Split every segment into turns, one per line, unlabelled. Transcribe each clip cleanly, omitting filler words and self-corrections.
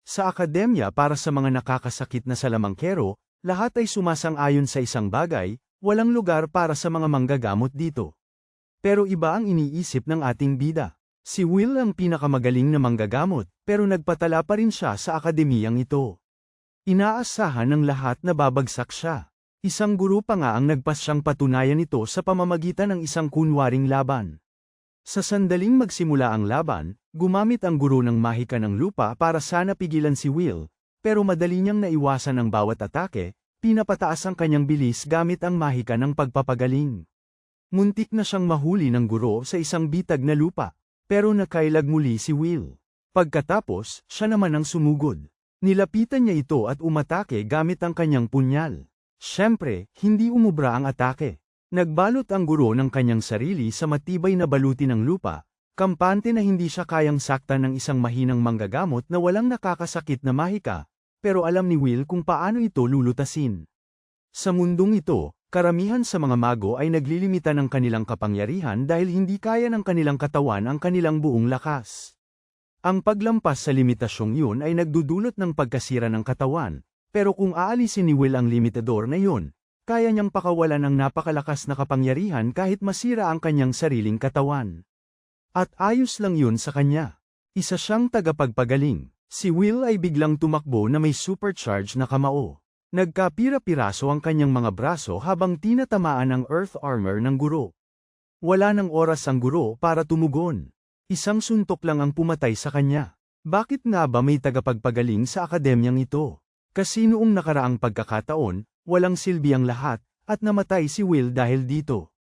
Sa akademya para sa mga nakakasakit na salamangkero, lahat ay sumasang-ayon sa isang bagay, walang lugar para sa mga manggagamot dito. Pero iba ang iniisip ng ating bida. Si Will ang pinakamagaling na manggagamot, pero nagpatala pa rin siya sa akademiyang ito. Inaasahan ng lahat na babagsak siya. Isang guro pa nga ang nagpasyang patunayan ito sa pamamagitan ng isang kunwaring laban. Sa sandaling magsimula ang laban, gumamit ang guro ng mahika ng lupa para sana pigilan si Will, pero madali niyang naiwasan ang bawat atake, pinapataas ang kanyang bilis gamit ang mahika ng pagpapagaling. Muntik na siyang mahuli ng guro sa isang bitag na lupa, pero nakailag muli si Will. Pagkatapos, siya naman ang sumugod. Nilapitan niya ito at umatake gamit ang kanyang punyal. Siyempre, hindi umubra ang atake. Nagbalot ang guro ng kanyang sarili sa matibay na baluti ng lupa, kampante na hindi siya kayang saktan ng isang mahinang manggagamot na walang nakakasakit na mahika, pero alam ni Will kung paano ito lulutasin. Sa mundong ito, karamihan sa mga mago ay naglilimita ng kanilang kapangyarihan dahil hindi kaya ng kanilang katawan ang kanilang buong lakas. Ang paglampas sa limitasyong yun ay nagdudulot ng pagkasira ng katawan, pero kung aalisin ni Will ang limitador na yun, kaya niyang pakawalan ang napakalakas na kapangyarihan kahit masira ang kanyang sariling katawan. At ayos lang yun sa kanya. Isa siyang tagapagpagaling. Si Will ay biglang tumakbo na may supercharge na kamao. Nagkapira-piraso ang kanyang mga braso habang tinatamaan ang earth armor ng guro. Wala ng oras ang guro para tumugon. Isang suntok lang ang pumatay sa kanya. Bakit nga ba may tagapagpagaling sa akademyang ito? Kasi noong nakaraang pagkakataon, walang silbi ang lahat, at namatay si Will dahil dito.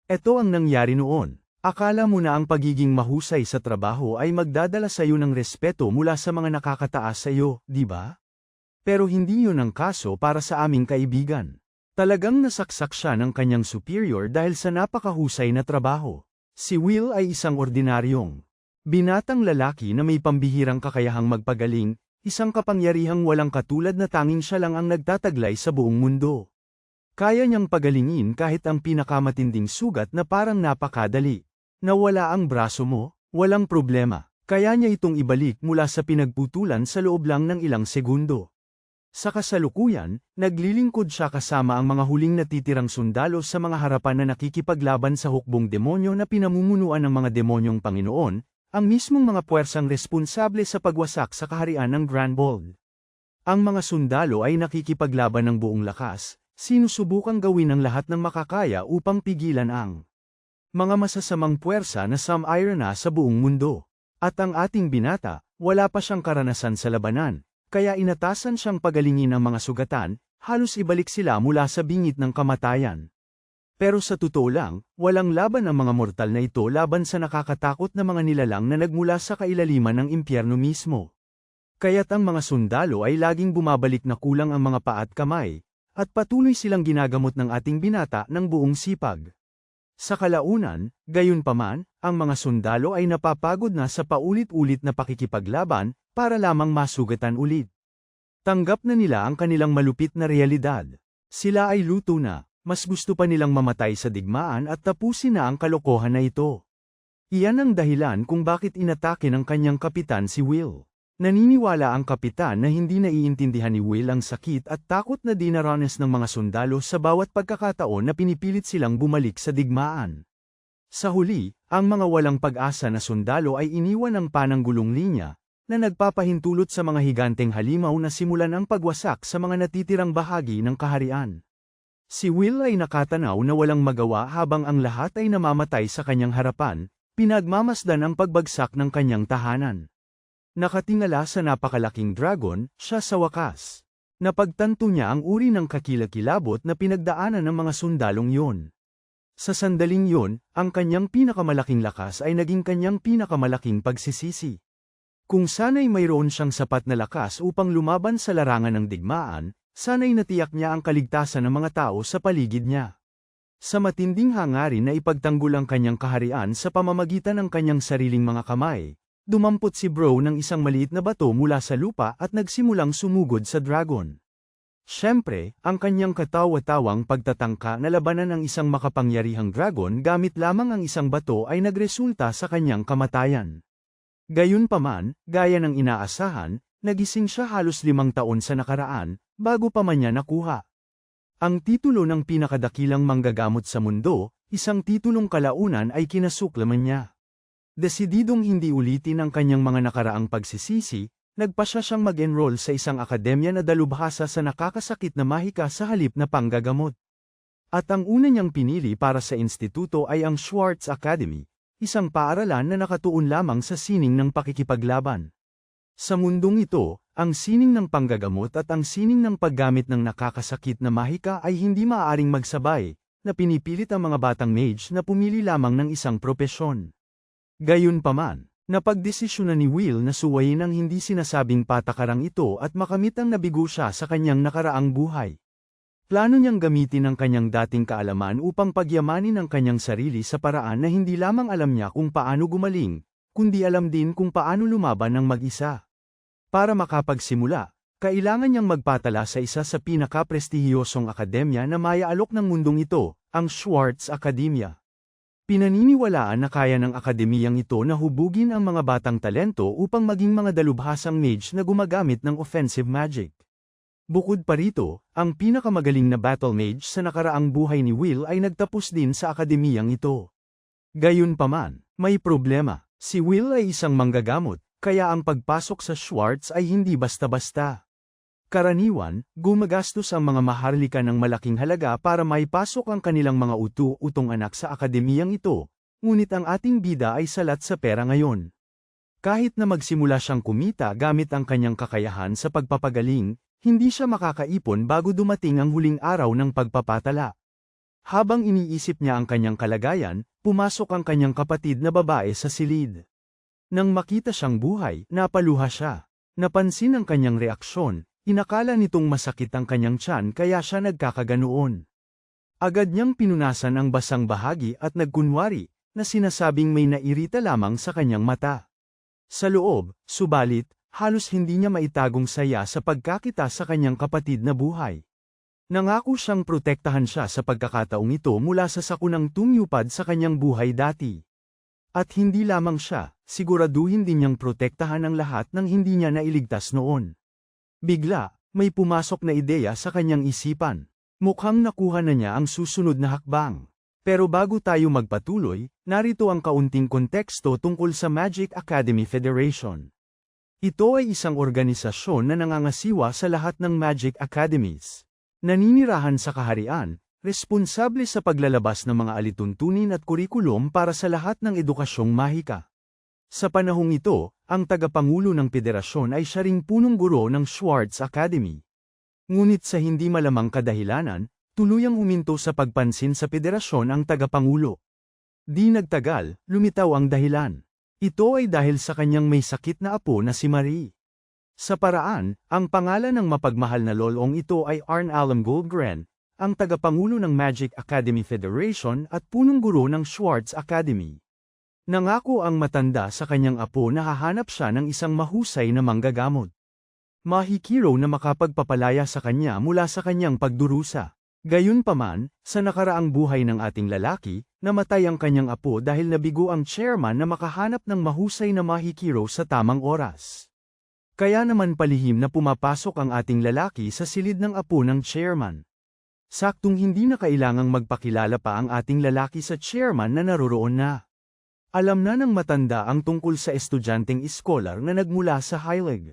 Ito ang nangyari noon. Akala mo na ang pagiging mahusay sa trabaho ay magdadala sa iyo ng respeto mula sa mga nakakataas sa iyo, di ba? Pero hindi yun ang kaso para sa aming kaibigan. Talagang nasaksak siya ng kanyang superior dahil sa napakahusay na trabaho. Si Will ay isang ordinaryong binatang lalaki na may pambihirang kakayahang magpagaling, isang kapangyarihang walang katulad na tanging siya lang ang nagtataglay sa buong mundo. Kaya niyang pagalingin kahit ang pinakamatinding sugat na parang napakadali. Nawala ang braso mo, walang problema. Kaya niya itong ibalik mula sa pinagputulan sa loob lang ng ilang segundo. Sa kasalukuyan, naglilingkod siya kasama ang mga huling natitirang sundalo sa mga harapan na nakikipaglaban sa hukbong demonyo na pinamumunuan ng mga demonyong Panginoon, ang mismong mga puwersang responsable sa pagwasak sa kaharian ng Grand Bald. Ang mga sundalo ay nakikipaglaban ng buong lakas, sinusubukang gawin ang lahat ng makakaya upang pigilan ang mga masasamang puwersa na sum-irona sa buong mundo. At ang ating binata, wala pa siyang karanasan sa labanan, kaya inatasan siyang pagalingin ang mga sugatan, halos ibalik sila mula sa bingit ng kamatayan. Pero sa totoo lang, walang laban ang mga mortal na ito laban sa nakakatakot na mga nilalang na nagmula sa kailaliman ng impyerno mismo. Kaya't ang mga sundalo ay laging bumabalik na kulang ang mga paa at kamay, at patuloy silang ginagamot ng ating binata ng buong sipag. Sa kalaunan, gayunpaman, ang mga sundalo ay napapagod na sa paulit-ulit na pakikipaglaban para lamang masugatan ulit. Tanggap na nila ang kanilang malupit na realidad. Sila ay luto na. Mas gusto pa nilang mamatay sa digmaan at tapusin na ang kalokohan na ito. Iyan ang dahilan kung bakit inatake ng kanyang kapitan si Will. Naniniwala ang kapitan na hindi naiintindihan ni Will ang sakit at takot na dinaranas ng mga sundalo sa bawat pagkakataon na pinipilit silang bumalik sa digmaan. Sa huli, ang mga walang pag-asa na sundalo ay iniwan ng pananggulong linya, na nagpapahintulot sa mga higanteng halimaw na simulan ang pagwasak sa mga natitirang bahagi ng kaharian. Si Will ay nakatanaw na walang magawa habang ang lahat ay namamatay sa kanyang harapan, pinagmamasdan ang pagbagsak ng kanyang tahanan. Nakatingala sa napakalaking dragon, siya sa wakas. Napagtanto niya ang uri ng kakilakilabot na pinagdaanan ng mga sundalong yun. Sa sandaling yun, ang kanyang pinakamalaking lakas ay naging kanyang pinakamalaking pagsisisi. Kung sana'y mayroon siyang sapat na lakas upang lumaban sa larangan ng digmaan, sana'y natiyak niya ang kaligtasan ng mga tao sa paligid niya. Sa matinding hangarin na ipagtanggol ang kanyang kaharian sa pamamagitan ng kanyang sariling mga kamay, dumampot si Bro ng isang maliit na bato mula sa lupa at nagsimulang sumugod sa dragon. Siyempre, ang kanyang katawa-tawang pagtatangka na labanan ang isang makapangyarihang dragon gamit lamang ang isang bato ay nagresulta sa kanyang kamatayan. Gayunpaman, gaya ng inaasahan, nagising siya halos 5 taon sa nakaraan, bago pa man niya nakuha ang titulo ng pinakadakilang manggagamot sa mundo, isang titulong kalaunan ay kinasuklaman niya. Desididong hindi ulitin ang kanyang mga nakaraang pagsisisi, nagpasya siyang mag-enroll sa isang akademya na dalubhasa sa nakakasakit na mahika sa halip na panggagamot. At ang una niyang pinili para sa instituto ay ang Schwartz Academy, isang paaralan na nakatuon lamang sa sining ng pakikipaglaban. Sa mundong ito, ang sining ng panggagamot at ang sining ng paggamit ng nakakasakit na mahika ay hindi maaaring magsabay, na pinipilit ang mga batang mage na pumili lamang ng isang propesyon. Gayunpaman, napagdesisyonan ni Will na suwayin ang hindi sinasabing patakarang ito at makamit ang nabigo siya sa kanyang nakaraang buhay. Plano niyang gamitin ang kanyang dating kaalaman upang pagyamanin ang kanyang sarili sa paraan na hindi lamang alam niya kung paano gumaling, kundi alam din kung paano lumaban ng mag-isa. Para makapagsimula, kailangan niyang magpatala sa isa sa pinakaprestihiyosong akademya na mayaalok ng mundong ito, ang Schwartz Academia. Pinaniniwalaan na kaya ng akademiyang ito na hubugin ang mga batang talento upang maging mga dalubhasang mage na gumagamit ng offensive magic. Bukod pa rito, ang pinakamagaling na battle mage sa nakaraang buhay ni Will ay nagtapos din sa akademiyang ito. Gayunpaman, may problema. Si Will ay isang manggagamot, kaya ang pagpasok sa Schwartz ay hindi basta-basta. Karaniwan, gumagastos ang mga maharlika ng malaking halaga para maipasok ang kanilang mga utu-utong anak sa akademiyang ito, ngunit ang ating bida ay salat sa pera ngayon. Kahit na magsimula siyang kumita gamit ang kanyang kakayahan sa pagpapagaling, hindi siya makakaipon bago dumating ang huling araw ng pagpapatala. Habang iniisip niya ang kanyang kalagayan, pumasok ang kanyang kapatid na babae sa silid. Nang makita siyang buhay, napaluha siya. Napansin ang kanyang reaksyon, inakala nitong masakit ang kanyang tiyan kaya siya nagkakaganoon. Agad niyang pinunasan ang basang bahagi at nagkunwari, na sinasabing may nairita lamang sa kanyang mata. Sa loob, subalit, halos hindi niya maitagong saya sa pagkakita sa kanyang kapatid na buhay. Nangako siyang protektahan siya sa pagkakataong ito mula sa sakunang tumyupad sa kanyang buhay dati. At hindi lamang siya, siguraduhin din niyang protektahan ang lahat ng hindi niya nailigtas noon. Bigla, may pumasok na ideya sa kanyang isipan. Mukhang nakuha na niya ang susunod na hakbang. Pero bago tayo magpatuloy, narito ang kaunting konteksto tungkol sa Magic Academy Federation. Ito ay isang organisasyon na nangangasiwa sa lahat ng Magic Academies. Naninirahan sa kaharian, responsable sa paglalabas ng mga alituntunin at kurikulum para sa lahat ng edukasyong mahika. Sa panahong ito, ang tagapangulo ng federasyon ay siya ring punong guro ng Schwartz Academy. Ngunit sa hindi malamang kadahilanan, tuluyang huminto sa pagpansin sa federasyon ang tagapangulo. Di nagtagal, lumitaw ang dahilan. Ito ay dahil sa kanyang may sakit na apo na si Marie. Sa paraan, ang pangalan ng mapagmahal na lolong ito ay Arn Allen Goldgren, ang tagapangulo ng Magic Academy Federation at punong guro ng Schwartz Academy. Nangako ang matanda sa kanyang apo na hahanap siya ng isang mahusay na manggagamot. Mahikiro na makapagpapalaya sa kanya mula sa kanyang pagdurusa. Gayunpaman, sa nakaraang buhay ng ating lalaki, namatay ang kanyang apo dahil nabigo ang chairman na makahanap ng mahusay na mahikiro sa tamang oras. Kaya naman palihim na pumapasok ang ating lalaki sa silid ng apo ng chairman. Saktong hindi na kailangang magpakilala pa ang ating lalaki sa chairman na naroroon na. Alam na ng matanda ang tungkol sa estudyanteng iskolar na nagmula sa Heilig.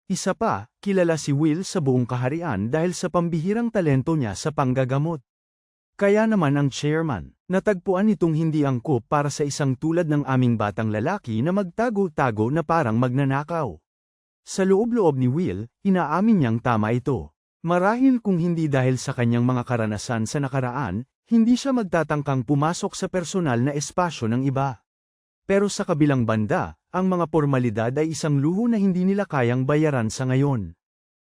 Isa pa, kilala si Will sa buong kaharian dahil sa pambihirang talento niya sa panggagamot. Kaya naman ang chairman, natagpuan itong hindi angkop para sa isang tulad ng aming batang lalaki na magtago-tago na parang magnanakaw. Sa loob-loob ni Will, inaamin niyang tama ito. Marahil kung hindi dahil sa kanyang mga karanasan sa nakaraan, hindi siya magtatangkang pumasok sa personal na espasyo ng iba. Pero sa kabilang banda, ang mga formalidad ay isang luho na hindi nila kayang bayaran sa ngayon.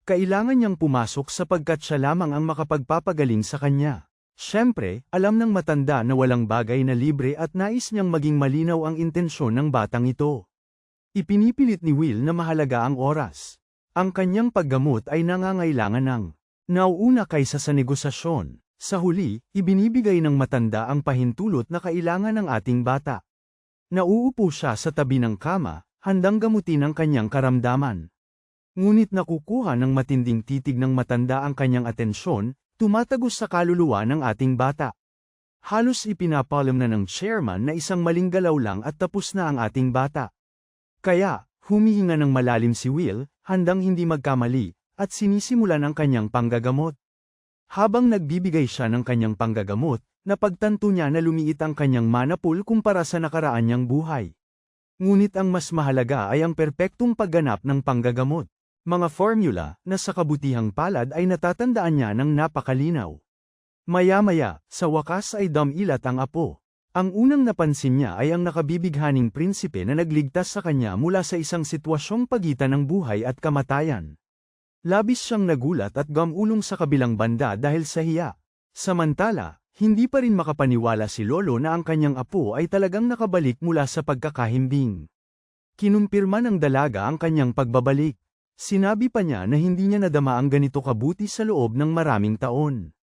Kailangan niyang pumasok sapagkat siya lamang ang makapagpapagaling sa kanya. Siyempre, alam ng matanda na walang bagay na libre at nais niyang maging malinaw ang intensyon ng batang ito. Ipinipilit ni Will na mahalaga ang oras. Ang kanyang paggamot ay nangangailangan ng nauuna kaysa sa negosasyon. Sa huli, ibinibigay ng matanda ang pahintulot na kailangan ng ating bata. Nauupo siya sa tabi ng kama, handang gamutin ang kanyang karamdaman. Ngunit nakukuha ng matinding titig ng matanda ang kanyang atensyon, tumatagos sa kaluluwa ng ating bata. Halos ipinapalam na ng chairman na isang maling galaw lang at tapos na ang ating bata. Kaya, humihinga ng malalim si Will, handang hindi magkamali, at sinisimulan ang kanyang panggagamot. Habang nagbibigay siya ng kanyang panggagamot, napagtanto niya na lumiit ang kanyang mana pool kumpara sa nakaraan niyang buhay. Ngunit ang mas mahalaga ay ang perpektong pagganap ng panggagamot. Mga formula na sa kabutihang palad ay natatandaan niya ng napakalinaw. Maya-maya, sa wakas ay dumilat ang apo. Ang unang napansin niya ay ang nakabibighaning prinsipe na nagligtas sa kanya mula sa isang sitwasyong pagitan ng buhay at kamatayan. Labis siyang nagulat at gumulong sa kabilang banda dahil sa hiya. Samantala, hindi pa rin makapaniwala si Lolo na ang kanyang apo ay talagang nakabalik mula sa pagkakahimbing. Kinumpirma ng dalaga ang kanyang pagbabalik. Sinabi pa niya na hindi niya nadama ang ganito kabuti sa loob ng maraming taon.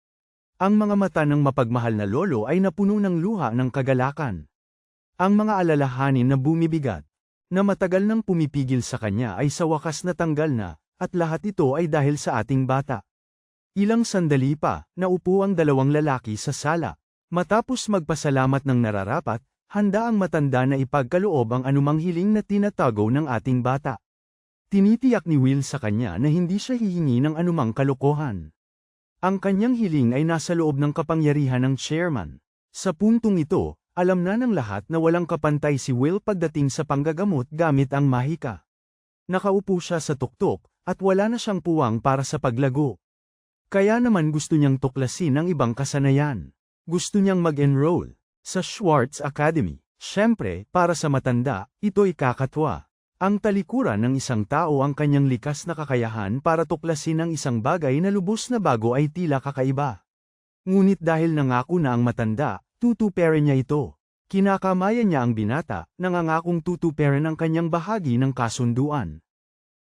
Ang mga mata ng mapagmahal na lolo ay napuno ng luha ng kagalakan. Ang mga alalahanin na bumibigat, na matagal nang pumipigil sa kanya ay sa wakas natanggal na, at lahat ito ay dahil sa ating bata. Ilang sandali pa, naupo ang dalawang lalaki sa sala. Matapos magpasalamat ng nararapat, handa ang matanda na ipagkaloob ang anumang hiling na tinatago ng ating bata. Tinitiyak ni Will sa kanya na hindi siya hihingi ng anumang kalokohan. Ang kanyang hiling ay nasa loob ng kapangyarihan ng chairman. Sa puntong ito, alam na ng lahat na walang kapantay si Will pagdating sa panggagamot gamit ang mahika. Nakaupo siya sa tuktok, at wala na siyang puwang para sa paglago. Kaya naman gusto niyang tuklasin ang ibang kasanayan. Gusto niyang mag-enroll sa Schwartz Academy. Siyempre, para sa matanda, ito'y kakatwa. Ang talikuran ng isang tao ang kanyang likas na kakayahan para tuklasin ang isang bagay na lubos na bago ay tila kakaiba. Ngunit dahil nangako na ang matanda, tutuperin niya ito. Kinakamayan niya ang binata, nangangakong tutuperin ang kanyang bahagi ng kasunduan.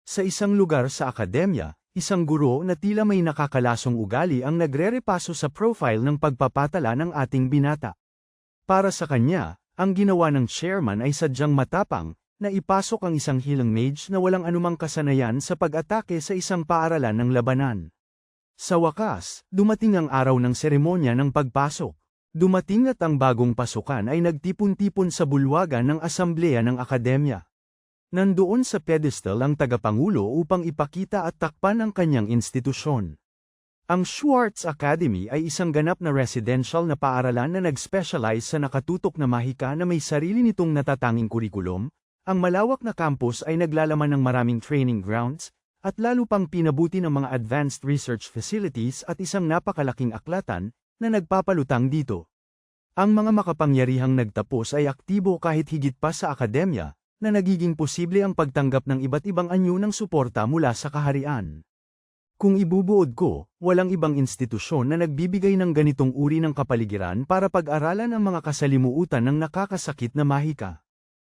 Sa isang lugar sa akademya, isang guro na tila may nakakalasong ugali ang nagre-repaso sa profile ng pagpapatala ng ating binata. Para sa kanya, ang ginawa ng chairman ay sadyang matapang, na ipasok ang isang healing mage na walang anumang kasanayan sa pag-atake sa isang paaralan ng labanan. Sa wakas, dumating ang araw ng seremonya ng pagpasok. Dumating at ang bagong pasukan ay nagtipon-tipon sa bulwagan ng asambleya ng akademya. Nandoon sa pedestal ang tagapangulo upang ipakita at takpan ang kanyang institusyon. Ang Schwartz Academy ay isang ganap na residential na paaralan na nag-specialize sa nakatutok na mahika na may sarili nitong natatanging kurikulum. Ang malawak na campus ay naglalaman ng maraming training grounds, at lalo pang pinabuti ng mga advanced research facilities at isang napakalaking aklatan, na nagpapalutang dito. Ang mga makapangyarihang nagtapos ay aktibo kahit higit pa sa akademya, na nagiging posible ang pagtanggap ng iba't ibang anyo ng suporta mula sa kaharian. Kung ibubuod ko, walang ibang institusyon na nagbibigay ng ganitong uri ng kapaligiran para pag-aralan ang mga kasalimuutan ng nakakasakit na mahika.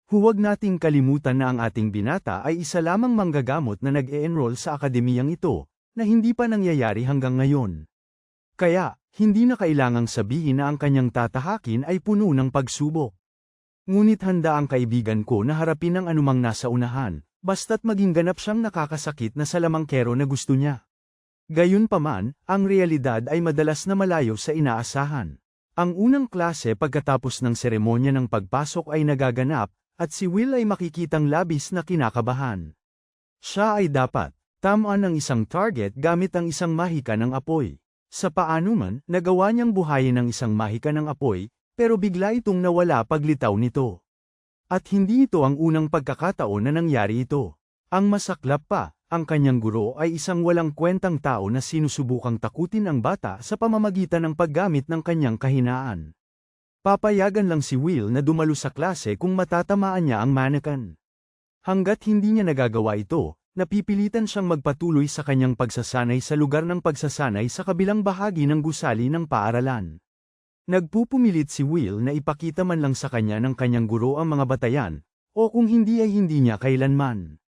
Huwag nating kalimutan na ang ating binata ay isa lamang manggagamot na nag-e-enroll sa akademiyang ito, na hindi pa nangyayari hanggang ngayon. Kaya, hindi na kailangang sabihin na ang kanyang tatahakin ay puno ng pagsubok. Ngunit handa ang kaibigan ko na harapin ang anumang nasa unahan, basta't maging ganap siyang nakakasakit na salamangkero na gusto niya. Gayunpaman, ang realidad ay madalas na malayo sa inaasahan. Ang unang klase pagkatapos ng seremonya ng pagpasok ay nagaganap, at si Will ay makikitang labis na kinakabahan. Siya ay dapat tamaan ng isang target gamit ang isang mahika ng apoy. Sa paano man, nagawa niyang buhayin ng isang mahika ng apoy, pero bigla itong nawala paglitaw nito. At hindi ito ang unang pagkakataon na nangyari ito. Ang masaklap pa, ang kanyang guro ay isang walang kwentang tao na sinusubukang takutin ang bata sa pamamagitan ng paggamit ng kanyang kahinaan. Papayagan lang si Will na dumalo sa klase kung matatamaan niya ang mannequin. Hanggat hindi niya nagagawa ito, napipilitan siyang magpatuloy sa kanyang pagsasanay sa lugar ng pagsasanay sa kabilang bahagi ng gusali ng paaralan. Nagpupumilit si Will na ipakita man lang sa kanya ng kanyang guro ang mga batayan, o kung hindi ay hindi niya kailanman.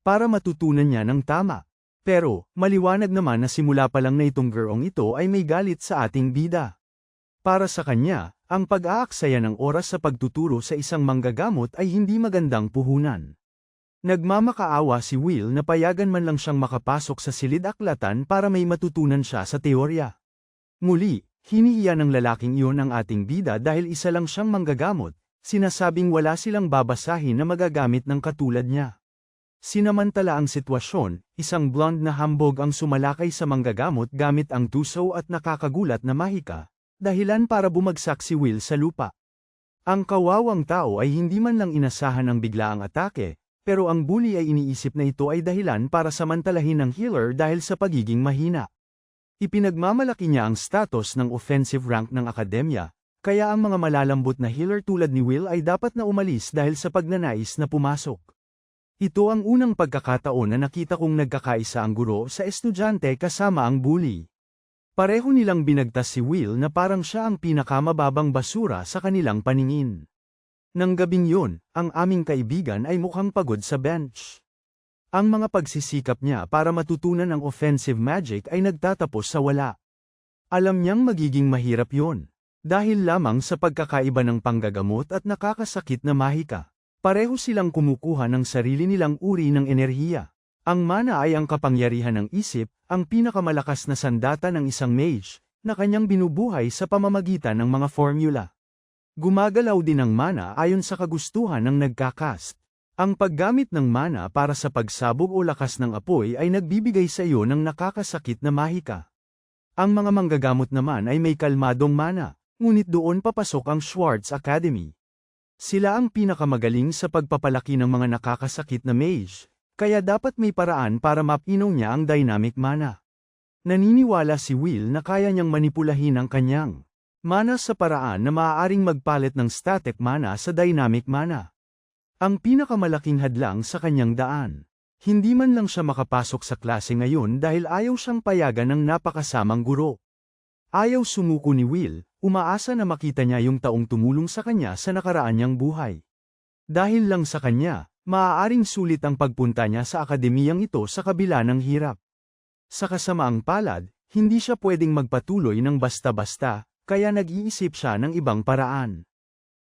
Para matutunan niya ng tama. Pero, maliwanag naman na simula pa lang na itong girong ito ay may galit sa ating bida. Para sa kanya, ang pag-aaksaya ng oras sa pagtuturo sa isang manggagamot ay hindi magandang puhunan. Nagmamakaawa si Will na payagan man lang siyang makapasok sa silid-aklatan para may matutunan siya sa teorya. Muli, hinihiya ng lalaking iyon ang ating bida dahil isa lang siyang manggagamot, sinasabing wala silang babasahin na magagamit ng katulad niya. Sinamantala ang sitwasyon, isang blonde na hambog ang sumalakay sa manggagamot gamit ang tuso at nakakagulat na mahika, dahilan para bumagsak si Will sa lupa. Ang kawawang tao ay hindi man lang inasahan ng biglaang atake, pero ang bully ay iniisip na ito ay dahilan para samantalahin ng healer dahil sa pagiging mahina. Ipinagmamalaki niya ang status ng offensive rank ng akademya, kaya ang mga malalambot na healer tulad ni Will ay dapat na umalis dahil sa pagnanais na pumasok. Ito ang unang pagkakataon na nakita kong nagkakaisa ang guro sa estudyante kasama ang bully. Pareho nilang binagtas si Will na parang siya ang pinakamababang basura sa kanilang paningin. Nang gabing yun, ang aming kaibigan ay mukhang pagod sa bench. Ang mga pagsisikap niya para matutunan ang offensive magic ay nagtatapos sa wala. Alam niyang magiging mahirap yun, dahil lamang sa pagkakaiba ng panggagamot at nakakasakit na mahika. Pareho silang kumukuha ng sarili nilang uri ng enerhiya. Ang mana ay ang kapangyarihan ng isip, ang pinakamalakas na sandata ng isang mage, na kanyang binubuhay sa pamamagitan ng mga formula. Gumagalaw din ang mana ayon sa kagustuhan ng nagkakast. Ang paggamit ng mana para sa pagsabog o lakas ng apoy ay nagbibigay sa iyo ng nakakasakit na mahika. Ang mga manggagamot naman ay may kalmadong mana, ngunit doon papasok ang Schwartz Academy. Sila ang pinakamagaling sa pagpapalaki ng mga nakakasakit na mage, kaya dapat may paraan para mapinaw niya ang dynamic mana. Naniniwala si Will na kaya niyang manipulahin ang kanyang mana sa paraan na maaaring magpalit ng static mana sa dynamic mana. Ang pinakamalaking hadlang sa kanyang daan. Hindi man lang siya makapasok sa klase ngayon dahil ayaw siyang payagan ng napakasamang guro. Ayaw sumuko ni Will, umaasa na makita niya yung taong tumulong sa kanya sa nakaraan niyang buhay. Dahil lang sa kanya, maaaring sulit ang pagpunta niya sa akademiyang ito sa kabila ng hirap. Sa kasamaang palad, hindi siya pwedeng magpatuloy ng basta-basta, kaya nag-iisip siya ng ibang paraan.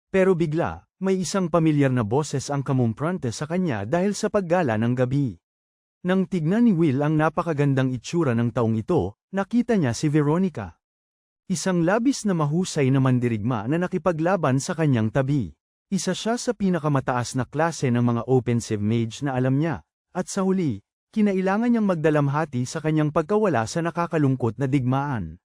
Pero bigla, may isang pamilyar na boses ang kamumprante sa kanya dahil sa paggala ng gabi. Nang tignan ni Will ang napakagandang itsura ng taong ito, nakita niya si Veronica. Isang labis na mahusay na mandirigma na nakipaglaban sa kanyang tabi. Isa siya sa pinakamataas na klase ng mga offensive mage na alam niya, at sa huli, kinailangan niyang magdalamhati sa kanyang pagkawala sa nakakalungkot na digmaan.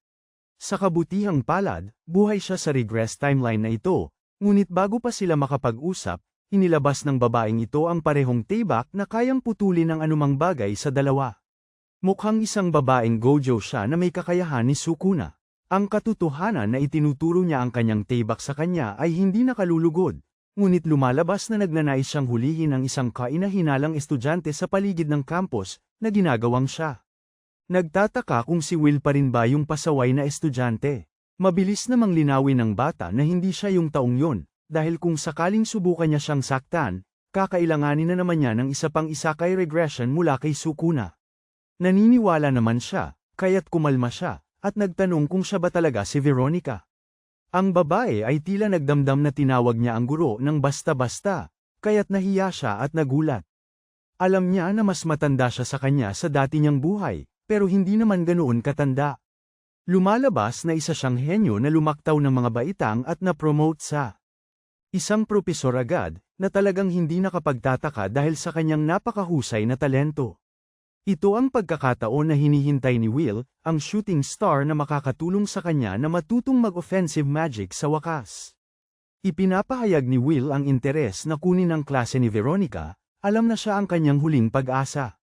Sa kabutihang palad, buhay siya sa regress timeline na ito, ngunit bago pa sila makapag-usap, inilabas ng babaeng ito ang parehong tibak na kayang putulin ang anumang bagay sa dalawa. Mukhang isang babaeng gojo siya na may kakayahan ni Sukuna. Ang katotohanan na itinuturo niya ang kanyang tibak sa kanya ay hindi nakalulugod, ngunit lumalabas na nagnanais siyang hulihin ang isang kainahinalang estudyante sa paligid ng campus, na ginagawang siya. Nagtataka kung si Will pa rin ba yung pasaway na estudyante. Mabilis namang linawin ng bata na hindi siya yung taong yon, dahil kung sakaling subukan niya siyang saktan, kakailanganin na naman niya ng isa pang isekai regression mula kay Sukuna. Naniniwala naman siya, kaya't kumalma siya, at nagtanong kung siya ba talaga si Veronica. Ang babae ay tila nagdamdam na tinawag niya ang guro ng basta-basta, kaya't nahiya siya at nagulat. Alam niya na mas matanda siya sa kanya sa dati niyang buhay, pero hindi naman ganoon katanda. Lumalabas na isa siyang henyo na lumaktaw ng mga baitang at na-promote sa isang propesor agad, na talagang hindi nakapagtataka dahil sa kanyang napakahusay na talento. Ito ang pagkakataon na hinihintay ni Will, ang shooting star na makakatulong sa kanya na matutong mag-offensive magic sa wakas. Ipinapahayag ni Will ang interes na kunin ang klase ni Veronica, alam na siya ang kanyang huling pag-asa.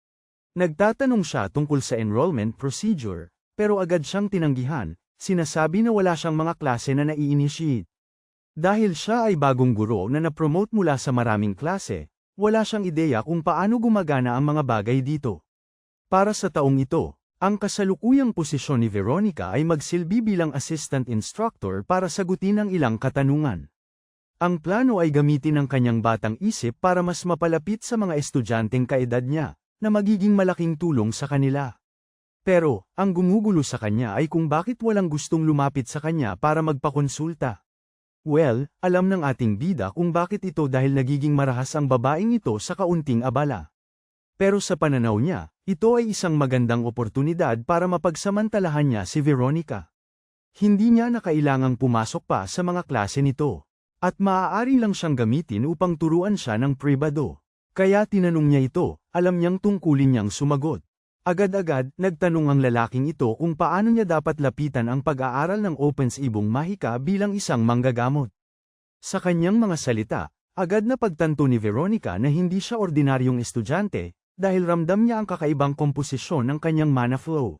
Nagtatanong siya tungkol sa enrollment procedure, pero agad siyang tinanggihan, sinasabi na wala siyang mga klase na nai-initiate. Dahil siya ay bagong guro na na-promote mula sa maraming klase, wala siyang ideya kung paano gumagana ang mga bagay dito. Para sa taong ito, ang kasalukuyang posisyon ni Veronica ay magsilbi bilang assistant instructor para sagutin ang ilang katanungan. Ang plano ay gamitin ang kanyang batang isip para mas mapalapit sa mga estudyanteng kaedad niya, na magiging malaking tulong sa kanila. Pero, ang gumugulo sa kanya ay kung bakit walang gustong lumapit sa kanya para magpakonsulta. Well, alam ng ating bida kung bakit ito dahil nagiging marahas ang babaeng ito sa kaunting abala. Pero sa pananaw niya, ito ay isang magandang oportunidad para mapagsamantalahan niya si Veronica. Hindi niya na kailangang pumasok pa sa mga klase nito. At maaari lang siyang gamitin upang turuan siya ng pribado. Kaya tinanong niya ito, alam niyang tungkulin niyang sumagot. Agad-agad, nagtanong ang lalaking ito kung paano niya dapat lapitan ang pag-aaral ng Opens Ibong Mahika bilang isang manggagamot. Sa kanyang mga salita, agad na pagtanto ni Veronica na hindi siya ordinaryong estudyante, dahil ramdam niya ang kakaibang komposisyon ng kanyang mana flow.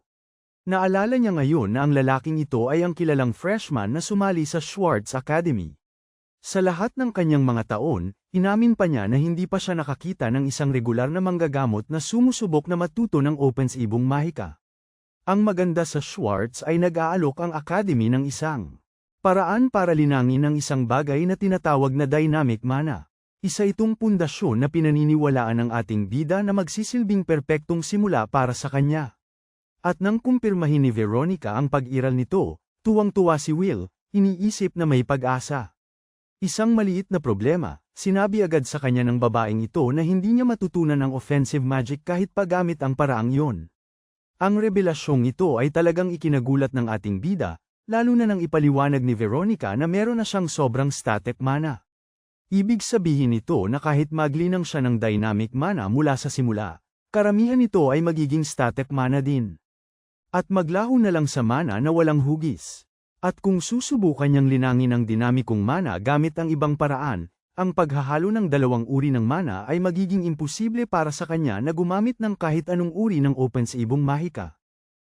Naalala niya ngayon na ang lalaking ito ay ang kilalang freshman na sumali sa Schwartz Academy. Sa lahat ng kanyang mga taon, inamin pa niya na hindi pa siya nakakita ng isang regular na manggagamot na sumusubok na matuto ng Opens Ibong Mahika. Ang maganda sa Schwartz ay nag-aalok ang academy ng isang paraan para linangin ang isang bagay na tinatawag na dynamic mana. Isa itong pundasyon na pinaniniwalaan ng ating bida na magsisilbing perpektong simula para sa kanya. At nang kumpirmahin ni Veronica ang pag-iral nito, tuwang-tuwa si Will, iniisip na may pag-asa. Isang maliit na problema, sinabi agad sa kanya ng babaeng ito na hindi niya matutunan ang offensive magic kahit pagamit ang paraang yon. Ang revelasyong ito ay talagang ikinagulat ng ating bida, lalo na nang ipaliwanag ni Veronica na meron na siyang sobrang static mana. Ibig sabihin nito na kahit maglinang siya ng dynamic mana mula sa simula, karamihan nito ay magiging static mana din. At maglaho na lang sa mana na walang hugis. At kung susubukan niyang linangin ang dinamikong mana gamit ang ibang paraan, ang paghahalo ng dalawang uri ng mana ay magiging imposible para sa kanya na gumamit ng kahit anong uri ng Opens Ibong Mahika.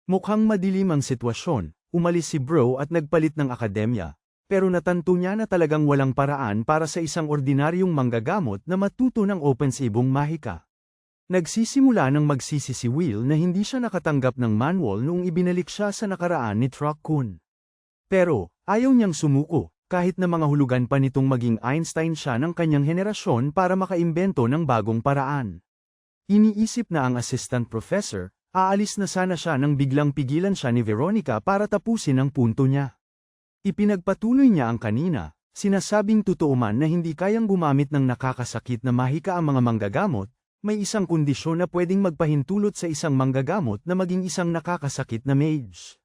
Mukhang madilim ang sitwasyon, umalis si Bro at nagpalit ng akademya, pero natanto niya na talagang walang paraan para sa isang ordinaryong manggagamot na matuto ng Opens Ibong Mahika. Nagsisimula ng magsisi si Will na hindi siya nakatanggap ng manual noong ibinalik siya sa nakaraan ni Truck-kun. Pero, ayaw niyang sumuko, kahit na mga hulugan pa nitong maging Einstein siya ng kanyang henerasyon para makaimbento ng bagong paraan. Iniisip na ang assistant professor, aalis na sana siya nang biglang pigilan siya ni Veronica para tapusin ang punto niya. Ipinagpatuloy niya ang kanina, sinasabing totoo man na hindi kayang gumamit ng nakakasakit na mahika ang mga manggagamot, may isang kondisyon na pwedeng magpahintulot sa isang manggagamot na maging isang nakakasakit na mage.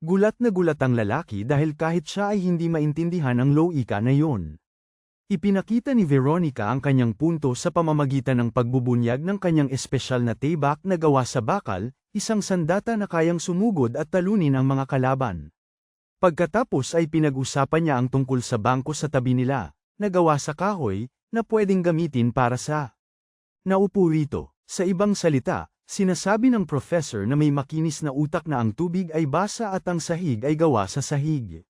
Gulat na gulat ang lalaki dahil kahit siya ay hindi maintindihan ang loika na yon. Ipinakita ni Veronica ang kanyang punto sa pamamagitan ng pagbubunyag ng kanyang espesyal na taybak na gawa sa bakal, isang sandata na kayang sumugod at talunin ang mga kalaban. Pagkatapos ay pinag-usapan niya ang tungkol sa bangko sa tabi nila, na gawa sa kahoy, na pwedeng gamitin para sa naupo rito. Sa ibang salita, sinasabi ng professor na may makinis na utak na ang tubig ay basa at ang sahig ay gawa sa sahig.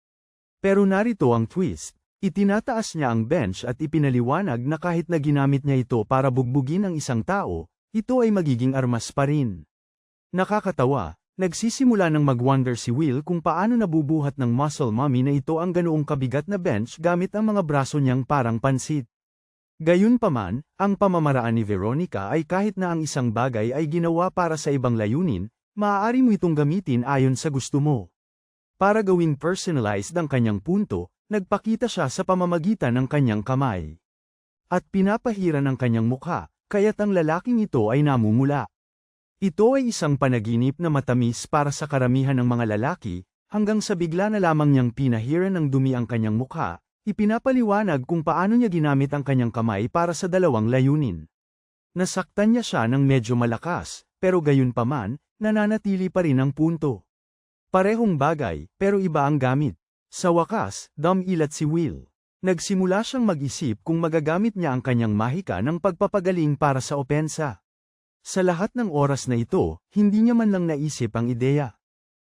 Pero narito ang twist, itinataas niya ang bench at ipinaliwanag na kahit na ginamit niya ito para bugbugin ang isang tao, ito ay magiging armas pa rin. Nakakatawa, nagsisimula ng mag-wonder si Will kung paano nabubuhat ng muscle mommy na ito ang ganoong kabigat na bench gamit ang mga braso niyang parang pansit. Gayunpaman, ang pamamaraan ni Veronica ay kahit na ang isang bagay ay ginawa para sa ibang layunin, maaari mo itong gamitin ayon sa gusto mo. Para gawing personalized ang kanyang punto, nagpakita siya sa pamamagitan ng kanyang kamay. At pinapahiran ang kanyang mukha, kaya't ang lalaking ito ay namumula. Ito ay isang panaginip na matamis para sa karamihan ng mga lalaki, hanggang sa bigla na lamang niyang pinahiran ng dumi ang kanyang mukha. Ipinapaliwanag kung paano niya ginamit ang kanyang kamay para sa dalawang layunin. Nasaktan niya siya ng medyo malakas, pero gayunpaman, nananatili pa rin ang punto. Parehong bagay, pero iba ang gamit. Sa wakas, dumilat si Will. Nagsimula siyang mag-isip kung magagamit niya ang kanyang mahika ng pagpapagaling para sa opensa. Sa lahat ng oras na ito, hindi niya man lang naisip ang ideya.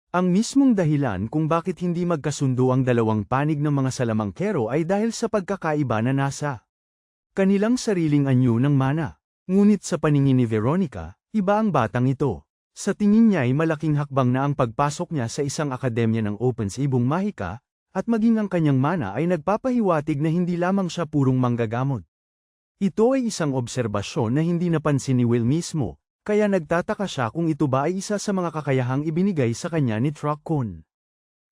Ang mismong dahilan kung bakit hindi magkasundo ang dalawang panig ng mga salamangkero ay dahil sa pagkakaiba na nasa kanilang sariling anyo ng mana. Ngunit sa paningin ni Veronica, iba ang batang ito. Sa tingin niya ay malaking hakbang na ang pagpasok niya sa isang akademya ng Opens Ibong Mahika, at maging ang kanyang mana ay nagpapahiwatig na hindi lamang siya purong manggagamot. Ito ay isang obserbasyon na hindi napansin ni Will mismo. Kaya nagtataka siya kung ito ba ay isa sa mga kakayahang ibinigay sa kanya ni Truck-kun.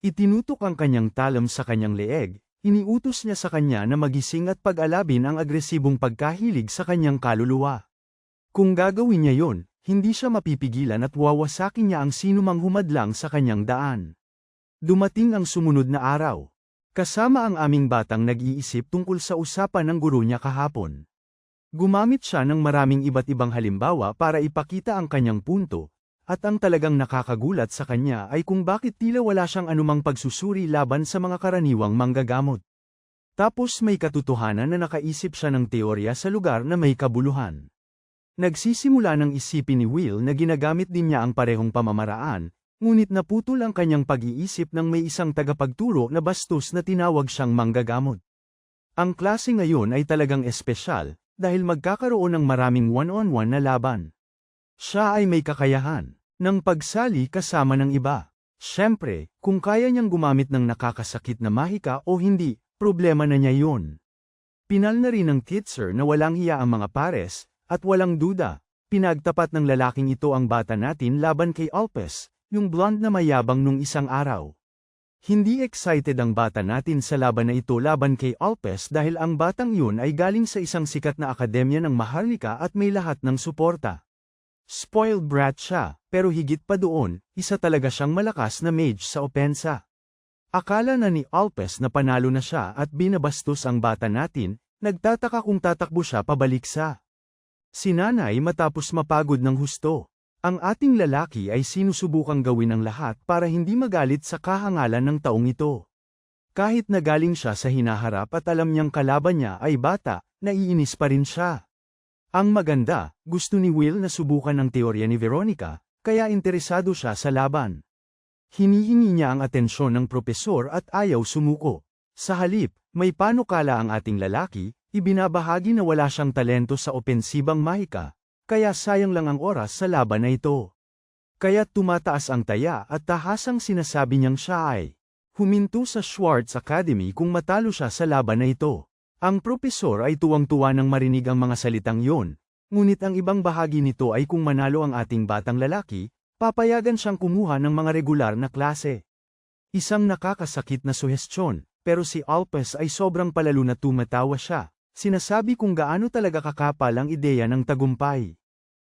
Itinutok ang kanyang talon sa kanyang leeg, iniutos niya sa kanya na magising at pag-alabin ang agresibong pagkahilig sa kanyang kaluluwa. Kung gagawin niya yon, hindi siya mapipigilan at wawasakin niya ang sinumang humadlang sa kanyang daan. Dumating ang sumunod na araw. Kasama ang aming batang nag-iisip tungkol sa usapan ng guro niya kahapon. Gumamit siya ng maraming iba't ibang halimbawa para ipakita ang kanyang punto, at ang talagang nakakagulat sa kanya ay kung bakit tila wala siyang anumang pagsusuri laban sa mga karaniwang manggagamot. Tapos may katotohanan na nakaisip siya ng teorya sa lugar na may kabuluhan. Nagsisimula ng isipin ni Will na ginagamit din niya ang parehong pamamaraan, ngunit naputol ang kanyang pag-iisip nang may isang tagapagturo na bastos na tinawag siyang manggagamot. Ang klase ngayon ay talagang espesyal, dahil magkakaroon ng maraming one-on-one na laban. Siya ay may kakayahan ng pagsali kasama ng iba. Siyempre, kung kaya niyang gumamit ng nakakasakit na mahika o hindi, problema na niya yun. Pinal na rin ng teacher na walang hiya ang mga pares, at walang duda, pinagtapat ng lalaking ito ang bata natin laban kay Alpes, yung blonde na mayabang nung isang araw. Hindi excited ang bata natin sa laban na ito laban kay Alpes dahil ang batang yun ay galing sa isang sikat na akademya ng Maharlika at may lahat ng suporta. Spoiled brat siya, pero higit pa doon, isa talaga siyang malakas na mage sa opensa. Akala na ni Alpes na panalo na siya at binabastos ang bata natin, nagtataka kung tatakbo siya pabalik sa si nanay matapos mapagod ng husto. Ang ating lalaki ay sinusubukang gawin ang lahat para hindi magalit sa kahangalan ng taong ito. Kahit nagaling siya sa hinaharap at alam niyang kalaban niya ay bata, naiinis pa rin siya. Ang maganda, gusto ni Will na subukan ang teorya ni Veronica, kaya interesado siya sa laban. Hinihingi niya ang atensyon ng propesor at ayaw sumuko. Sa halip, may panukala ang ating lalaki, ibinabahagi na wala siyang talento sa opensibang mahika, kaya sayang lang ang oras sa laban na ito. Kaya tumataas ang taya at tahasang sinasabi niyang siya ay huminto sa Schwartz Academy kung matalo siya sa laban na ito. Ang propesor ay tuwang-tuwa nang marinig ang mga salitang yon, ngunit ang ibang bahagi nito ay kung manalo ang ating batang lalaki, papayagan siyang kumuha ng mga regular na klase. Isang nakakasakit na suhestyon, pero si Alpes ay sobrang palalo na tumatawa siya. Sinasabi kung gaano talaga kakapal ang ideya ng tagumpay.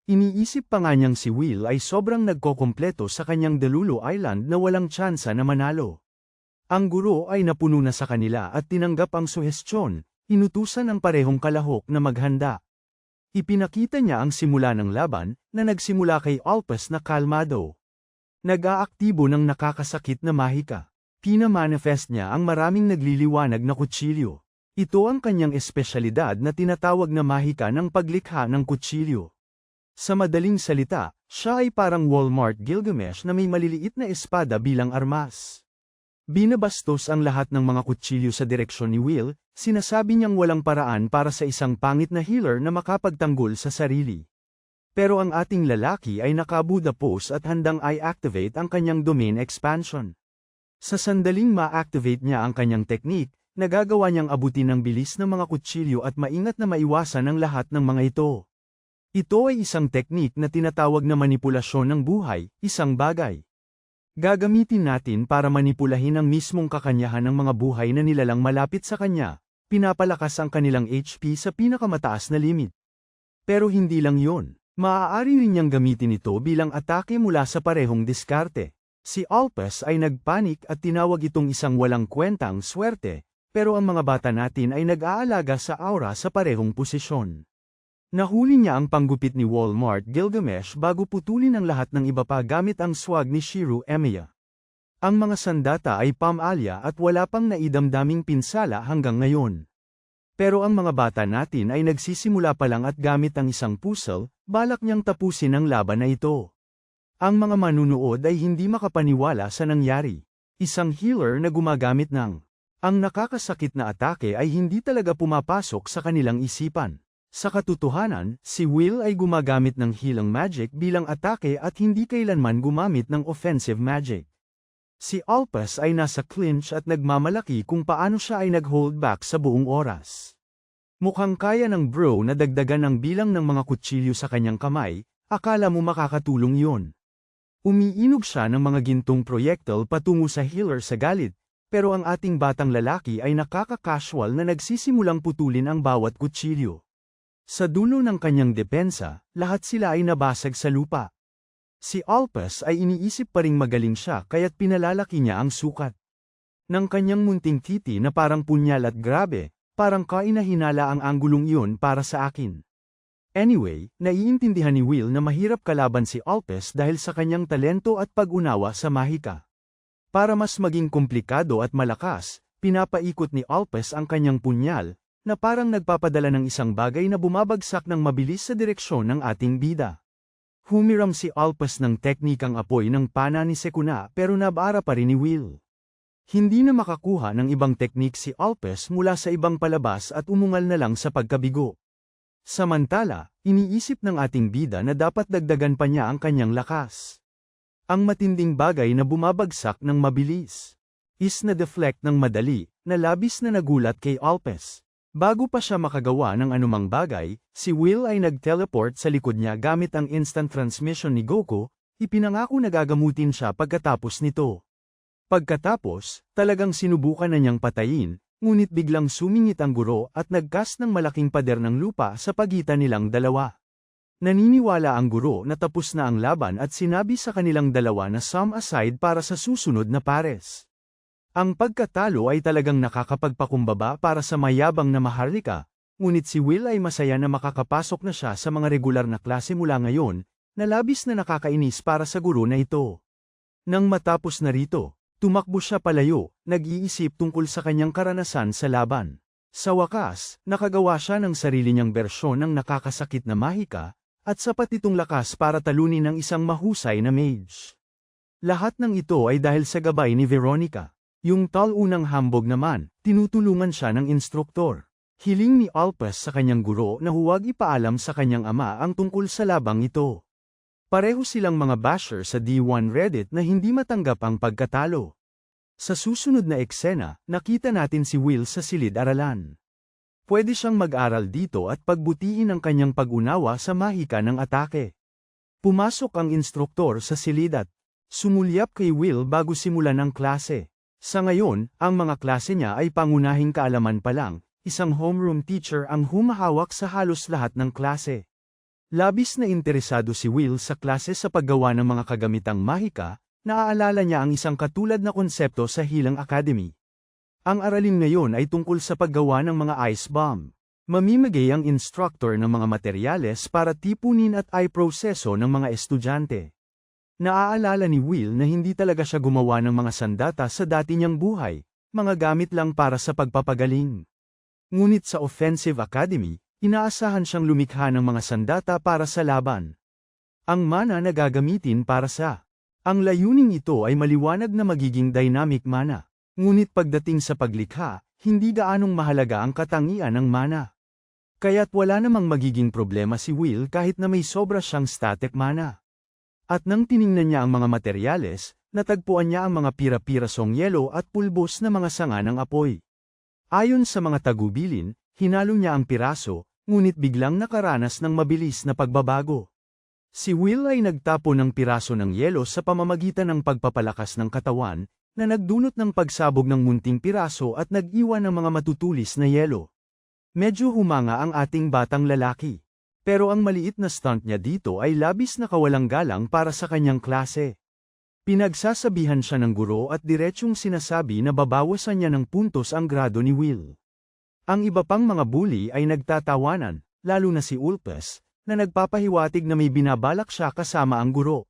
Iniisip pa nga niyang si Will ay sobrang nagkokompleto sa kanyang Delulu Island na walang tsansa na manalo. Ang guro ay napuno na sa kanila at tinanggap ang suhestyon, inutusan ang parehong kalahok na maghanda. Ipinakita niya ang simula ng laban, na nagsimula kay Alpes na kalmado. Nag-aaktibo ng nakakasakit na mahika. Pina-manifest niya ang maraming nagliliwanag na kutsilyo. Ito ang kanyang espesyalidad na tinatawag na mahika ng paglikha ng kutsilyo. Sa madaling salita, siya ay parang Walmart Gilgamesh na may maliliit na espada bilang armas. Binabastos ang lahat ng mga kutsilyo sa direksyon ni Will, sinasabi niyang walang paraan para sa isang pangit na healer na makapagtanggol sa sarili. Pero ang ating lalaki ay nakabuda pose at handang i-activate ang kanyang domain expansion. Sa sandaling ma-activate niya ang kanyang technique, nagagawa niyang abutin ng bilis ng mga kutsilyo at maingat na maiwasan ang lahat ng mga ito. Ito ay isang teknik na tinatawag na manipulasyon ng buhay, isang bagay. Gagamitin natin para manipulahin ang mismong kakanyahan ng mga buhay na nilalang malapit sa kanya, pinapalakas ang kanilang HP sa pinakamataas na limit. Pero hindi lang yon, maaari rin niyang gamitin ito bilang atake mula sa parehong diskarte. Si Alpes ay nagpanik at tinawag itong isang walang kwentang swerte. Pero ang mga bata natin ay nag-aalaga sa aura sa parehong posisyon. Nahuli niya ang panggupit ni Walmart Gilgamesh bago putulin ang lahat ng iba pa gamit ang swag ni Shiro Emiya. Ang mga sandata ay pam-alya at wala pang naidamdaming pinsala hanggang ngayon. Pero ang mga bata natin ay nagsisimula pa lang at gamit ang isang puzzle, balak niyang tapusin ang laban na ito. Ang mga manunood ay hindi makapaniwala sa nangyari. Isang healer na gumagamit ng ang nakakasakit na atake ay hindi talaga pumapasok sa kanilang isipan. Sa katotohanan, si Will ay gumagamit ng healing magic bilang atake at hindi kailanman gumamit ng offensive magic. Si Alpes ay nasa clinch at nagmamalaki kung paano siya ay nag-hold back sa buong oras. Mukhang kaya ng bro na dagdagan ang bilang ng mga kutsilyo sa kanyang kamay, akala mo makakatulong yon. Umiinog siya ng mga gintong projectile patungo sa healer sa galit. Pero ang ating batang lalaki ay nakaka-casual na nagsisimulang putulin ang bawat kutsilyo. Sa dulo ng kanyang depensa, lahat sila ay nabasag sa lupa. Si Alpes ay iniisip pa ring magaling siya kaya't pinalalaki niya ang sukat ng kanyang munting titi na parang punyal at grabe, parang kainahinala ang anggulong iyon para sa akin. Anyway, naiintindihan ni Will na mahirap kalaban si Alpes dahil sa kanyang talento at pag-unawa sa mahika. Para mas maging komplikado at malakas, pinapaikot ni Alpes ang kanyang punyal, na parang nagpapadala ng isang bagay na bumabagsak ng mabilis sa direksyon ng ating bida. Humiram si Alpes ng teknikang apoy ng pana ni Sukuna pero nabara pa rin ni Will. Hindi na makakuha ng ibang teknik si Alpes mula sa ibang palabas at umungal na lang sa pagkabigo. Samantala, iniisip ng ating bida na dapat dagdagan pa niya ang kanyang lakas. Ang matinding bagay na bumabagsak ng mabilis is na-deflect ng madali, na labis na nagulat kay Alpes. Bago pa siya makagawa ng anumang bagay, si Will ay nag-teleport sa likod niya gamit ang instant transmission ni Goku, ipinangako na gagamutin siya pagkatapos nito. Pagkatapos, talagang sinubukan na niyang patayin, ngunit biglang sumingit ang guro at nagcast ng malaking pader ng lupa sa pagitan nilang dalawa. Naniniwala ang guro na tapos na ang laban at sinabi sa kanilang dalawa na sum aside para sa susunod na pares. Ang pagkatalo ay talagang nakakapagpakumbaba para sa mayabang na Maharlika, ngunit si Will ay masaya na makakapasok na siya sa mga regular na klase mula ngayon, na labis na nakakainis para sa guro na ito. Nang matapos na rito, tumakbo siya palayo, nag-iisip tungkol sa kanyang karanasan sa laban. Sa wakas, nakagawa siya ng sarili niyang bersyon ng nakakasakit na mahika, at sapat itong lakas para talunin ng isang mahusay na mage. Lahat ng ito ay dahil sa gabay ni Veronica. Yung tal-unang hambog naman, tinutulungan siya ng instruktor. Hiling ni Alpes sa kanyang guro na huwag ipaalam sa kanyang ama ang tungkol sa labang ito. Pareho silang mga basher sa D1 Reddit na hindi matanggap ang pagkatalo. Sa susunod na eksena, nakita natin si Will sa silid-aralan. Pwede siyang mag-aral dito at pagbutihin ang kanyang pag-unawa sa mahika ng atake. Pumasok ang instruktor sa silid at sumulyap kay Will bago simulan ang klase. Sa ngayon, ang mga klase niya ay pangunahing kaalaman pa lang, isang homeroom teacher ang humahawak sa halos lahat ng klase. Labis na interesado si Will sa klase sa paggawa ng mga kagamitang mahika, naaalala niya ang isang katulad na konsepto sa Healing Academy. Ang aralin ngayon ay tungkol sa paggawa ng mga ice bomb. Mamimigay ang instructor ng mga materyales para tipunin at i-proseso ng mga estudyante. Naaalala ni Will na hindi talaga siya gumawa ng mga sandata sa dati niyang buhay, mga gamit lang para sa pagpapagaling. Ngunit sa Offensive Academy, inaasahan siyang lumikha ng mga sandata para sa laban. Ang mana na gagamitin para sa ang layuning ito ay maliwanag na magiging dynamic mana. Ngunit pagdating sa paglikha, hindi gaanong mahalaga ang katangian ng mana. Kaya't wala namang magiging problema si Will kahit na may sobra siyang static mana. At nang tiningnan niya ang mga materyales, natagpuan niya ang mga pira-pirasong yelo at pulbos na mga sanga ng apoy. Ayon sa mga tagubilin, hinalo niya ang piraso, ngunit biglang nakaranas ng mabilis na pagbabago. Si Will ay nagtapo ng piraso ng yelo sa pamamagitan ng pagpapalakas ng katawan, na nagdulot ng pagsabog ng munting piraso at nag-iwan ng mga matutulis na yelo. Medyo humanga ang ating batang lalaki. Pero ang maliit na stunt niya dito ay labis na kawalang galang para sa kanyang klase. Pinagsasabihan siya ng guro at diretsyong sinasabi na babawasan niya ng puntos ang grado ni Will. Ang iba pang mga bully ay nagtatawanan, lalo na si Ulpes, na nagpapahiwatig na may binabalak siya kasama ang guro.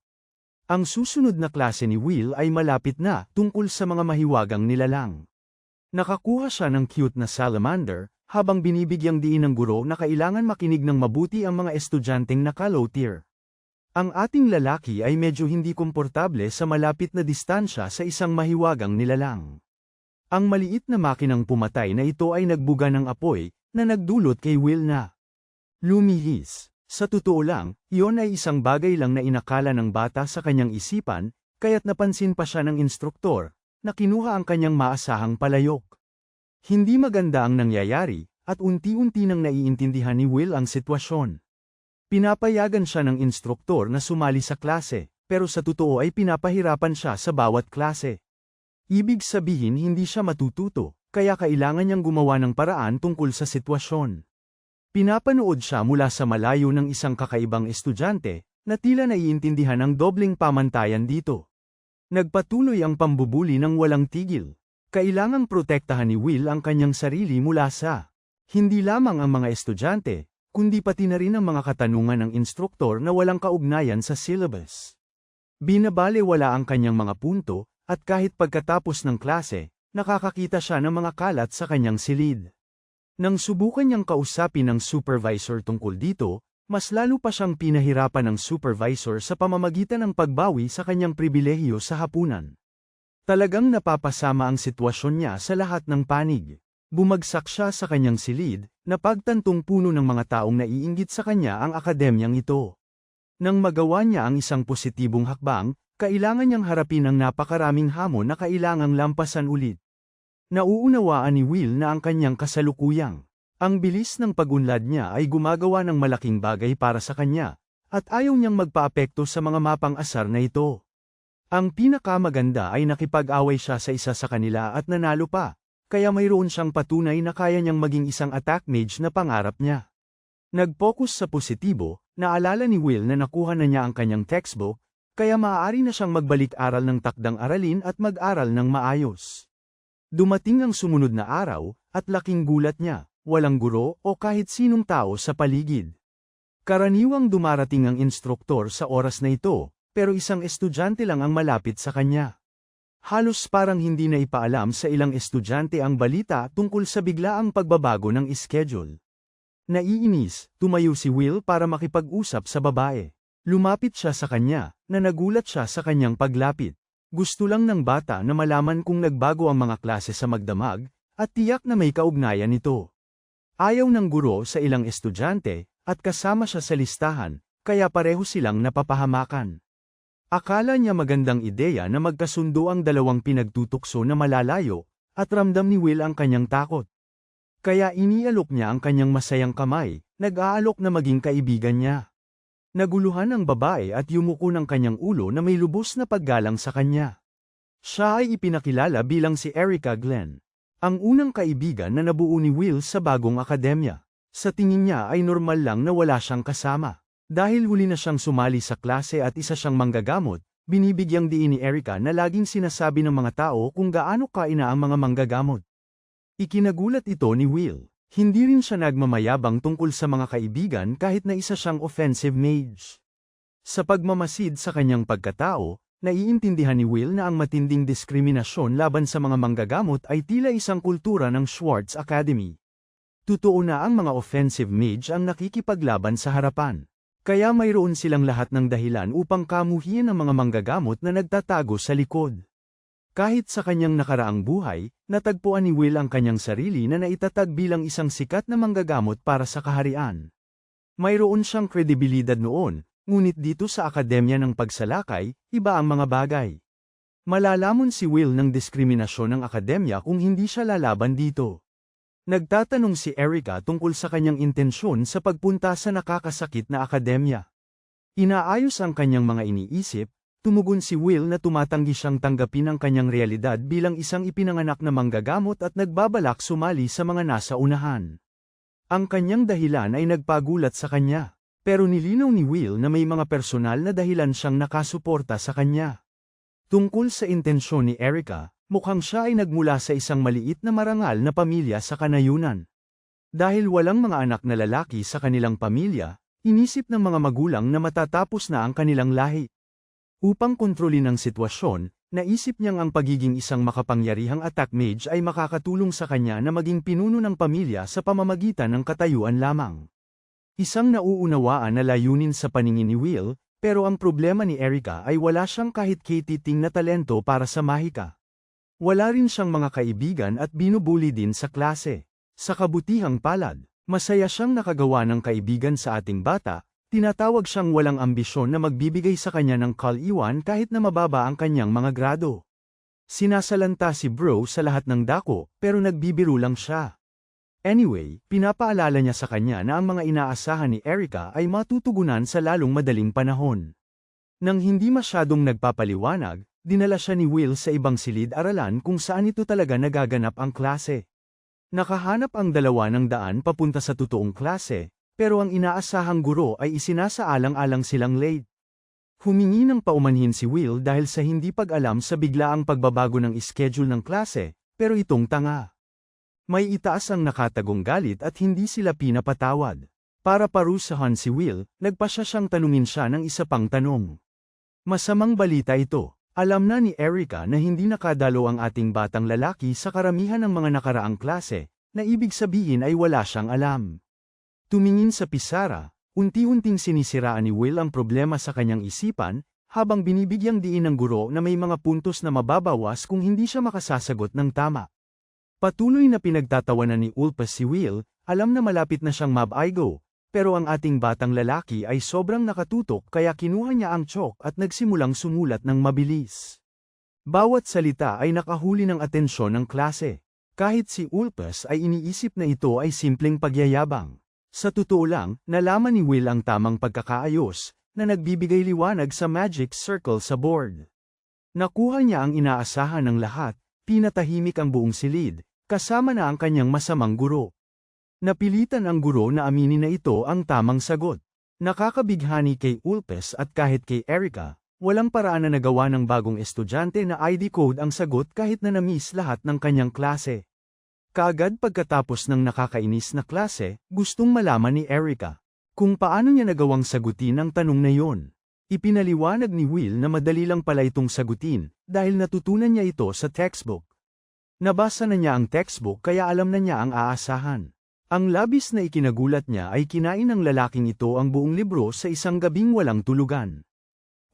Ang susunod na klase ni Will ay malapit na tungkol sa mga mahiwagang nilalang. Nakakuha siya ng cute na salamander, habang binibigyang diin ng guro na kailangan makinig ng mabuti ang mga estudyanteng naka-low tier. Ang ating lalaki ay medyo hindi komportable sa malapit na distansya sa isang mahiwagang nilalang. Ang maliit na makinang pumatay na ito ay nagbuga ng apoy, na nagdulot kay Will na lumihis. Sa totoo lang, iyon ay isang bagay lang na inakala ng bata sa kanyang isipan, kaya't napansin pa siya ng instruktor, na kinuha ang kanyang maasahang palayok. Hindi maganda ang nangyayari, at unti-unti nang naiintindihan ni Will ang sitwasyon. Pinapayagan siya ng instruktor na sumali sa klase, pero sa totoo ay pinapahirapan siya sa bawat klase. Ibig sabihin hindi siya matututo, kaya kailangan niyang gumawa ng paraan tungkol sa sitwasyon. Pinapanood siya mula sa malayo ng isang kakaibang estudyante, na tila naiintindihan ang dobleng pamantayan dito. Nagpatuloy ang pambubuli ng walang tigil. Kailangang protektahan ni Will ang kanyang sarili mula sa hindi lamang ang mga estudyante, kundi pati na rin ang mga katanungan ng instruktor na walang kaugnayan sa syllabus. Binabalewala ang kanyang mga punto, at kahit pagkatapos ng klase, nakakakita siya ng mga kalat sa kanyang silid. Nang subukan niyang kausapin ng supervisor tungkol dito, mas lalo pa siyang pinahirapan ng supervisor sa pamamagitan ng pagbawi sa kanyang pribilehiyo sa hapunan. Talagang napapasama ang sitwasyon niya sa lahat ng panig. Bumagsak siya sa kanyang silid, napagtantong puno ng mga taong naiinggit sa kanya ang akademyang ito. Nang magawa niya ang isang positibong hakbang, kailangan niyang harapin ang napakaraming hamon na kailangang lampasan ulit. Nauunawaan ni Will na ang kanyang kasalukuyang ang bilis ng pag-unlad niya ay gumagawa ng malaking bagay para sa kanya, at ayaw niyang magpaapekto sa mga mapang asar na ito. Ang pinakamaganda ay nakipag-away siya sa isa sa kanila at nanalo pa, kaya mayroon siyang patunay na kaya niyang maging isang attack mage na pangarap niya. Nag-focus sa positibo, naalala ni Will na nakuha na niya ang kanyang textbook, kaya maaari na siyang magbalik-aral ng takdang aralin at mag-aral ng maayos. Dumating ang sumunod na araw, at laking gulat niya, walang guro o kahit sinong tao sa paligid. Karaniwang dumarating ang instruktor sa oras na ito, pero isang estudyante lang ang malapit sa kanya. Halos parang hindi na ipaalam sa ilang estudyante ang balita tungkol sa biglaang pagbabago ng schedule. Naiinis, tumayo si Will para makipag-usap sa babae. Lumapit siya sa kanya, na nagulat siya sa kanyang paglapit. Gusto lang ng bata na malaman kung nagbago ang mga klase sa magdamag, at tiyak na may kaugnayan ito. Ayaw ng guro sa ilang estudyante, at kasama siya sa listahan, kaya pareho silang napapahamakan. Akala niya magandang ideya na magkasundo ang dalawang pinagtutukso na malalayo, at ramdam ni Will ang kanyang takot. Kaya inialok niya ang kanyang masayang kamay, nag-aalok na maging kaibigan niya. Naguluhan ang babae at yumuko ng kanyang ulo na may lubos na paggalang sa kanya. Siya ay ipinakilala bilang si Erica Glenn, ang unang kaibigan na nabuo ni Will sa bagong akademya. Sa tingin niya ay normal lang na wala siyang kasama. Dahil huli na siyang sumali sa klase at isa siyang manggagamot, binibigyang diin ni Erica na laging sinasabi ng mga tao kung gaano kaina ang mga manggagamot. Ikinagulat ito ni Will. Hindi rin siya nagmamayabang tungkol sa mga kaibigan kahit na isa siyang offensive mage. Sa pagmamasid sa kanyang pagkatao, naiintindihan ni Will na ang matinding diskriminasyon laban sa mga manggagamot ay tila isang kultura ng Schwartz Academy. Totoo na ang mga offensive mage ang nakikipaglaban sa harapan. Kaya mayroon silang lahat ng dahilan upang kamuhian ang mga manggagamot na nagtatago sa likod. Kahit sa kanyang nakaraang buhay, natagpuan ni Will ang kanyang sarili na naitatag bilang isang sikat na manggagamot para sa kaharian. Mayroon siyang kredibilidad noon, ngunit dito sa akademya ng pagsalakay, iba ang mga bagay. Malalamon si Will ng diskriminasyon ng akademya kung hindi siya lalaban dito. Nagtatanong si Erica tungkol sa kanyang intensyon sa pagpunta sa nakakasakit na akademya. Inaayos ang kanyang mga iniisip, tumugon si Will na tumatanggi siyang tanggapin ang kanyang realidad bilang isang ipinanganak na manggagamot at nagbabalak sumali sa mga nasa unahan. Ang kanyang dahilan ay nagpagulat sa kanya, pero nilinaw ni Will na may mga personal na dahilan siyang nakasuporta sa kanya. Tungkol sa intensyon ni Erica, mukhang siya ay nagmula sa isang maliit na marangal na pamilya sa kanayunan. Dahil walang mga anak na lalaki sa kanilang pamilya, inisip ng mga magulang na matatapos na ang kanilang lahi. Upang kontrolin ang sitwasyon, naisip niyang ang pagiging isang makapangyarihang attack mage ay makakatulong sa kanya na maging pinuno ng pamilya sa pamamagitan ng katayuan lamang. Isang nauunawaan na layunin sa paningin ni Will, pero ang problema ni Erica ay wala siyang kahit katiting na talento para sa mahika. Wala rin siyang mga kaibigan at binubuli din sa klase. Sa kabutihang palad, masaya siyang nakagawa ng kaibigan sa ating bata, tinatawag siyang walang ambisyon na magbibigay sa kanya ng kal-iwan kahit na mababa ang kanyang mga grado. Sinasalanta si Bro sa lahat ng dako, pero nagbibiro lang siya. Anyway, pinapaalala niya sa kanya na ang mga inaasahan ni Erica ay matutugunan sa lalong madaling panahon. Nang hindi masyadong nagpapaliwanag, dinala siya ni Will sa ibang silid-aralan kung saan ito talaga nagaganap ang klase. Nakahanap ang dalawa ng daan papunta sa totoong klase, pero ang inaasahang guro ay isinasaalang-alang silang late. Humingi ng paumanhin si Will dahil sa hindi pag-alam sa biglaang pagbabago ng schedule ng klase, pero itong tanga. May itaas ang nakatagong galit at hindi sila pinapatawad. Para parusahan si Will, nagpasya siyang tanungin siya ng isa pang tanong. Masamang balita ito. Alam na ni Erica na hindi nakadalo ang ating batang lalaki sa karamihan ng mga nakaraang klase, na ibig sabihin ay wala siyang alam. Tumingin sa pisara, unti-unting sinisiraan ni Will ang problema sa kanyang isipan, habang binibigyang diin ng guro na may mga puntos na mababawas kung hindi siya makasasagot ng tama. Patuloy na pinagtatawanan ni Ulpas si Will, alam na malapit na siyang mab-aigo, pero ang ating batang lalaki ay sobrang nakatutok kaya kinuha niya ang chalk at nagsimulang sumulat ng mabilis. Bawat salita ay nakahuli ng atensyon ng klase. Kahit si Ulpas ay iniisip na ito ay simpleng pagyayabang. Sa totoo lang, nalaman ni Will ang tamang pagkakaayos, na nagbibigay liwanag sa magic circle sa board. Nakuha niya ang inaasahan ng lahat, pinatahimik ang buong silid, kasama na ang kanyang masamang guro. Napilitan ang guro na aminin na ito ang tamang sagot. Nakakabighani kay Ulpas at kahit kay Erica, walang paraan na nagawa ng bagong estudyante na ID code ang sagot kahit na na-miss lahat ng kanyang klase. Kaagad pagkatapos ng nakakainis na klase, gustong malaman ni Erica kung paano niya nagawang sagutin ang tanong na yon. Ipinaliwanag ni Will na madali lang pala itong sagutin, dahil natutunan niya ito sa textbook. Nabasa na niya ang textbook kaya alam na niya ang aasahan. Ang labis na ikinagulat niya ay kinain ng lalaking ito ang buong libro sa isang gabing walang tulugan.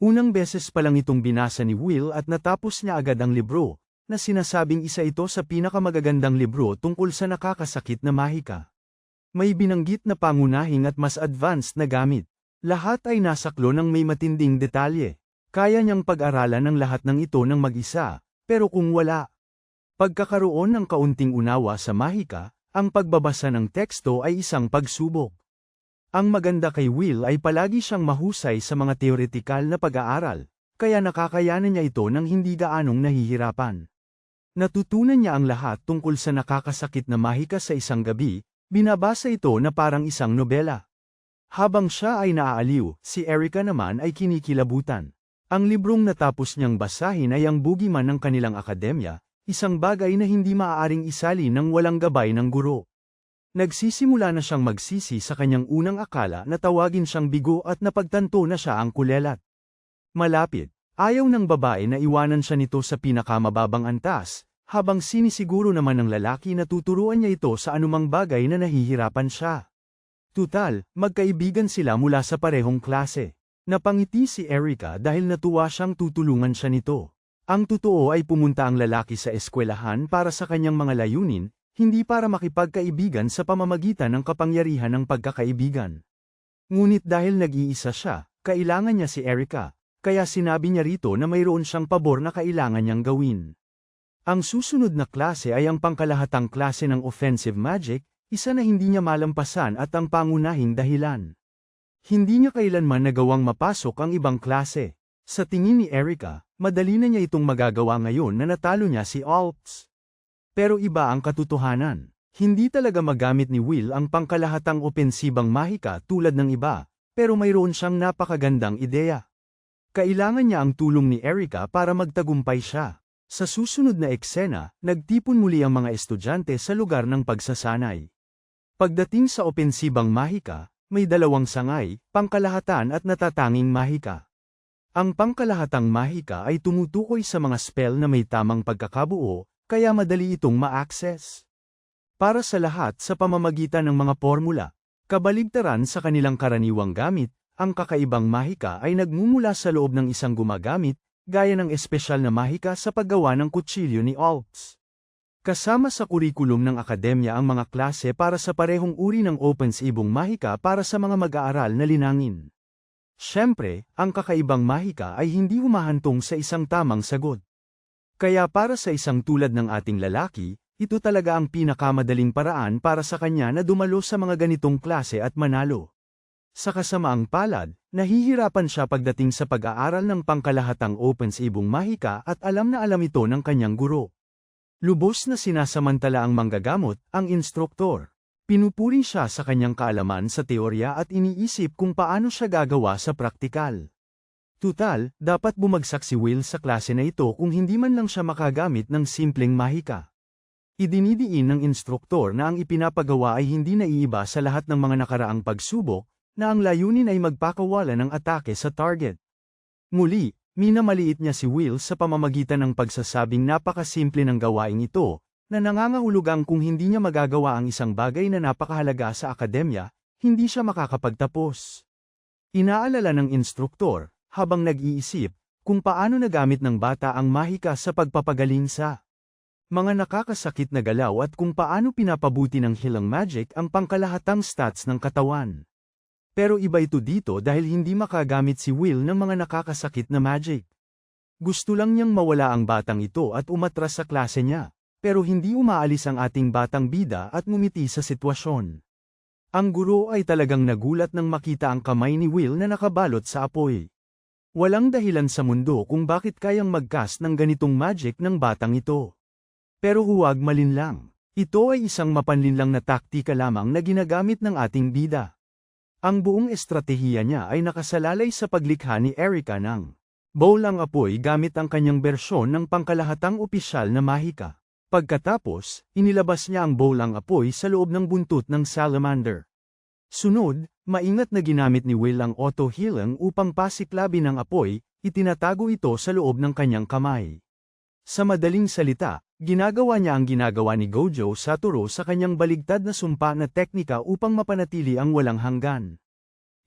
Unang beses pa lang itong binasa ni Will at natapos niya agad ang libro, na sinasabing isa ito sa pinakamagagandang libro tungkol sa nakakasakit na mahika. May binanggit na pangunahing at mas advanced na gamit. Lahat ay nasaklo ng may matinding detalye. Kaya niyang pag-aralan ng lahat ng ito ng mag-isa, pero kung wala pagkakaroon ng kaunting unawa sa mahika, ang pagbabasa ng teksto ay isang pagsubok. Ang maganda kay Will ay palagi siyang mahusay sa mga teoretikal na pag-aaral, kaya nakakayanan niya ito ng hindi gaanong nahihirapan. Natutunan niya ang lahat tungkol sa nakakasakit na mahika sa isang gabi, binabasa ito na parang isang nobela. Habang siya ay naaaliw, si Erica naman ay kinikilabutan. Ang librong natapos niyang basahin ay ang bugiman ng kanilang akademya, isang bagay na hindi maaaring isali ng walang gabay ng guro. Nagsisimula na siyang magsisi sa kanyang unang akala na tawagin siyang bigo at napagtanto na siya ang kulelat. Malapit, ayaw ng babae na iwanan siya nito sa pinakamababang antas, habang sinisiguro naman ng lalaki na tuturuan niya ito sa anumang bagay na nahihirapan siya. Tutal, magkaibigan sila mula sa parehong klase. Napangiti si Erica dahil natuwa siyang tutulungan siya nito. Ang totoo ay pumunta ang lalaki sa eskwelahan para sa kanyang mga layunin, hindi para makipagkaibigan sa pamamagitan ng kapangyarihan ng pagkakaibigan. Ngunit dahil nag-iisa siya, kailangan niya si Erica, kaya sinabi niya rito na mayroon siyang pabor na kailangan niyang gawin. Ang susunod na klase ay ang pangkalahatang klase ng offensive magic, isa na hindi niya malampasan at ang pangunahing dahilan. Hindi niya kailanman nagawang mapasok ang ibang klase. Sa tingin ni Erica, madali na niya itong magagawa ngayon na natalo niya si Alps. Pero iba ang katotohanan. Hindi talaga magamit ni Will ang pangkalahatang opensibang mahika tulad ng iba, pero mayroon siyang napakagandang ideya. Kailangan niya ang tulong ni Erica para magtagumpay siya. Sa susunod na eksena, nagtipon muli ang mga estudyante sa lugar ng pagsasanay. Pagdating sa opensibang mahika, may dalawang sangay, pangkalahatan at natatanging mahika. Ang pangkalahatang mahika ay tumutukoy sa mga spell na may tamang pagkakabuo, kaya madali itong ma-access. Para sa lahat sa pamamagitan ng mga formula, kabaligtaran sa kanilang karaniwang gamit, ang kakaibang mahika ay nagmumula sa loob ng isang gumagamit, gaya ng espesyal na mahika sa paggawa ng kutsilyo ni Alps. Kasama sa kurikulum ng akademya ang mga klase para sa parehong uri ng opensibong mahika para sa mga mag-aaral na linangin. Siyempre, ang kakaibang mahika ay hindi humahantong sa isang tamang sagot. Kaya para sa isang tulad ng ating lalaki, ito talaga ang pinakamadaling paraan para sa kanya na dumalo sa mga ganitong klase at manalo. Sa kasamaang palad, nahihirapan siya pagdating sa pag-aaral ng pangkalahatang open sa ibong mahika at alam na alam ito ng kanyang guro. Lubos na sinasamantala ang manggagamot, ang instruktor. Pinupuri siya sa kanyang kaalaman sa teorya at iniisip kung paano siya gagawa sa praktikal. Tutal, dapat bumagsak si Will sa klase na ito kung hindi man lang siya makagamit ng simpleng mahika. Idinidiin ng instruktor na ang ipinapagawa ay hindi naiiba sa lahat ng mga nakaraang pagsubok, na ang layunin ay magpakawala ng atake sa target. Muli, minamaliit niya si Will sa pamamagitan ng pagsasabing napakasimple ng gawaing ito, na nangangahulugang kung hindi niya magagawa ang isang bagay na napakahalaga sa akademya, hindi siya makakapagtapos. Inaalala ng instruktor, habang nag-iisip, kung paano nagamit ng bata ang mahika sa pagpapagaling sa mga nakakasakit na galaw at kung paano pinapabuti ng healing magic ang pangkalahatang stats ng katawan. Pero iba ito dito dahil hindi makagamit si Will ng mga nakakasakit na magic. Gusto lang niyang mawala ang batang ito at umatras sa klase niya, pero hindi umaalis ang ating batang bida at ngumiti sa sitwasyon. Ang guro ay talagang nagulat nang makita ang kamay ni Will na nakabalot sa apoy. Walang dahilan sa mundo kung bakit kayang mag-cast ng ganitong magic ng batang ito. Pero huwag malinlang. Ito ay isang mapanlinlang na taktika lamang na ginagamit ng ating bida. Ang buong estratehiya niya ay nakasalalay sa paglikha ni Erica ng bowl ang apoy gamit ang kanyang bersyon ng pangkalahatang opisyal na mahika. Pagkatapos, inilabas niya ang bowl ang apoy sa loob ng buntot ng salamander. Sunod, maingat na ginamit ni Will ang auto-healing upang pasiklabin ang apoy, itinatago ito sa loob ng kanyang kamay. Sa madaling salita, ginagawa niya ang ginagawa ni Gojo Satoru sa kanyang baligtad na sumpa na teknika upang mapanatili ang walang hanggan.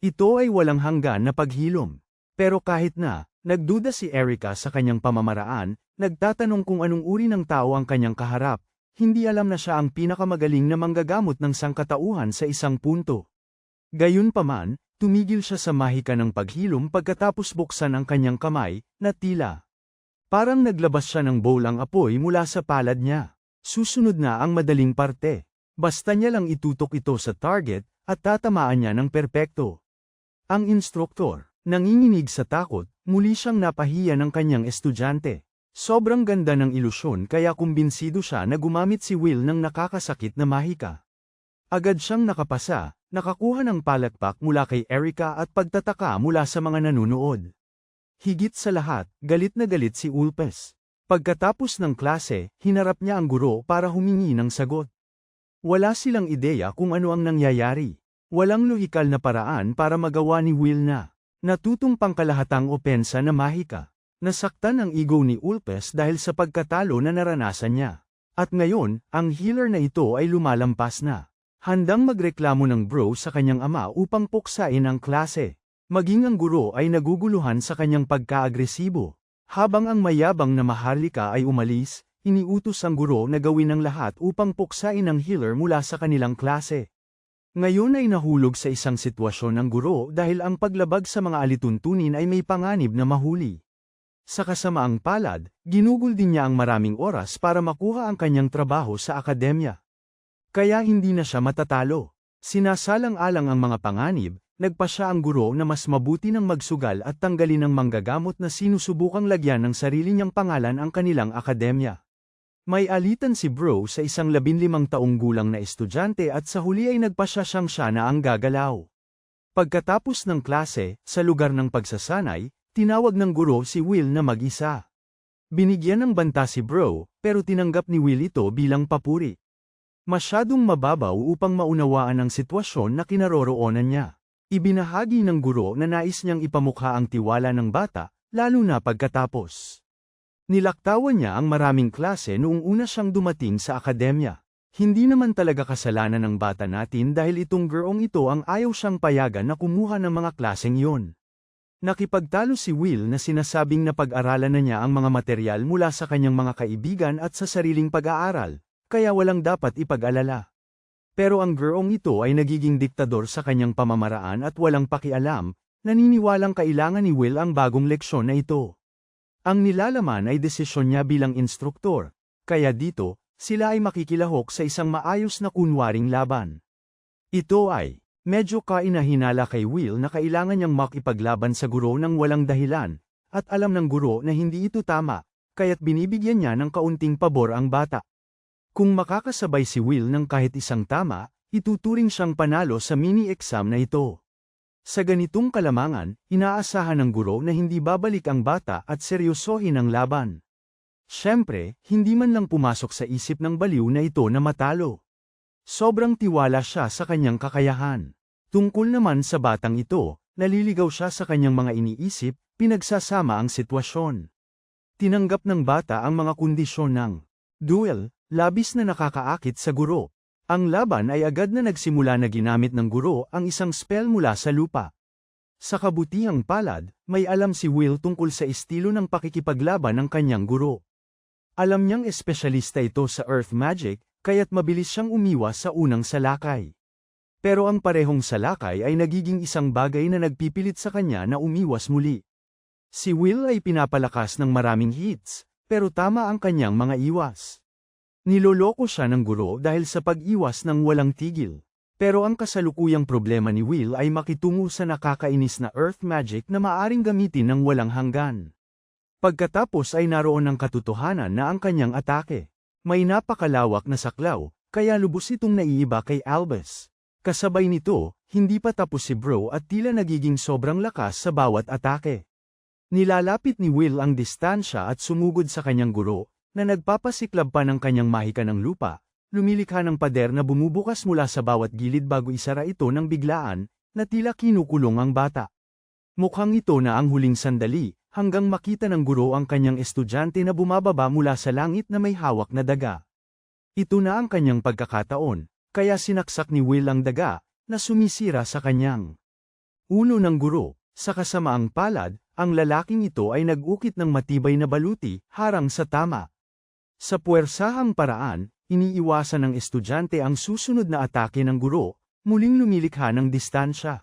Ito ay walang hanggan na paghilom. Pero kahit na, nagduda si Erica sa kanyang pamamaraan, nagtatanong kung anong uri ng tao ang kanyang kaharap, hindi alam na siya ang pinakamagaling na manggagamot ng sangkatauhan sa isang punto. Gayunpaman, tumigil siya sa mahika ng paghilom pagkatapos buksan ang kanyang kamay, na tila parang naglabas siya ng bowl ang apoy mula sa palad niya. Susunod na ang madaling parte. Basta niya lang itutok ito sa target, at tatamaan niya ng perpekto. Ang instruktor, nanginginig sa takot, muli siyang napahiya ng kanyang estudyante. Sobrang ganda ng ilusyon kaya kumbinsido siya na gumamit si Will ng nakakasakit na mahika. Agad siyang nakapasa, nakakuha ng palakpak mula kay Erica at pagtataka mula sa mga nanunood. Higit sa lahat, galit na galit si Ulpes. Pagkatapos ng klase, hinarap niya ang guro para humingi ng sagot. Wala silang ideya kung ano ang nangyayari. Walang lohikal na paraan para magawa ni Will na natutong pangkalahatang opensa na mahika. Nasaktan ang ego ni Ulpes dahil sa pagkatalo na naranasan niya. At ngayon, ang healer na ito ay lumalampas na. Handang magreklamo ng bro sa kanyang ama upang puksain ang klase. Maging ang guro ay naguguluhan sa kanyang pagka-agresibo. Habang ang mayabang na maharlika ay umalis, iniutos ang guro na gawin ang lahat upang puksain ang healer mula sa kanilang klase. Ngayon ay nahulog sa isang sitwasyon ng guro dahil ang paglabag sa mga alituntunin ay may panganib na mahuli. Sa kasamaang palad, ginugol din niya ang maraming oras para makuha ang kanyang trabaho sa akademya. Kaya hindi na siya matatalo. Sinasalang-alang ang mga panganib, nagpasya ang guro na mas mabuti ng magsugal at tanggalin ang manggagamot na sinusubukang lagyan ng sarili niyang pangalan ang kanilang akademya. May alitan si bro sa isang 15 taong gulang na estudyante at sa huli ay nagpasya siyang siya na ang gagalaw. Pagkatapos ng klase, sa lugar ng pagsasanay, tinawag ng guro si Will na mag-isa. Binigyan ng banta si bro, pero tinanggap ni Will ito bilang papuri. Masyadong mababaw upang maunawaan ang sitwasyon na kinaroroonan niya. Ibinahagi ng guro na nais niyang ipamukha ang tiwala ng bata, lalo na pagkatapos. Nilaktawan niya ang maraming klase noong una siyang dumating sa akademya. Hindi naman talaga kasalanan ng bata natin dahil itong girong ito ang ayaw siyang payagan na kumuha ng mga klaseng yon. Nakipagtalo si Will na sinasabing na pag-aralan na niya ang mga materyal mula sa kanyang mga kaibigan at sa sariling pag-aaral, kaya walang dapat ipag-alala. Pero ang girong ito ay nagiging diktador sa kanyang pamamaraan at walang pakialam, naniniwalang kailangan ni Will ang bagong leksyon na ito. Ang nilalaman ay desisyon niya bilang instruktor, kaya dito, sila ay makikilahok sa isang maayos na kunwaring laban. Ito ay Medyo kainahinala kay Will na kailangan niyang makipaglaban sa guro ng walang dahilan, at alam ng guro na hindi ito tama, kaya't binibigyan niya ng kaunting pabor ang bata. Kung makakasabay si Will ng kahit isang tama, ituturing siyang panalo sa mini-exam na ito. Sa ganitong kalamangan, inaasahan ng guro na hindi babalik ang bata at seryosohin ang laban. Siyempre, hindi man lang pumasok sa isip ng baliw na ito na matalo. Sobrang tiwala siya sa kanyang kakayahan. Tungkol naman sa batang ito, naliligaw siya sa kanyang mga iniisip, pinagsasama ang sitwasyon. Tinanggap ng bata ang mga kondisyon ng duel, labis na nakakaakit sa guro. Ang laban ay agad na nagsimula na ginamit ng guro ang isang spell mula sa lupa. Sa kabutihang palad, may alam si Will tungkol sa estilo ng pakikipaglaban ng kanyang guro. Alam niyang espesyalista ito sa earth magic, kaya't mabilis siyang umiwas sa unang salakay. Pero ang parehong salakay ay nagiging isang bagay na nagpipilit sa kanya na umiwas muli. Si Will ay pinapalakas ng maraming hits, pero tama ang kanyang mga iwas. Niloloko siya ng guro dahil sa pag-iwas ng walang tigil. Pero ang kasalukuyang problema ni Will ay makitungo sa nakakainis na earth magic na maaring gamitin ng walang hanggan. Pagkatapos ay naroon ang katotohanan na ang kanyang atake. May napakalawak na saklaw, kaya lubos itong naiiba kay Albus. Kasabay nito, hindi pa tapos si Bro at tila nagiging sobrang lakas sa bawat atake. Nilalapit ni Will ang distansya at sumugod sa kanyang guro, na nagpapasiklab pa ng kanyang mahika ng lupa, lumilikha ng pader na bumubukas mula sa bawat gilid bago isara ito ng biglaan, na tila kinukulong ang bata. Mukhang ito na ang huling sandali, hanggang makita ng guro ang kanyang estudyante na bumababa mula sa langit na may hawak na daga. Ito na ang kanyang pagkakataon. Kaya sinaksak ni Will ang daga, na sumisira sa kanyang ulo ng guro. Sa kasamaang palad, ang lalaking ito ay nag-ukit ng matibay na baluti, harang sa tama. Sa puwersahang paraan, iniiwasan ng estudyante ang susunod na atake ng guro, muling lumilikha ng distansya.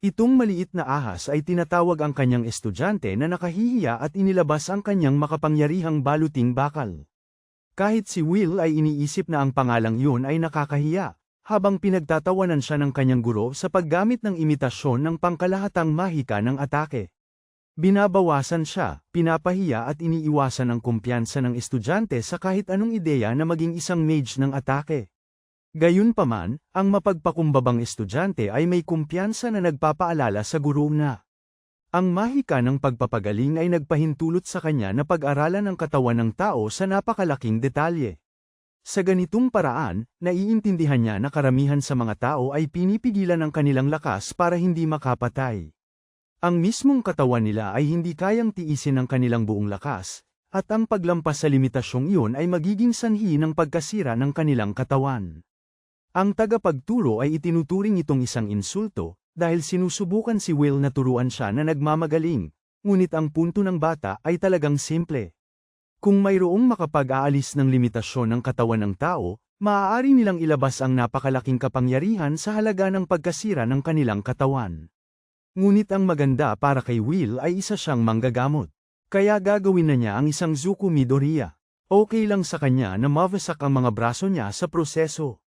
Itong maliit na ahas ay tinatawag ang kanyang estudyante na nakahihiya at inilabas ang kanyang makapangyarihang baluting bakal. Kahit si Will ay iniisip na ang pangalang yun ay nakakahiya, habang pinagtatawanan siya ng kanyang guro sa paggamit ng imitasyon ng pangkalahatang mahika ng atake. Binabawasan siya, pinapahiya at iniiwasan ang kumpiyansa ng estudyante sa kahit anong ideya na maging isang mage ng atake. Gayunpaman, ang mapagpakumbabang estudyante ay may kumpiyansa na nagpapaalala sa guro na ang mahika ng pagpapagaling ay nagpahintulot sa kanya na pag-aralan ang katawan ng tao sa napakalaking detalye. Sa ganitong paraan, naiintindihan niya na karamihan sa mga tao ay pinipigilan ang kanilang lakas para hindi makapatay. Ang mismong katawan nila ay hindi kayang tiisin ang kanilang buong lakas, at ang paglampas sa limitasyong iyon ay magiging sanhi ng pagkasira ng kanilang katawan. Ang tagapagturo ay itinuturing itong isang insulto, dahil sinusubukan si Will na turuan siya na nagmamagaling, ngunit ang punto ng bata ay talagang simple. Kung mayroong makapag-aalis ng limitasyon ng katawan ng tao, maaari nilang ilabas ang napakalaking kapangyarihan sa halaga ng pagkasira ng kanilang katawan. Ngunit ang maganda para kay Will ay isa siyang manggagamot. Kaya gagawin na niya ang isang Zuko Midoriya. Okay lang sa kanya na mawasak ang mga braso niya sa proseso.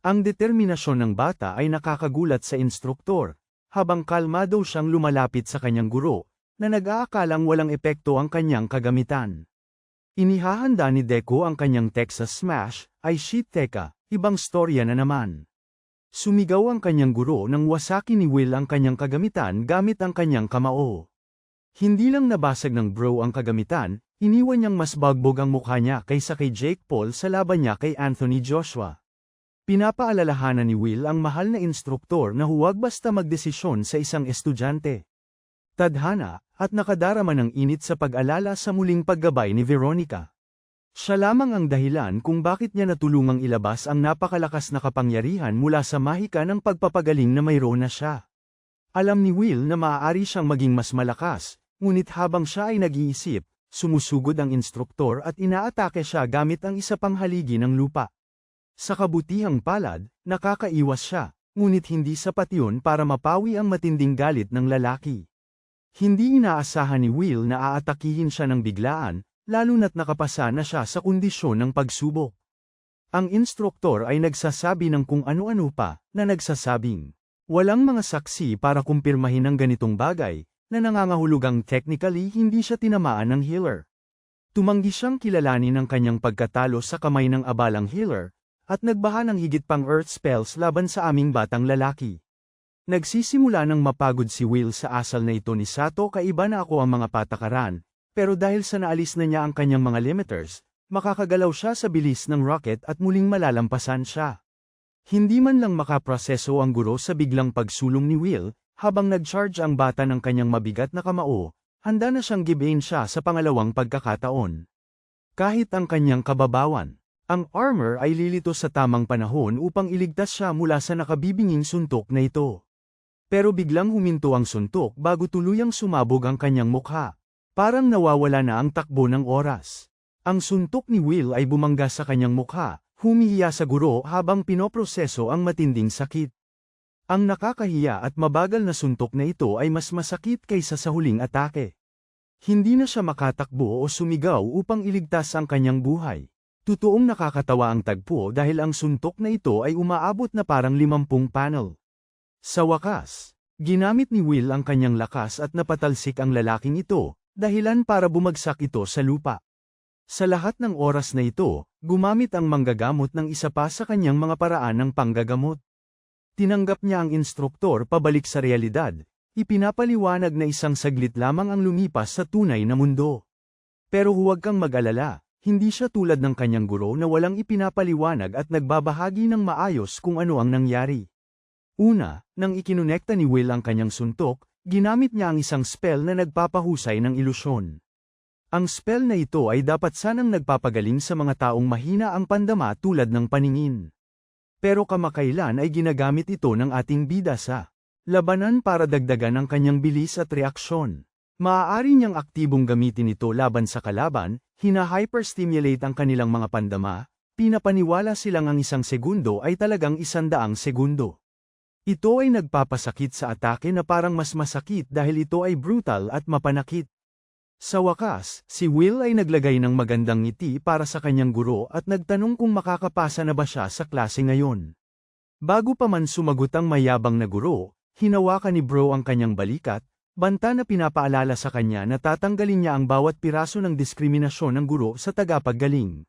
Ang determinasyon ng bata ay nakakagulat sa instruktor, habang kalmado siyang lumalapit sa kanyang guro, na nag-aakalang walang epekto ang kanyang kagamitan. Inihahanda ni Deku ang kanyang Texas Smash, ay shit teka, ibang storya na naman. Sumigaw ang kanyang guro nang wasaki ni Will ang kanyang kagamitan gamit ang kanyang kamao. Hindi lang nabasag ng Bro ang kagamitan, iniwan niyang mas bagbog ang mukha niya kaysa kay Jake Paul sa laban niya kay Anthony Joshua. Pinapaalalahanan ni Will ang mahal na instruktor na huwag basta magdesisyon sa isang estudyante. Tadhana, at nakadarama ng init sa pag-alala sa muling paggabay ni Veronica. Siya lamang ang dahilan kung bakit niya natulungang ilabas ang napakalakas na kapangyarihan mula sa mahika ng pagpapagaling na mayroon na siya. Alam ni Will na maaari siyang maging mas malakas, ngunit habang siya ay nag-iisip, sumusugod ang instruktor at inaatake siya gamit ang isa pang haligi ng lupa. Sa kabutihang palad, nakakaiwas siya, ngunit hindi sapat yun para mapawi ang matinding galit ng lalaki. Hindi inaasahan ni Will na aatakihin siya ng biglaan, lalo na't nakapasa na siya sa kondisyon ng pagsubok. Ang instruktor ay nagsasabi ng kung ano-ano pa, na nagsasabing, Walang mga saksi para kumpirmahin ang ganitong bagay, na nangangahulugang technically hindi siya tinamaan ng healer. Tumanggi siyang kilalanin ang kanyang pagkatalo sa kamay ng abalang healer, at nagbaha ng higit pang earth spells laban sa aming batang lalaki. Nagsisimula ng mapagod si Will sa asal na ito ni Sato kaiba na ako ang mga patakaran, pero dahil sa naalis na niya ang kanyang mga limiters, makakagalaw siya sa bilis ng rocket at muling malalampasan siya. Hindi man lang makaproseso ang guro sa biglang pagsulong ni Will, habang nag-charge ang bata ng kanyang mabigat na kamao, handa na siyang gibain siya sa pangalawang pagkakataon. Kahit ang kanyang kababawan, ang armor ay lilito sa tamang panahon upang iligtas siya mula sa nakabibinging suntok na ito. Pero biglang huminto ang suntok bago tuluyang sumabog ang kanyang mukha. Parang nawawala na ang takbo ng oras. Ang suntok ni Will ay bumangga sa kanyang mukha, humihiya sa guro habang pinoproseso ang matinding sakit. Ang nakakahiya at mabagal na suntok na ito ay mas masakit kaysa sa huling atake. Hindi na siya makatakbo o sumigaw upang iligtas ang kanyang buhay. Totoong nakakatawa ang tagpo dahil ang suntok na ito ay umaabot na parang 50 panel. Sa wakas, ginamit ni Will ang kanyang lakas at napatalsik ang lalaking ito, dahilan para bumagsak ito sa lupa. Sa lahat ng oras na ito, gumamit ang manggagamot ng isa pa sa kanyang mga paraan ng panggagamot. Tinanggap niya ang instruktor pabalik sa realidad, ipinapaliwanag na isang saglit lamang ang lumipas sa tunay na mundo. Pero huwag kang mag-alala, hindi siya tulad ng kanyang guro na walang ipinapaliwanag at nagbabahagi ng maayos kung ano ang nangyari. Una, nang ikinonekta ni Will ang kanyang suntok, ginamit niya ang isang spell na nagpapahusay ng ilusyon. Ang spell na ito ay dapat sanang nagpapagaling sa mga taong mahina ang pandama tulad ng paningin. Pero kamakailan ay ginagamit ito ng ating bida sa labanan para dagdagan ang kanyang bilis at reaksyon. Maaari niyang aktibong gamitin ito laban sa kalaban, hina-hyperstimulate ang kanilang mga pandama, pinapaniwala silang ang 1 segundo ay talagang 100 segundo. Ito ay nagpapasakit sa atake na parang mas masakit dahil ito ay brutal at mapanakit. Sa wakas, si Will ay naglagay ng magandang ngiti para sa kanyang guro at nagtanong kung makakapasa na ba siya sa klase ngayon. Bago pa man sumagot ang mayabang na guro, hinawakan ni Bro ang kanyang balikat, banta na pinapaalala sa kanya na tatanggalin niya ang bawat piraso ng diskriminasyon ng guro sa tagapaggaling.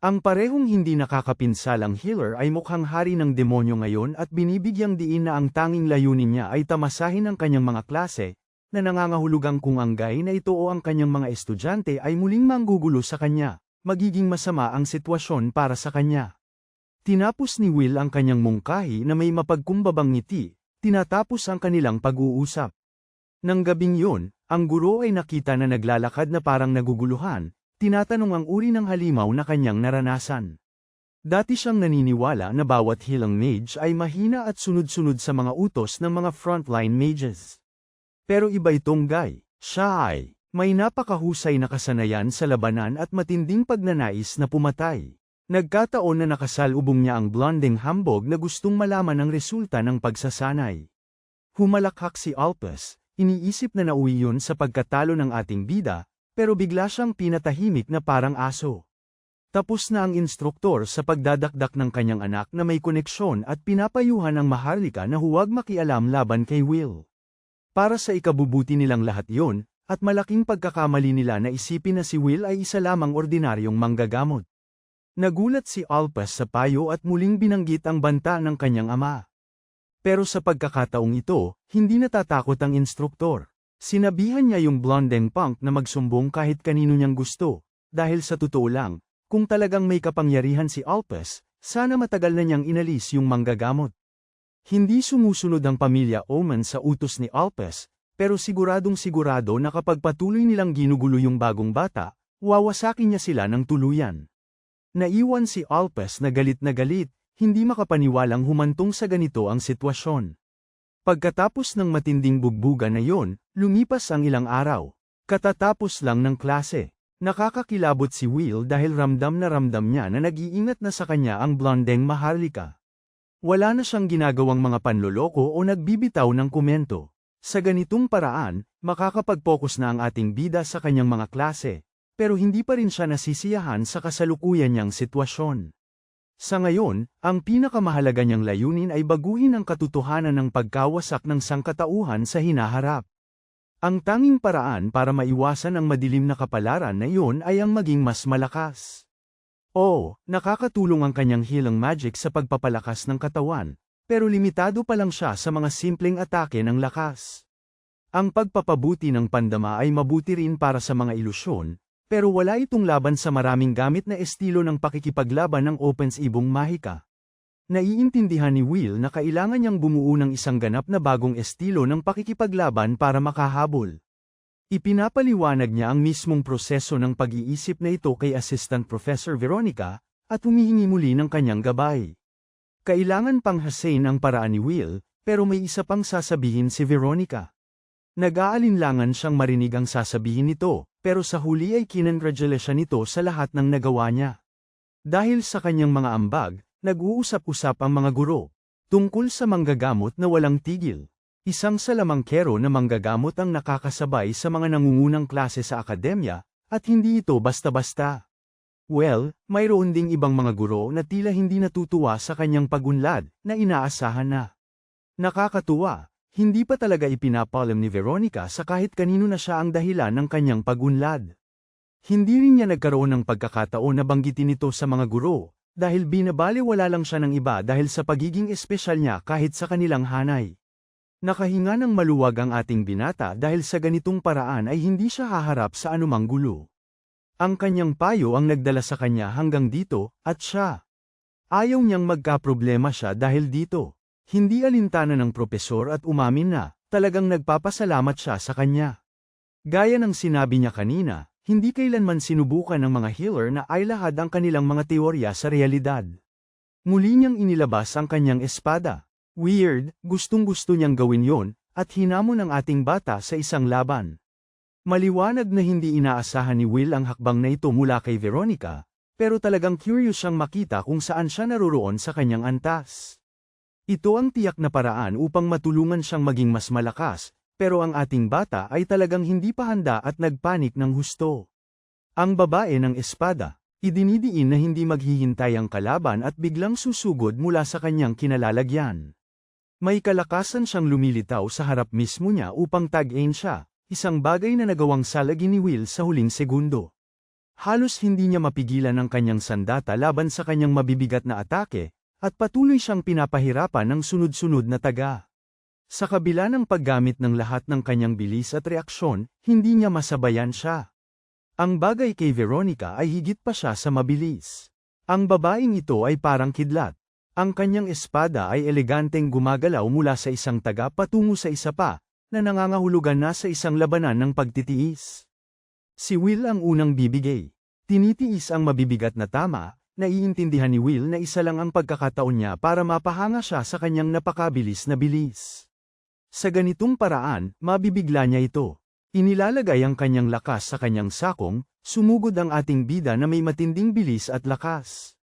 Ang parehong hindi nakakapinsalang healer ay mukhang hari ng demonyo ngayon at binibigyang diin na ang tanging layunin niya ay tamasahin ang kanyang mga klase, na nangangahulugang kung ang gay na ito o ang kanyang mga estudyante ay muling manggugulo sa kanya, magiging masama ang sitwasyon para sa kanya. Tinapos ni Will ang kanyang mungkahi na may mapagkumbabang ngiti, tinatapos ang kanilang pag-uusap. Nang gabing yun, ang guro ay nakita na naglalakad na parang naguguluhan, tinatanong ang uri ng halimaw na kanyang naranasan. Dati siyang naniniwala na bawat healing mage ay mahina at sunod-sunod sa mga utos ng mga frontline mages. Pero iba itong guy, siya ay may napakahusay na kasanayan sa labanan at matinding pagnanais na pumatay. Nagkataon na nakasalubong niya ang blonding hambog na gustong malaman ang resulta ng pagsasanay. Humalakhak si Alpes, iniisip na nauwi yun sa pagkatalo ng ating bida, pero bigla siyang pinatahimik na parang aso. Tapos na ang instruktor sa pagdadakdak ng kanyang anak na may koneksyon at pinapayuhan ang Maharlika na huwag makialam laban kay Will. Para sa ikabubuti nilang lahat yon, at malaking pagkakamali nila na isipin na si Will ay isa lamang ordinaryong manggagamot. Nagulat si Alpes sa payo at muling binanggit ang banta ng kanyang ama. Pero sa pagkakataong ito, hindi natatakot ang instruktor. Sinabihan niya yung blondeng punk na magsumbong kahit kanino niyang gusto, dahil sa totoo lang, kung talagang may kapangyarihan si Alpes, sana matagal na niyang inalis yung manggagamot. Hindi sumusunod ang pamilya Oman sa utos ni Alpes, pero siguradong sigurado na kapag patuloy nilang ginugulo yung bagong bata, wawasakin niya sila ng tuluyan. Naiwan si Alpes na galit, hindi makapaniwalang humantong sa ganito ang sitwasyon. Pagkatapos ng matinding bugbugan na yon, lumipas ang ilang araw. Katatapos lang ng klase. Nakakakilabot si Will dahil ramdam niya na nag-iingat na sa kanya ang blondeng Maharlika. Wala na siyang ginagawang mga panloloko o nagbibitaw ng komento. Sa ganitong paraan, makakapag-focus na ang ating bida sa kanyang mga klase, pero hindi pa rin siya nasisiyahan sa kasalukuyan niyang sitwasyon. Sa ngayon, ang pinakamahalaga niyang layunin ay baguhin ang katotohanan ng pagkawasak ng sangkatauhan sa hinaharap. Ang tanging paraan para maiwasan ang madilim na kapalaran na iyon ay ang maging mas malakas. Oo, nakakatulong ang kanyang healing magic sa pagpapalakas ng katawan, pero limitado pa lang siya sa mga simpleng atake ng lakas. Ang pagpapabuti ng pandama ay mabuti rin para sa mga ilusyon, pero wala itong laban sa maraming gamit na estilo ng pakikipaglaban ng Opens Ibong Mahika. Naiintindihan ni Will na kailangan niyang bumuo ng isang ganap na bagong estilo ng pakikipaglaban para makahabol. Ipinapaliwanag niya ang mismong proseso ng pag-iisip na ito kay Assistant Professor Veronica, at humihingi muli ng kanyang gabay. Kailangan pang hasain ang paraan ni Will, pero may isa pang sasabihin si Veronica. Nag-aalinlangan siyang marinig ang sasabihin nito, pero sa huli ay kinongratula siya nito sa lahat ng nagawa niya. Dahil sa kanyang mga ambag, nag-uusap-usap ang mga guro tungkol sa manggagamot na walang tigil. Isang salamangkero na manggagamot ang nakakasabay sa mga nangungunang klase sa akademya, at hindi ito basta-basta. Well, mayroon ding ibang mga guro na tila hindi natutuwa sa kanyang pagunlad, na inaasahan na. Nakakatuwa. Hindi pa talaga ipinapalam ni Veronica sa kahit kanino na siya ang dahilan ng kanyang pagunlad. Hindi rin niya nagkaroon ng pagkakataon na banggitin ito sa mga guro, dahil binabaliwala lang siya ng iba dahil sa pagiging espesyal niya kahit sa kanilang hanay. Nakahinga ng maluwag ang ating binata dahil sa ganitong paraan ay hindi siya haharap sa anumang gulo. Ang kanyang payo ang nagdala sa kanya hanggang dito, at siya. Ayaw niyang magkaproblema siya dahil dito. Hindi alintana ng propesor at umamin na, talagang nagpapasalamat siya sa kanya. Gaya ng sinabi niya kanina, hindi kailanman sinubukan ng mga healer na ailahad ang kanilang mga teorya sa realidad. Muli niyang inilabas ang kanyang espada. Weird, gustong-gusto niyang gawin yon, at hinamon ang ating bata sa isang laban. Maliwanag na hindi inaasahan ni Will ang hakbang na ito mula kay Veronica, pero talagang curious siyang makita kung saan siya naroroon sa kanyang antas. Ito ang tiyak na paraan upang matulungan siyang maging mas malakas, pero ang ating bata ay talagang hindi pa handa at nagpanik ng husto. Ang babae ng espada, idinidiin na hindi maghihintay ang kalaban at biglang susugod mula sa kanyang kinalalagyan. May kalakasan siyang lumilitaw sa harap mismo niya upang tag-in siya, isang bagay na nagawang salagin ni Will sa huling segundo. Halos hindi niya mapigilan ang kanyang sandata laban sa kanyang mabibigat na atake, at patuloy siyang pinapahirapan ng sunod-sunod na taga. Sa kabila ng paggamit ng lahat ng kanyang bilis at reaksyon, hindi niya masabayan siya. Ang bagay kay Veronica ay higit pa siya sa mabilis. Ang babaeng ito ay parang kidlat. Ang kanyang espada ay eleganteng gumagalaw mula sa isang taga patungo sa isa pa, na nangangahulugan na sa isang labanan ng pagtitiis. Si Will ang unang bibigay. Tinitiis ang mabibigat na tama. Naiintindihan ni Will na isa lang ang pagkakataon niya para mapahanga siya sa kanyang napakabilis na bilis. Sa ganitong paraan, mabibigla niya ito. Inilalagay ang kanyang lakas sa kanyang sakong, sumugod ang ating bida na may matinding bilis at lakas.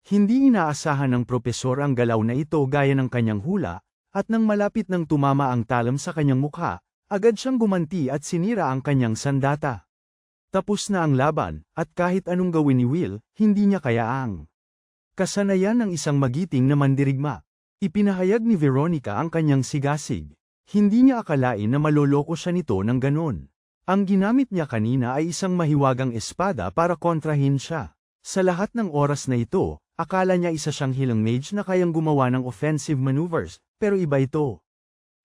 Hindi inaasahan ng propesor ang galaw na ito gaya ng kanyang hula, at nang malapit nang tumama ang talam sa kanyang mukha, agad siyang gumanti at sinira ang kanyang sandata. Tapos na ang laban, at kahit anong gawin ni Will, hindi niya kayaang. Kasanayan ng isang magiting na mandirigma. Ipinahayag ni Veronica ang kanyang sigasig. Hindi niya akalain na maloloko siya nito ng ganon. Ang ginamit niya kanina ay isang mahiwagang espada para kontrahin siya. Sa lahat ng oras na ito, akala niya isa siyang healing mage na kayang gumawa ng offensive maneuvers, pero iba ito.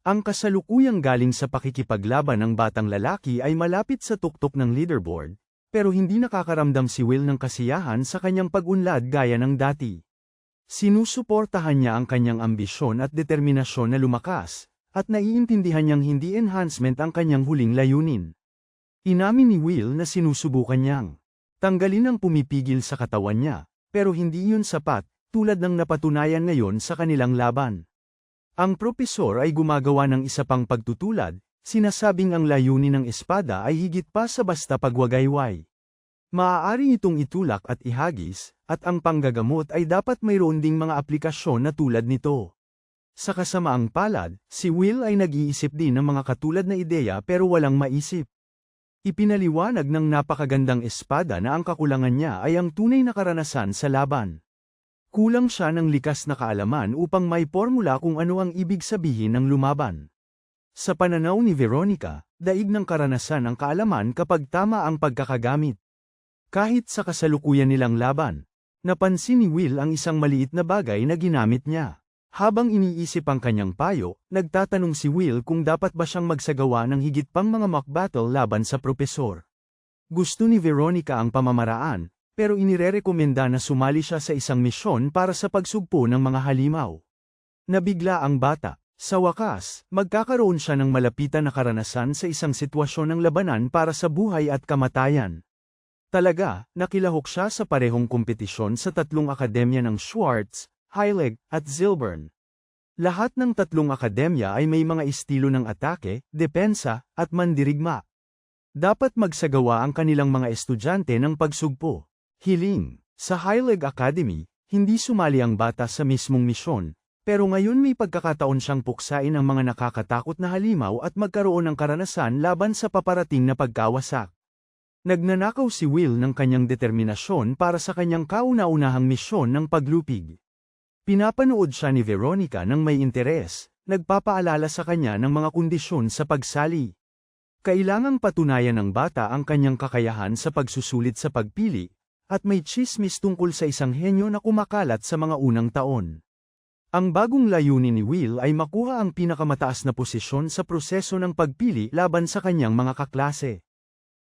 Ang kasalukuyang galing sa pakikipaglaban ng batang lalaki ay malapit sa tuktok ng leaderboard, pero hindi nakakaramdam si Will ng kasiyahan sa kanyang pag-unlad gaya ng dati. Sinusuportahan niya ang kanyang ambisyon at determinasyon na lumakas, at naiintindihan niyang hindi enhancement ang kanyang huling layunin. Inamin ni Will na sinusubukan niyang tanggalin ang pumipigil sa katawan niya, pero hindi yun sapat, tulad ng napatunayan ngayon sa kanilang laban. Ang propesor ay gumagawa ng isa pang pagtutulad, sinasabing ang layunin ng espada ay higit pa sa basta pagwagayway. Maaari itong itulak at ihagis, at ang panggagamot ay dapat mayroon ding mga aplikasyon na tulad nito. Sa kasamaang palad, si Will ay nag-iisip din ng mga katulad na ideya pero walang maisip. Ipinaliwanag ng napakagandang espada na ang kakulangan niya ay ang tunay na karanasan sa laban. Kulang siya ng likas na kaalaman upang may formula kung ano ang ibig sabihin ng lumaban. Sa pananaw ni Veronica, daig ng karanasan ang kaalaman kapag tama ang pagkakagamit. Kahit sa kasalukuyan nilang laban, napansin ni Will ang isang maliit na bagay na ginamit niya. Habang iniisip ang kanyang payo, nagtatanong si Will kung dapat ba siyang magsagawa ng higit pang mga mock battle laban sa propesor. Gusto ni Veronica ang pamamaraan, pero inirerekomenda na sumali siya sa isang misyon para sa pagsugpo ng mga halimaw. Nabigla ang bata. Sa wakas, magkakaroon siya ng malapitan na karanasan sa isang sitwasyon ng labanan para sa buhay at kamatayan. Talaga, nakilahok siya sa parehong kompetisyon sa tatlong akademya ng Schwartz, Heilig, at Zilburn. Lahat ng tatlong akademya ay may mga estilo ng atake, depensa, at mandirigma. Dapat magsagawa ang kanilang mga estudyante ng pagsugpo. Hiling, sa Heilig Academy, hindi sumali ang bata sa mismong misyon, pero ngayon may pagkakataon siyang puksain ang mga nakakatakot na halimaw at magkaroon ng karanasan laban sa paparating na pagkawasak. Nagnanakaw si Will ng kanyang determinasyon para sa kanyang kauna-unahang misyon ng paglupig. Pinapanood siya ni Veronica ng may interes, nagpapaalala sa kanya ng mga kondisyon sa pagsali. Kailangang patunayan ng bata ang kanyang kakayahan sa pagsusulit sa pagpili, at may tsismis tungkol sa isang henyo na kumakalat sa mga unang taon. Ang bagong layunin ni Will ay makuha ang pinakamataas na posisyon sa proseso ng pagpili laban sa kanyang mga kaklase.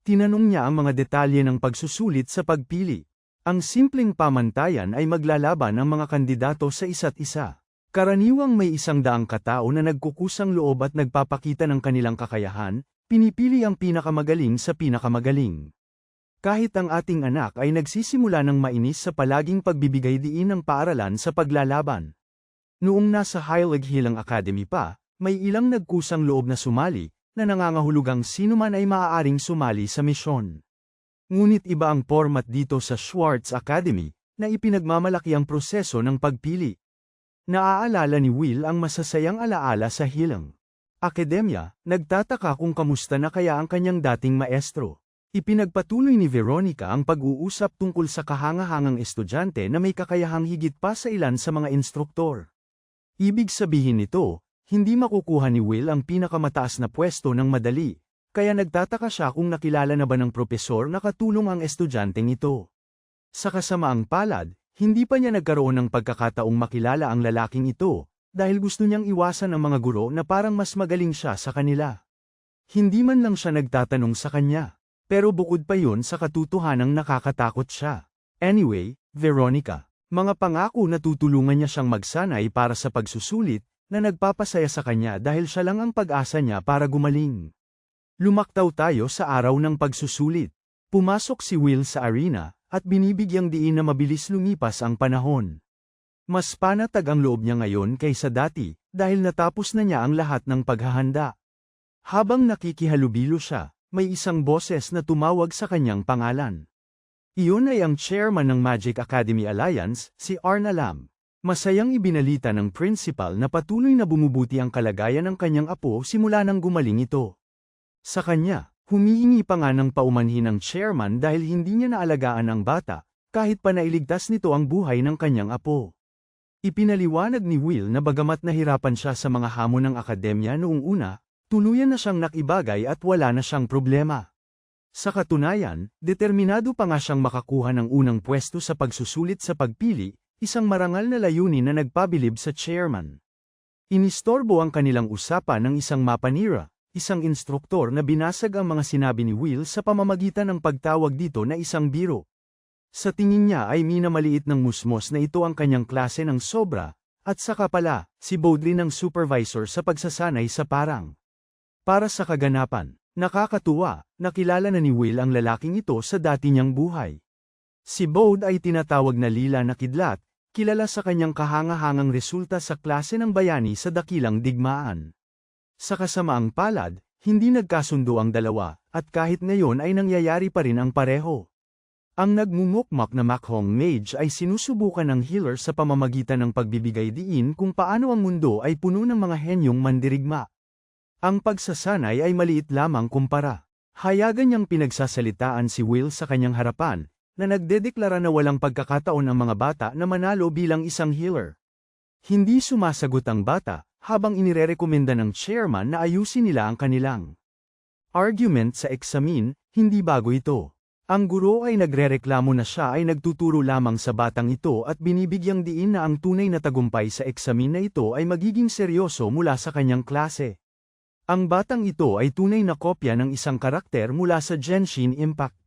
Tinanong niya ang mga detalye ng pagsusulit sa pagpili. Ang simpleng pamantayan ay maglalaban ang mga kandidato sa isa't isa. Karaniwang may 100 katao na nagkukusang loob at nagpapakita ng kanilang kakayahan, pinipili ang pinakamagaling sa pinakamagaling. Kahit ang ating anak ay nagsisimula ng mainis sa palaging pagbibigay diin ng paaralan sa paglalaban. Noong nasa Heilig Hilang Academy pa, may ilang nagkusang loob na sumali, na nangangahulugang sino man ay maaaring sumali sa misyon. Ngunit iba ang format dito sa Schwartz Academy, na ipinagmamalaki ang proseso ng pagpili. Naaalala ni Will ang masasayang alaala sa Hilang Akademya, nagtataka kung kamusta na kaya ang kanyang dating maestro. Ipinagpatuloy ni Veronica ang pag-uusap tungkol sa kahangahangang estudyante na may kakayahang higit pa sa ilan sa mga instruktor. Ibig sabihin nito, hindi makukuha ni Will ang pinakamataas na pwesto ng madali, kaya nagtataka siya kung nakilala na ba ng propesor na katulong ang estudyanteng ito. Sa kasamaang palad, hindi pa niya nagkaroon ng pagkakataong makilala ang lalaking ito, dahil gusto niyang iwasan ang mga guro na parang mas magaling siya sa kanila. Hindi man lang siya nagtatanong sa kanya, pero bukod pa yun sa katotohanang nakakatakot siya. Anyway, Veronica. Mga pangako na tutulungan niya siyang magsanay para sa pagsusulit, na nagpapasaya sa kanya dahil siya lang ang pag-asa niya para gumaling. Lumaktaw tayo sa araw ng pagsusulit. Pumasok si Will sa arena, at binibigyang diin na mabilis lumipas ang panahon. Mas panatag ang loob niya ngayon kaysa dati, dahil natapos na niya ang lahat ng paghahanda. Habang nakikihalubilo siya, may isang boses na tumawag sa kanyang pangalan. Iyon ay ang chairman ng Magic Academy Alliance, si Arna Lam. Masayang ibinalita ng principal na patuloy na bumubuti ang kalagayan ng kanyang apo simula nang gumaling ito. Sa kanya, humihingi pa nga ng paumanhin ng chairman dahil hindi niya naalagaan ang bata, kahit pa nailigtas nito ang buhay ng kanyang apo. Ipinaliwanag ni Will na bagamat nahirapan siya sa mga hamon ng akademya noong una, tuluyan na siyang nakibagay at wala na siyang problema. Sa katunayan, determinado pa nga siyang makakuha ng unang pwesto sa pagsusulit sa pagpili, isang marangal na layunin na nagpabilib sa chairman. Inistorbo ang kanilang usapan ng isang mapanira, isang instruktor na binasag ang mga sinabi ni Will sa pamamagitan ng pagtawag dito na isang biro. Sa tingin niya ay minamaliit ng musmos na ito ang kanyang klase ng sobra, at saka pala, si Baudry ng supervisor sa pagsasanay sa parang. Para sa kaganapan, nakakatuwa, nakilala na ni Will ang lalaking ito sa dati niyang buhay. Si Baud ay tinatawag na Lila na Kidlat, kilala sa kanyang kahangahangang resulta sa klase ng bayani sa dakilang digmaan. Sa kasamaang palad, hindi nagkasundo ang dalawa, at kahit ngayon ay nangyayari pa rin ang pareho. Ang nagmumukmak na Makhong Mage ay sinusubukan ng healer sa pamamagitan ng pagbibigay diin kung paano ang mundo ay puno ng mga henyong mandirigma. Ang pagsasanay ay maliit lamang kumpara. Hayagan niyang pinagsasalitaan si Will sa kanyang harapan, na nagdedeklara na walang pagkakataon ang mga bata na manalo bilang isang healer. Hindi sumasagot ang bata, habang inirerekomenda ng chairman na ayusin nila ang kanilang argument sa eksamin. Hindi bago ito. Ang guro ay nagrereklamo na siya ay nagtuturo lamang sa batang ito at binibigyang diin na ang tunay na tagumpay sa eksamin na ito ay magiging seryoso mula sa kanyang klase. Ang batang ito ay tunay na kopya ng isang karakter mula sa Genshin Impact.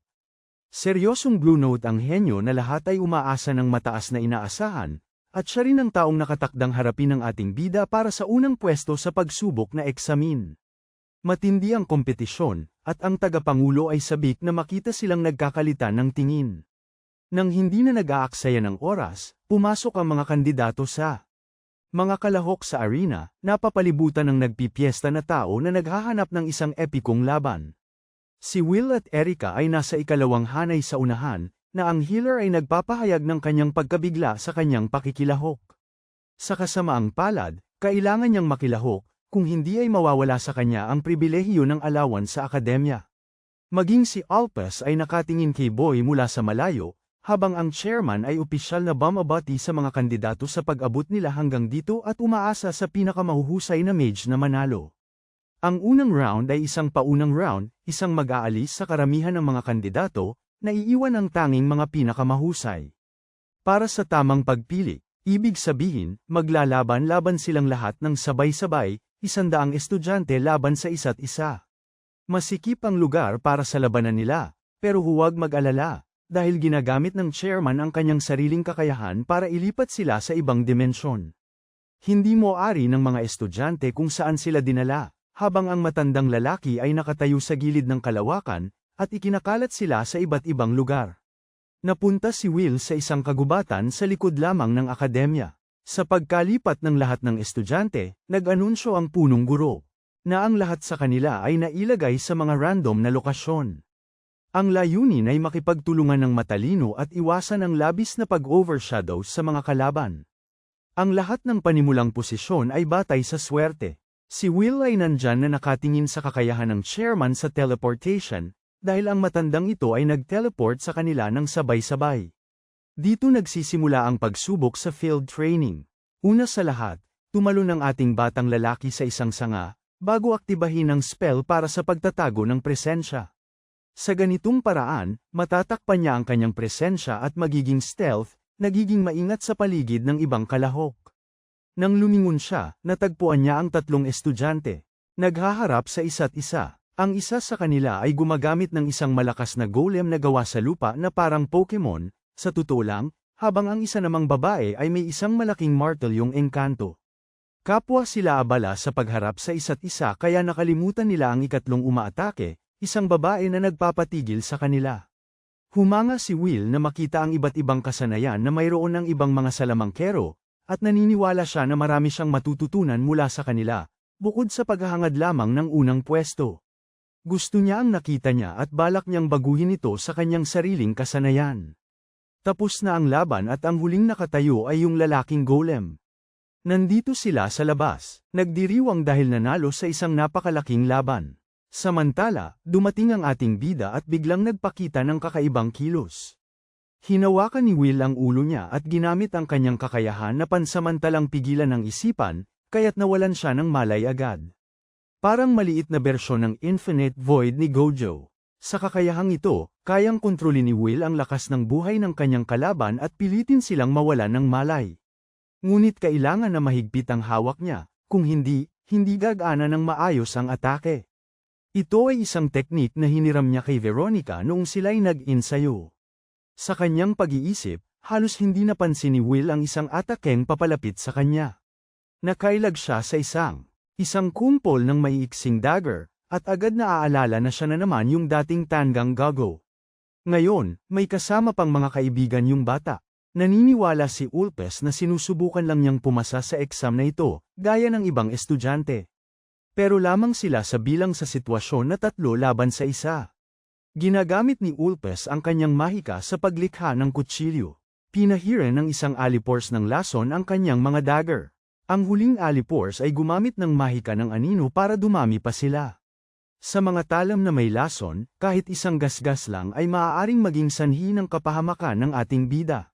Seryosong Blue Note ang henyo na lahat ay umaasa ng mataas na inaasahan, at siya rin ang taong nakatakdang harapin ang ating bida para sa unang pwesto sa pagsubok na eksamin. Matindi ang kompetisyon, at ang tagapangulo ay sabik na makita silang nagkakalitan ng tingin. Nang hindi na nag-aaksaya ng oras, pumasok ang mga kandidato sa mga kalahok sa arena, napapalibutan ng nagpipiesta na tao na naghahanap ng isang epikong laban. Si Will at Erika ay nasa ikalawang hanay sa unahan, na ang healer ay nagpapahayag ng kanyang pagkabigla sa kanyang pakikilahok. Sa kasamaang palad, kailangan niyang makilahok, kung hindi ay mawawala sa kanya ang pribilehiyo ng allowance sa akademya. Maging si Alpes ay nakatingin kay Boy mula sa malayo, habang ang chairman ay opisyal na bumabati sa mga kandidato sa pag-abot nila hanggang dito at umaasa sa pinakamahuhusay na mage na manalo. Ang unang round ay isang paunang round, isang mag-aalis sa karamihan ng mga kandidato, na iiwan ang tanging mga pinakamahusay. Para sa tamang pagpili, ibig sabihin, maglalaban-laban silang lahat ng sabay-sabay, 100 estudyante laban sa isa't isa. Masikip ang lugar para sa labanan nila, pero huwag mag-alala, dahil ginagamit ng chairman ang kanyang sariling kakayahan para ilipat sila sa ibang dimensyon. Hindi mo-ari ng mga estudyante kung saan sila dinala, habang ang matandang lalaki ay nakatayo sa gilid ng kalawakan, at ikinakalat sila sa iba't ibang lugar. Napunta si Will sa isang kagubatan sa likod lamang ng akademya. Sa pagkalipat ng lahat ng estudyante, nag-anunsyo ang punong guro, na ang lahat sa kanila ay nailagay sa mga random na lokasyon. Ang layunin ay makipagtulungan ng matalino at iwasan ang labis na pag-overshadow sa mga kalaban. Ang lahat ng panimulang posisyon ay batay sa swerte. Si Will ay nandyan na nakatingin sa kakayahan ng chairman sa teleportation, dahil ang matandang ito ay nag-teleport sa kanila ng sabay-sabay. Dito nagsisimula ang pagsubok sa field training. Una sa lahat, tumalon ang ating batang lalaki sa isang sanga, bago aktibahin ang spell para sa pagtatago ng presensya. Sa ganitong paraan, matatakpan niya ang kanyang presensya at magiging stealth, nagiging maingat sa paligid ng ibang kalahok. Nang lumingon siya, natagpuan niya ang tatlong estudyante. Naghaharap sa isa't isa. Ang isa sa kanila ay gumagamit ng isang malakas na golem na gawa sa lupa na parang Pokemon, sa totoo lang, habang ang isa namang babae ay may isang malaking martelyong engkanto. Kapwa sila abala sa pagharap sa isa't isa kaya nakalimutan nila ang ikatlong umaatake, isang babae na nagpapatigil sa kanila. Humanga si Will na makita ang iba't ibang kasanayan na mayroon ng ibang mga salamangkero, at naniniwala siya na marami siyang matututunan mula sa kanila, bukod sa paghahangad lamang ng unang pwesto. Gusto niya ang nakita niya at balak niyang baguhin ito sa kanyang sariling kasanayan. Tapos na ang laban at ang huling nakatayo ay yung lalaking golem. Nandito sila sa labas, nagdiriwang dahil nanalo sa isang napakalaking laban. Samantala, dumating ang ating bida at biglang nagpakita ng kakaibang kilos. Hinawakan ni Will ang ulo niya at ginamit ang kanyang kakayahan na pansamantalang pigilan ng isipan, kaya't nawalan siya ng malay agad. Parang maliit na bersyon ng Infinite Void ni Gojo. Sa kakayahang ito, kayang kontrolin ni Will ang lakas ng buhay ng kanyang kalaban at pilitin silang mawalan ng malay. Ngunit kailangan na mahigpit ang hawak niya, kung hindi gagana ng maayos ang atake. Ito ay isang teknik na hiniram niya kay Veronica noong sila'y nag-insayo. Sa kanyang pag-iisip, halos hindi napansin ni Will ang isang atakeng papalapit sa kanya. Nakailag siya sa isang kumpol ng maiiksing dagger, at agad na aalala na siya na naman yung dating Tangang Gago. Ngayon, may kasama pang mga kaibigan yung bata. Naniniwala si Ulpes na sinusubukan lang niyang pumasa sa exam na ito, gaya ng ibang estudyante. Pero lamang sila sa bilang sa sitwasyon na 3 laban sa 1. Ginagamit ni Ulpes ang kanyang mahika sa paglikha ng kutsilyo. Pinahiran ng isang alipors ng lason ang kanyang mga dagger. Ang huling alipors ay gumamit ng mahika ng anino para dumami pa sila. Sa mga talam na may lason, kahit isang gasgas lang ay maaaring maging sanhi ng kapahamakan ng ating bida.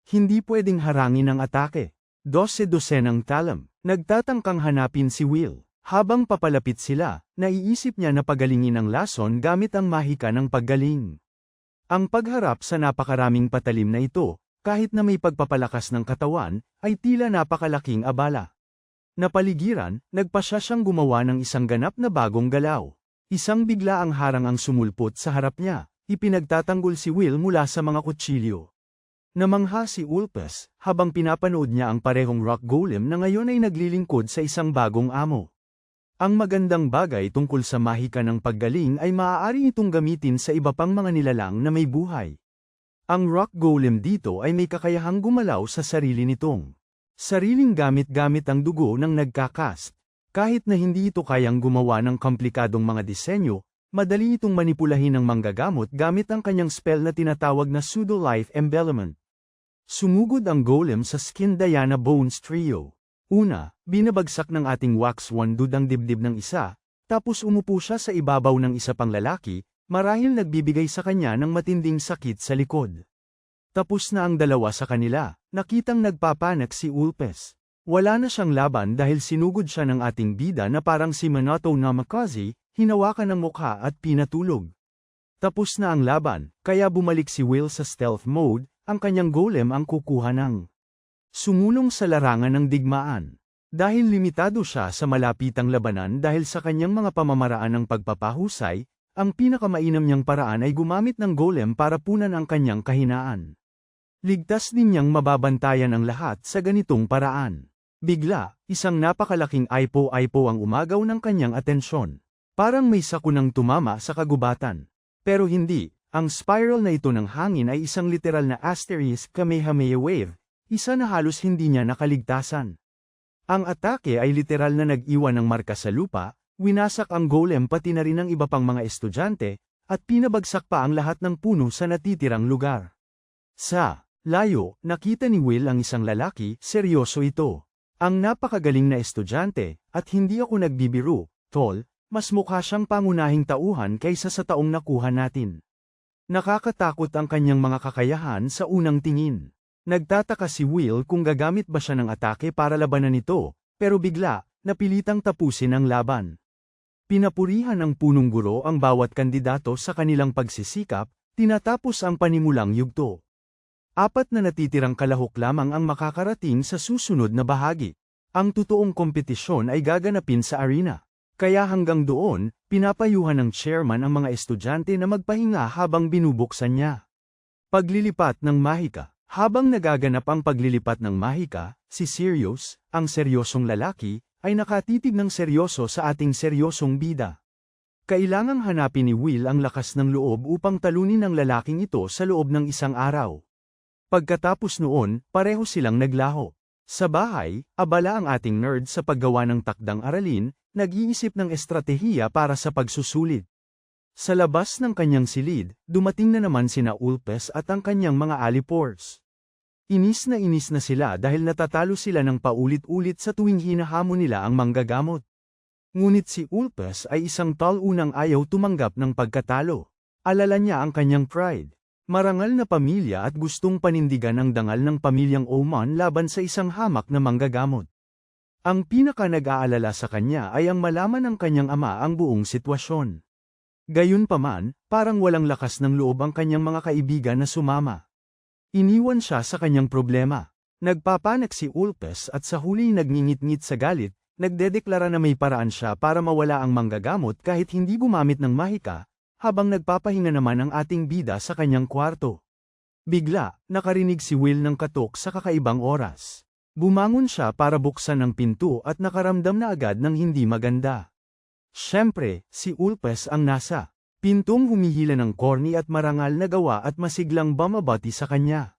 Hindi pwedeng harangin ang atake. 12-dosenang talam. Nagtatangkang hanapin si Will. Habang papalapit sila, naiisip niya na pagalingin ang lason gamit ang mahika ng paggaling. Ang pagharap sa napakaraming patalim na ito, kahit na may pagpapalakas ng katawan, ay tila napakalaking abala. Napaligiran, nagpasya siyang gumawa ng isang ganap na bagong galaw. Isang bigla ang harang ang sumulpot sa harap niya, ipinagtatanggol si Will mula sa mga kutsilyo. Namangha si Ulpes, habang pinapanood niya ang parehong rock golem na ngayon ay naglilingkod sa isang bagong amo. Ang magandang bagay tungkol sa mahika ng paggaling ay maaari itong gamitin sa iba pang mga nilalang na may buhay. Ang rock golem dito ay may kakayahang gumalaw sa sarili nitong sariling gamit-gamit ang dugo ng nagkakast. Kahit na hindi ito kayang gumawa ng komplikadong mga disenyo, madali itong manipulahin ng manggagamot gamit ang kanyang spell na tinatawag na Pseudo-Life Embellishment. Sumugod ang golem sa Skin Diana Bones Trio. Una, binabagsak ng ating wax wandud ang dibdib ng isa, tapos umupo siya sa ibabaw ng isa pang lalaki, marahil nagbibigay sa kanya ng matinding sakit sa likod. Tapos na ang dalawa sa kanila, nakitang nagpapanak si Ulpes. Wala na siyang laban dahil sinugod siya ng ating bida na parang si Minato Namikaze, hinawakan ng mukha at pinatulog. Tapos na ang laban, kaya bumalik si Will sa stealth mode, ang kanyang golem ang kukuha ng sumulong sa larangan ng digmaan. Dahil limitado siya sa malapitang labanan dahil sa kanyang mga pamamaraan ng pagpapahusay, ang pinakamainam niyang paraan ay gumamit ng golem para punan ang kanyang kahinaan. Ligtas din niyang mababantayan ang lahat sa ganitong paraan. Bigla, isang napakalaking aipo-aipo ang umagaw ng kanyang atensyon. Parang may sakunang tumama sa kagubatan. Pero hindi, ang spiral na ito ng hangin ay isang literal na asterisk Kamehameha wave, isa na halos hindi niya nakaligtasan. Ang atake ay literal na nag-iwan ng marka sa lupa, winasak ang golem pati na rin ang iba pang mga estudyante, at pinabagsak pa ang lahat ng puno sa natitirang lugar. Sa layo, nakita ni Will ang isang lalaki, seryoso ito. Ang napakagaling na estudyante, at hindi ako nagbibiro, tol, mas mukha siyang pangunahing tauhan kaysa sa taong nakuha natin. Nakakatakot ang kanyang mga kakayahan sa unang tingin. Nagtataka si Will kung gagamit ba siya ng atake para labanan ito, pero bigla, napilitang tapusin ang laban. Pinapurihan ng punong guro ang bawat kandidato sa kanilang pagsisikap, tinatapos ang panimulang yugto. 4 na natitirang kalahok lamang ang makakarating sa susunod na bahagi. Ang totoong kompetisyon ay gaganapin sa arena. Kaya hanggang doon, pinapayuhan ng chairman ang mga estudyante na magpahinga habang binubuksan niya. Paglilipat ng mahika. Habang nagaganap ang paglilipat ng mahika, si Sirius, ang seryosong lalaki, ay nakatitig ng seryoso sa ating seryosong bida. Kailangang hanapin ni Will ang lakas ng loob upang talunin ang lalaking ito sa loob ng isang araw. Pagkatapos noon, pareho silang naglaho. Sa bahay, abala ang ating nerd sa paggawa ng takdang aralin, nag-iisip ng estratehiya para sa pagsusulit. Sa labas ng kanyang silid, dumating na naman sina Ulpes at ang kanyang mga alipors. Inis na sila dahil natatalo sila ng paulit-ulit sa tuwing hinahamon nila ang manggagamot. Ngunit si Ulpes ay isang tal-unang ayaw tumanggap ng pagkatalo. Alala niya ang kanyang pride. Marangal na pamilya at gustong panindigan ang dangal ng pamilyang Oman laban sa isang hamak na manggagamot. Ang pinaka-nag-aalala sa kanya ay ang malaman ng kanyang ama ang buong sitwasyon. Gayunpaman, parang walang lakas ng loob ang kanyang mga kaibigan na sumama. Iniwan siya sa kanyang problema. Nagpapanak si Ulpes at sa huli nagngingit-ngit sa galit, nagdedeklara na may paraan siya para mawala ang manggagamot kahit hindi gumamit ng mahika, habang nagpapahinga naman ang ating bida sa kanyang kwarto. Bigla, nakarinig si Will ng katok sa kakaibang oras. Bumangon siya para buksan ang pinto at nakaramdam na agad ng hindi maganda. Siyempre, si Ulpes ang nasa pintong humihila ng corny at marangal na gawa at masiglang bumabati sa kanya.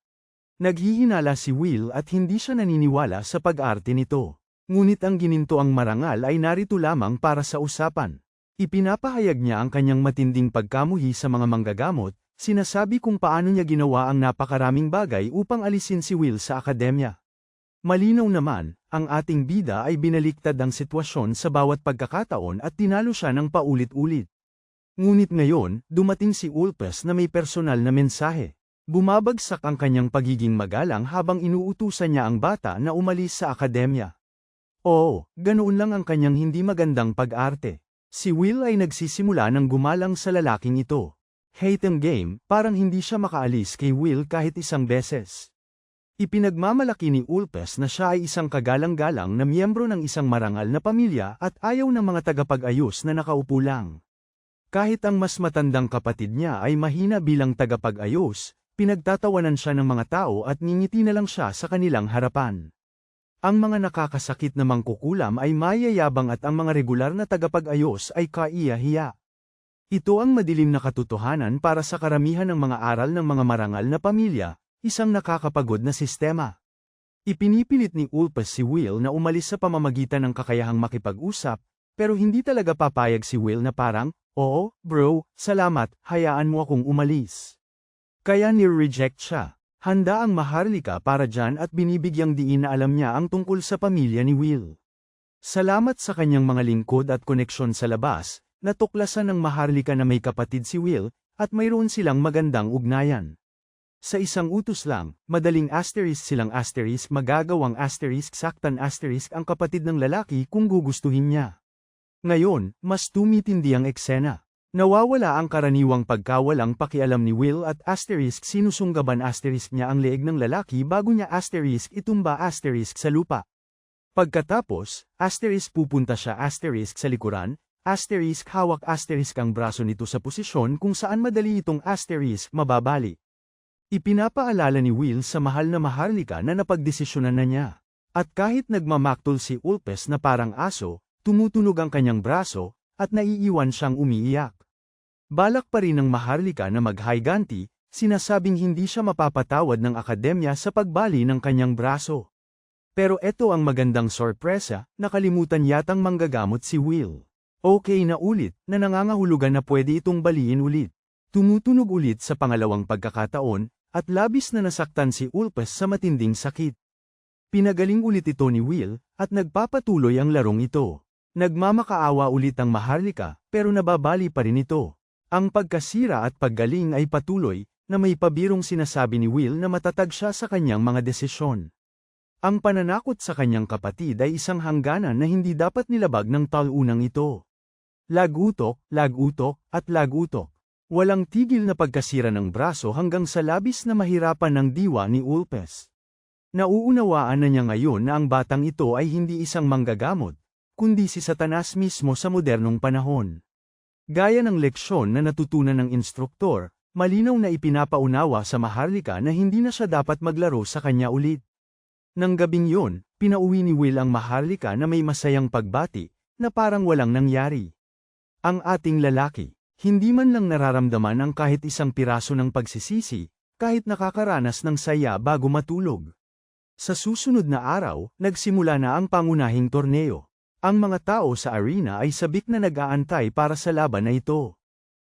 Naghihinala si Will at hindi siya naniniwala sa pag-arte nito. Ngunit ang gininto ang marangal ay narito lamang para sa usapan. Ipinapahayag niya ang kanyang matinding pagkamuhi sa mga manggagamot, sinasabi kung paano niya ginawa ang napakaraming bagay upang alisin si Will sa akademya. Malinaw naman, ang ating bida ay binaliktad ang sitwasyon sa bawat pagkakataon at tinalo siya ng paulit-ulit. Ngunit ngayon, dumating si Ulpes na may personal na mensahe. Bumabagsak ang kanyang pagiging magalang habang inuutusan niya ang bata na umalis sa akademya. Oo, ganoon lang ang kanyang hindi magandang pag-arte. Si Will ay nagsisimula ng gumalang sa lalaking ito. Hate game, parang hindi siya makaalis kay Will kahit isang beses. Ipinagmamalaki ni Ulpes na siya ay isang kagalang-galang na miyembro ng isang marangal na pamilya at ayaw ng mga tagapag-ayos na nakaupo lang. Kahit ang mas matandang kapatid niya ay mahina bilang tagapag-ayos, pinagtatawanan siya ng mga tao at ngingiti na lang siya sa kanilang harapan. Ang mga nakakasakit na mangkukulam ay mayayabang at ang mga regular na tagapag-ayos ay kaiya-hiya. Ito ang madilim na katotohanan para sa karamihan ng mga aral ng mga marangal na pamilya. Isang nakakapagod na sistema. Ipinipilit ni Ulpes si Will na umalis sa pamamagitan ng kakayahang makipag-usap, pero hindi talaga papayag si Will na parang, oo, bro, salamat, hayaan mo akong umalis. Kaya nireject siya. Handa ang Maharlika para dyan at binibigyang diin na alam niya ang tungkol sa pamilya ni Will. Salamat sa kanyang mga lingkod at koneksyon sa labas, natuklasan ng Maharlika na may kapatid si Will, at mayroon silang magandang ugnayan. Sa isang utos lang, madaling silang magagawang saktan ang kapatid ng lalaki kung gugustuhin niya. Ngayon, mas tumitindi ang eksena. Nawawala ang karaniwang pagkawalang pakialam ni Will at sinusunggaban niya ang leeg ng lalaki bago niya itumba sa lupa. Pagkatapos, pupunta siya sa likuran, hawak ang braso nito sa posisyon kung saan madali itong mababali. Ipinapaalala ni Will sa mahal na Maharlika na napagdesisyonan na niya. At kahit nagmamaktol si Ulpes na parang aso, tumutunog ang kanyang braso, at naiiwan siyang umiiyak. Balak pa rin ng Maharlika na maghiganti, sinasabing hindi siya mapapatawad ng akademya sa pagbali ng kanyang braso. Pero eto ang magandang sorpresa, nakalimutan yatang manggagamot si Will. Okay na ulit, na nangangahulugan na pwede itong baliin ulit. Tumutunog ulit sa pangalawang pagkakataon, at labis na nasaktan si Ulpes sa matinding sakit. Pinagaling ulit ito ni Will, at nagpapatuloy ang larong ito. Nagmamakaawa ulit ang Maharlika, pero nababali pa rin ito. Ang pagkasira at paggaling ay patuloy, na may pabirong sinasabi ni Will na matatag siya sa kanyang mga desisyon. Ang pananakot sa kanyang kapatid ay isang hangganan na hindi dapat nilabag ng talunang ito. Lagutok, at lagutok. Walang tigil na pagkasira ng braso hanggang sa labis na mahirapan ng diwa ni Ulpes. Nauunawaan na niya ngayon na ang batang ito ay hindi isang manggagamot, kundi si Satanas mismo sa modernong panahon. Gaya ng leksyon na natutunan ng instruktor, malinaw na ipinapaunawa sa Maharlika na hindi na siya dapat maglaro sa kanya ulit. Nang gabing yun, pinauwi ni Will ang Maharlika na may masayang pagbati, na parang walang nangyari. Ang ating lalaki. Hindi man lang nararamdaman ang kahit isang piraso ng pagsisisi, kahit nakakaranas ng saya bago matulog. Sa susunod na araw, nagsimula na ang pangunahing torneo. Ang mga tao sa arena ay sabik na nag-aantay para sa laban na ito.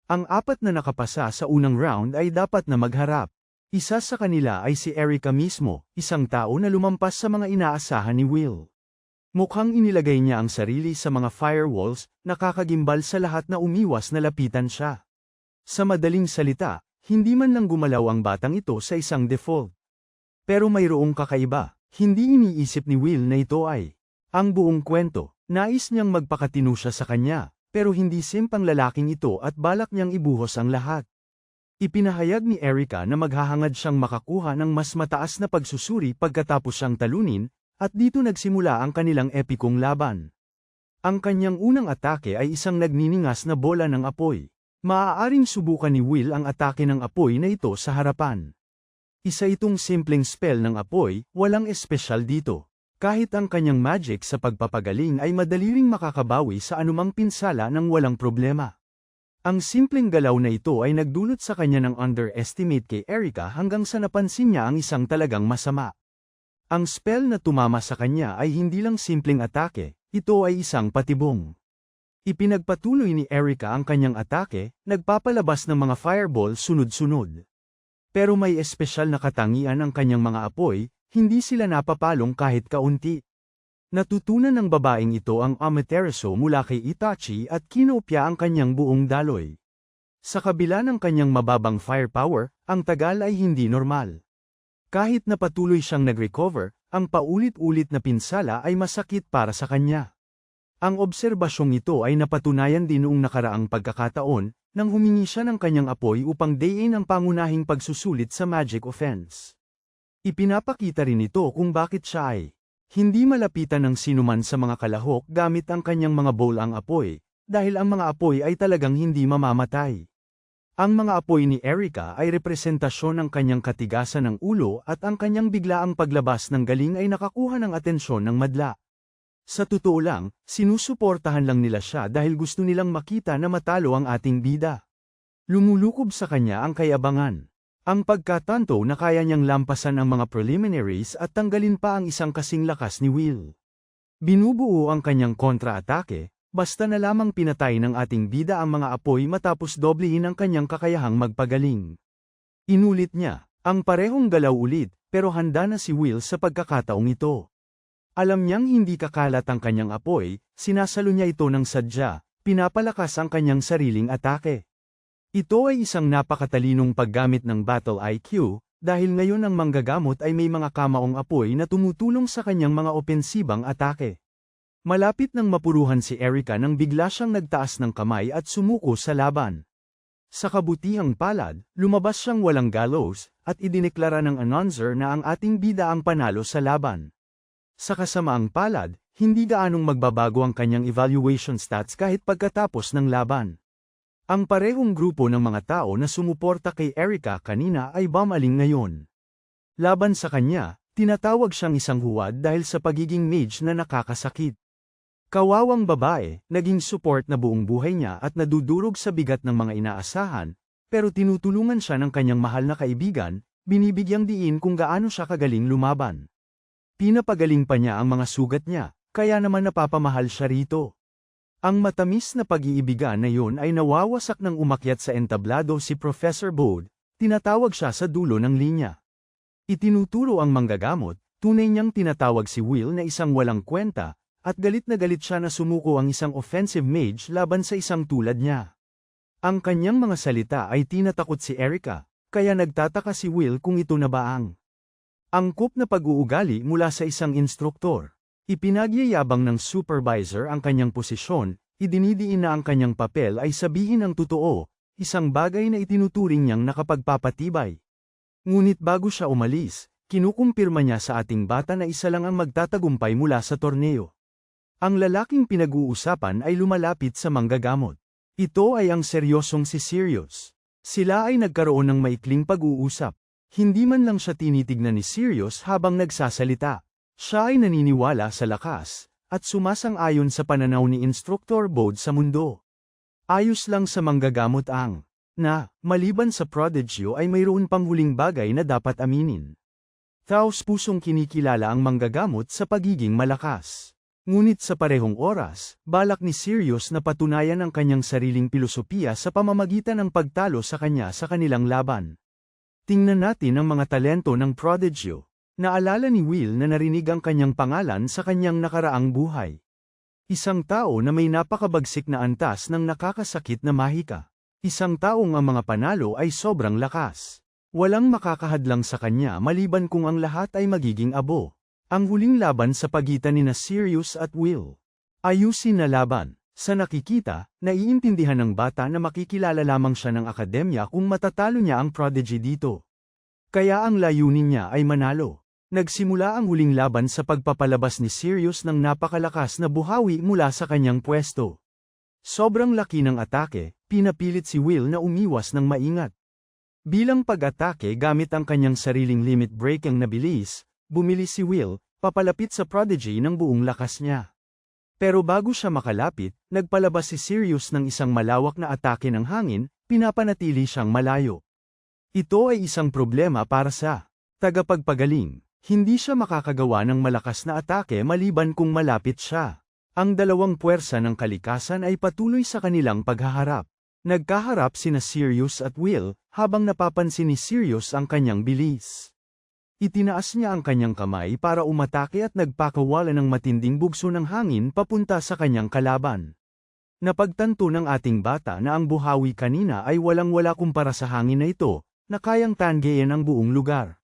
Ang apat na nakapasa sa unang round ay dapat na magharap. Isa sa kanila ay si Erica mismo, isang tao na lumampas sa mga inaasahan ni Will. Mukhang inilagay niya ang sarili sa mga firewalls, nakakagimbal sa lahat na umiwas na lapitan siya. Sa madaling salita, hindi man lang gumalaw ang batang ito sa isang default. Pero mayroong kakaiba, hindi iniisip ni Will na ito ay ang buong kwento. Nais niyang magpakatino siya sa kanya, pero hindi simpang lalaking ito at balak niyang ibuhos ang lahat. Ipinahayag ni Erica na maghahangad siyang makakuha ng mas mataas na pagsusuri pagkatapos siyang talunin, at dito nagsimula ang kanilang epikong laban. Ang kanyang unang atake ay isang nagniningas na bola ng apoy. Maaaring subukan ni Will ang atake ng apoy na ito sa harapan. Isa itong simpleng spell ng apoy, walang espesyal dito. Kahit ang kanyang magic sa pagpapagaling ay madali ring makakabawi sa anumang pinsala ng walang problema. Ang simpleng galaw na ito ay nagdulot sa kanya ng underestimate kay Erica hanggang sa napansin niya ang isang talagang masama. Ang spell na tumama sa kanya ay hindi lang simpleng atake, ito ay isang patibong. Ipinagpatuloy ni Erica ang kanyang atake, nagpapalabas ng mga fireball sunod-sunod. Pero may espesyal na katangian ang kanyang mga apoy, hindi sila napapalong kahit kaunti. Natutunan ng babaeng ito ang Amaterasu mula kay Itachi at kinopya ang kanyang buong daloy. Sa kabila ng kanyang mababang firepower, ang tagal ay hindi normal. Kahit na patuloy siyang nag-recover, ang paulit-ulit na pinsala ay masakit para sa kanya. Ang obserbasyong ito ay napatunayan din noong nakaraang pagkakataon, nang humingi siya ng kanyang apoy upang dayin ang pangunahing pagsusulit sa magic offense. Ipinapakita rin ito kung bakit siya ay hindi malapitan ng sinuman sa mga kalahok gamit ang kanyang mga bowl ang apoy, dahil ang mga apoy ay talagang hindi mamamatay. Ang mga apoy ni Erika ay representasyon ng kanyang katigasan ng ulo at ang kanyang biglaang paglabas ng galing ay nakakuha ng atensyon ng madla. Sa totoo lang, sinusuportahan lang nila siya dahil gusto nilang makita na matalo ang ating bida. Lumulukob sa kanya ang kayabangan. Ang pagkatanto na kaya niyang lampasan ang mga preliminaries at tanggalin pa ang isang kasing lakas ni Will. Binubuo ang kanyang kontra-atake, basta na lamang pinatay ng ating bida ang mga apoy matapos doblehin ang kanyang kakayahang magpagaling. Inulit niya, ang parehong galaw ulit, pero handa na si Will sa pagkakataong ito. Alam niyang hindi kakalat ang kanyang apoy, sinasalo niya ito ng sadya, pinapalakas ang kanyang sariling atake. Ito ay isang napakatalinong paggamit ng battle IQ, dahil ngayon ang manggagamot ay may mga kamaong apoy na tumutulong sa kanyang mga opensibang atake. Malapit nang mapuruhan si Erika nang bigla siyang nagtaas ng kamay at sumuko sa laban. Sa kabutihang palad, lumabas siyang walang gallows, at idineklara ng announcer na ang ating bida ang panalo sa laban. Sa kasamaang palad, hindi gaanong magbabago ang kanyang evaluation stats kahit pagkatapos ng laban. Ang parehong grupo ng mga tao na sumuporta kay Erika kanina ay bumaling ngayon. Laban sa kanya, tinatawag siyang isang huwad dahil sa pagiging mage na nakakasakit. Kawawang babae, naging support na buong buhay niya at nadudurog sa bigat ng mga inaasahan, pero tinutulungan siya ng kanyang mahal na kaibigan, binibigyang diin kung gaano siya kagaling lumaban. Pinapagaling pa niya ang mga sugat niya, kaya naman napapamahal siya rito. Ang matamis na pag-iibigan na yun ay nawawasak nang umakyat sa entablado si Professor Bode, tinatawag siya sa dulo ng linya. Itinuturo ang manggagamot, tunay niyang tinatawag si Will na isang walang kwenta, at galit na galit siya na sumuko ang isang offensive mage laban sa isang tulad niya. Ang kanyang mga salita ay tinatakot si Erika, kaya nagtataka si Will kung ito na ba ang angkop na pag-uugali mula sa isang instruktor. Ipinagyayabang ng supervisor ang kanyang posisyon, idinidiin na ang kanyang papel ay sabihin ang totoo, isang bagay na itinuturing niyang nakapagpapatibay. Ngunit bago siya umalis, kinukumpirma niya sa ating bata na isa lang ang magtatagumpay mula sa torneo. Ang lalaking pinag-uusapan ay lumalapit sa manggagamot. Ito ay ang seryosong si Sirius. Sila ay nagkaroon ng maikling pag-uusap. Hindi man lang siya tinitignan ni Sirius habang nagsasalita. Siya ay naniniwala sa lakas, at sumasang-ayon sa pananaw ni Instructor Bode sa mundo. Ayos lang sa manggagamot ang maliban sa prodigyo ay mayroon pang huling bagay na dapat aminin. Taos-pusong kinikilala ang manggagamot sa pagiging malakas. Ngunit sa parehong oras, balak ni Sirius na patunayan ang kanyang sariling pilosopiya sa pamamagitan ng pagtalo sa kanya sa kanilang laban. Tingnan natin ang mga talento ng prodigyo. Naalala ni Will na narinig ang kanyang pangalan sa kanyang nakaraang buhay. Isang tao na may napakabagsik na antas ng nakakasakit na mahika. Isang taong ang mga panalo ay sobrang lakas. Walang makakahadlang sa kanya maliban kung ang lahat ay magiging abo. Ang huling laban sa pagitan ni Sirius at Will. Ayusin na laban. Sa nakikita, naiintindihan ng bata na makikilala lamang siya ng akademya kung matatalo niya ang prodigy dito. Kaya ang layunin niya ay manalo. Nagsimula ang huling laban sa pagpapalabas ni Sirius ng napakalakas na buhawi mula sa kanyang pwesto. Sobrang laki ng atake, pinapilit si Will na umiwas ng maingat. Bilang pag-atake gamit ang kanyang sariling limit-breaking na bilis, bumili si Will, papalapit sa prodigy ng buong lakas niya. Pero bago siya makalapit, nagpalabas si Sirius ng isang malawak na atake ng hangin, pinapanatili siyang malayo. Ito ay isang problema para sa tagapagpagaling. Hindi siya makakagawa ng malakas na atake maliban kung malapit siya. Ang dalawang puwersa ng kalikasan ay patuloy sa kanilang paghaharap. Nagkaharap sina Sirius at Will, habang napapansin ni Sirius ang kanyang bilis. Itinaas niya ang kanyang kamay para umatake at nagpakawala ng matinding bugso ng hangin papunta sa kanyang kalaban. Napagtanto ng ating bata na ang buhawi kanina ay walang-wala kumpara sa hangin na ito, na kayang tanggayin ang buong lugar.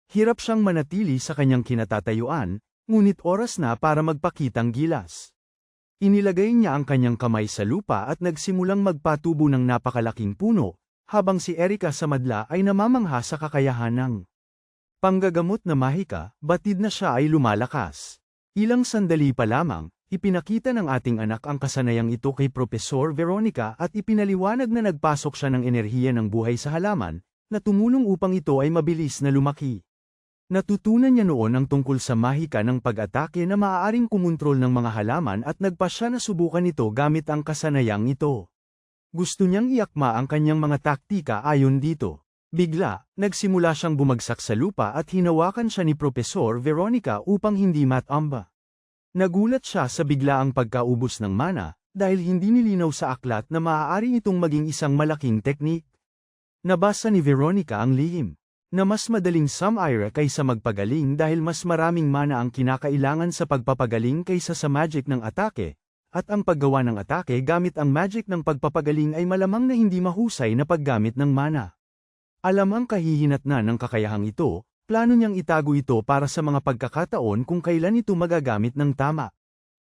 Hirap siyang manatili sa kanyang kinatatayuan, ngunit oras na para magpakitang gilas. Inilagay niya ang kanyang kamay sa lupa at nagsimulang magpatubo ng napakalaking puno, habang si Erika sa madla ay namamangha sa kakayahan ng panggagamot na mahika, batid na siya ay lumalakas. Ilang sandali pa lamang, ipinakita ng ating anak ang kasanayang ito kay Profesor Veronica at ipinaliwanag na nagpasok siya ng enerhiya ng buhay sa halaman, na tumulong upang ito ay mabilis na lumaki. Natutunan niya noon ang tungkol sa mahika ng pag-atake na maaaring kumontrol ng mga halaman at nagpa siya na subukan ito gamit ang kasanayang ito. Gusto niyang iakma ang kanyang mga taktika ayon dito. Bigla, nagsimula siyang bumagsak sa lupa at hinawakan siya ni Profesor Veronica upang hindi matamba. Nagulat siya sa biglaang pagkaubos ng mana, dahil hindi nilinaw sa aklat na maaari itong maging isang malaking teknik. Nabasa ni Veronica ang lihim, na mas madaling sumaira kaysa magpagaling dahil mas maraming mana ang kinakailangan sa pagpapagaling kaysa sa magic ng atake, at ang paggawa ng atake gamit ang magic ng pagpapagaling ay malamang na hindi mahusay na paggamit ng mana. Alam ang kahihinatnan ng kakayahang ito, plano niyang itago ito para sa mga pagkakataon kung kailan ito magagamit ng tama.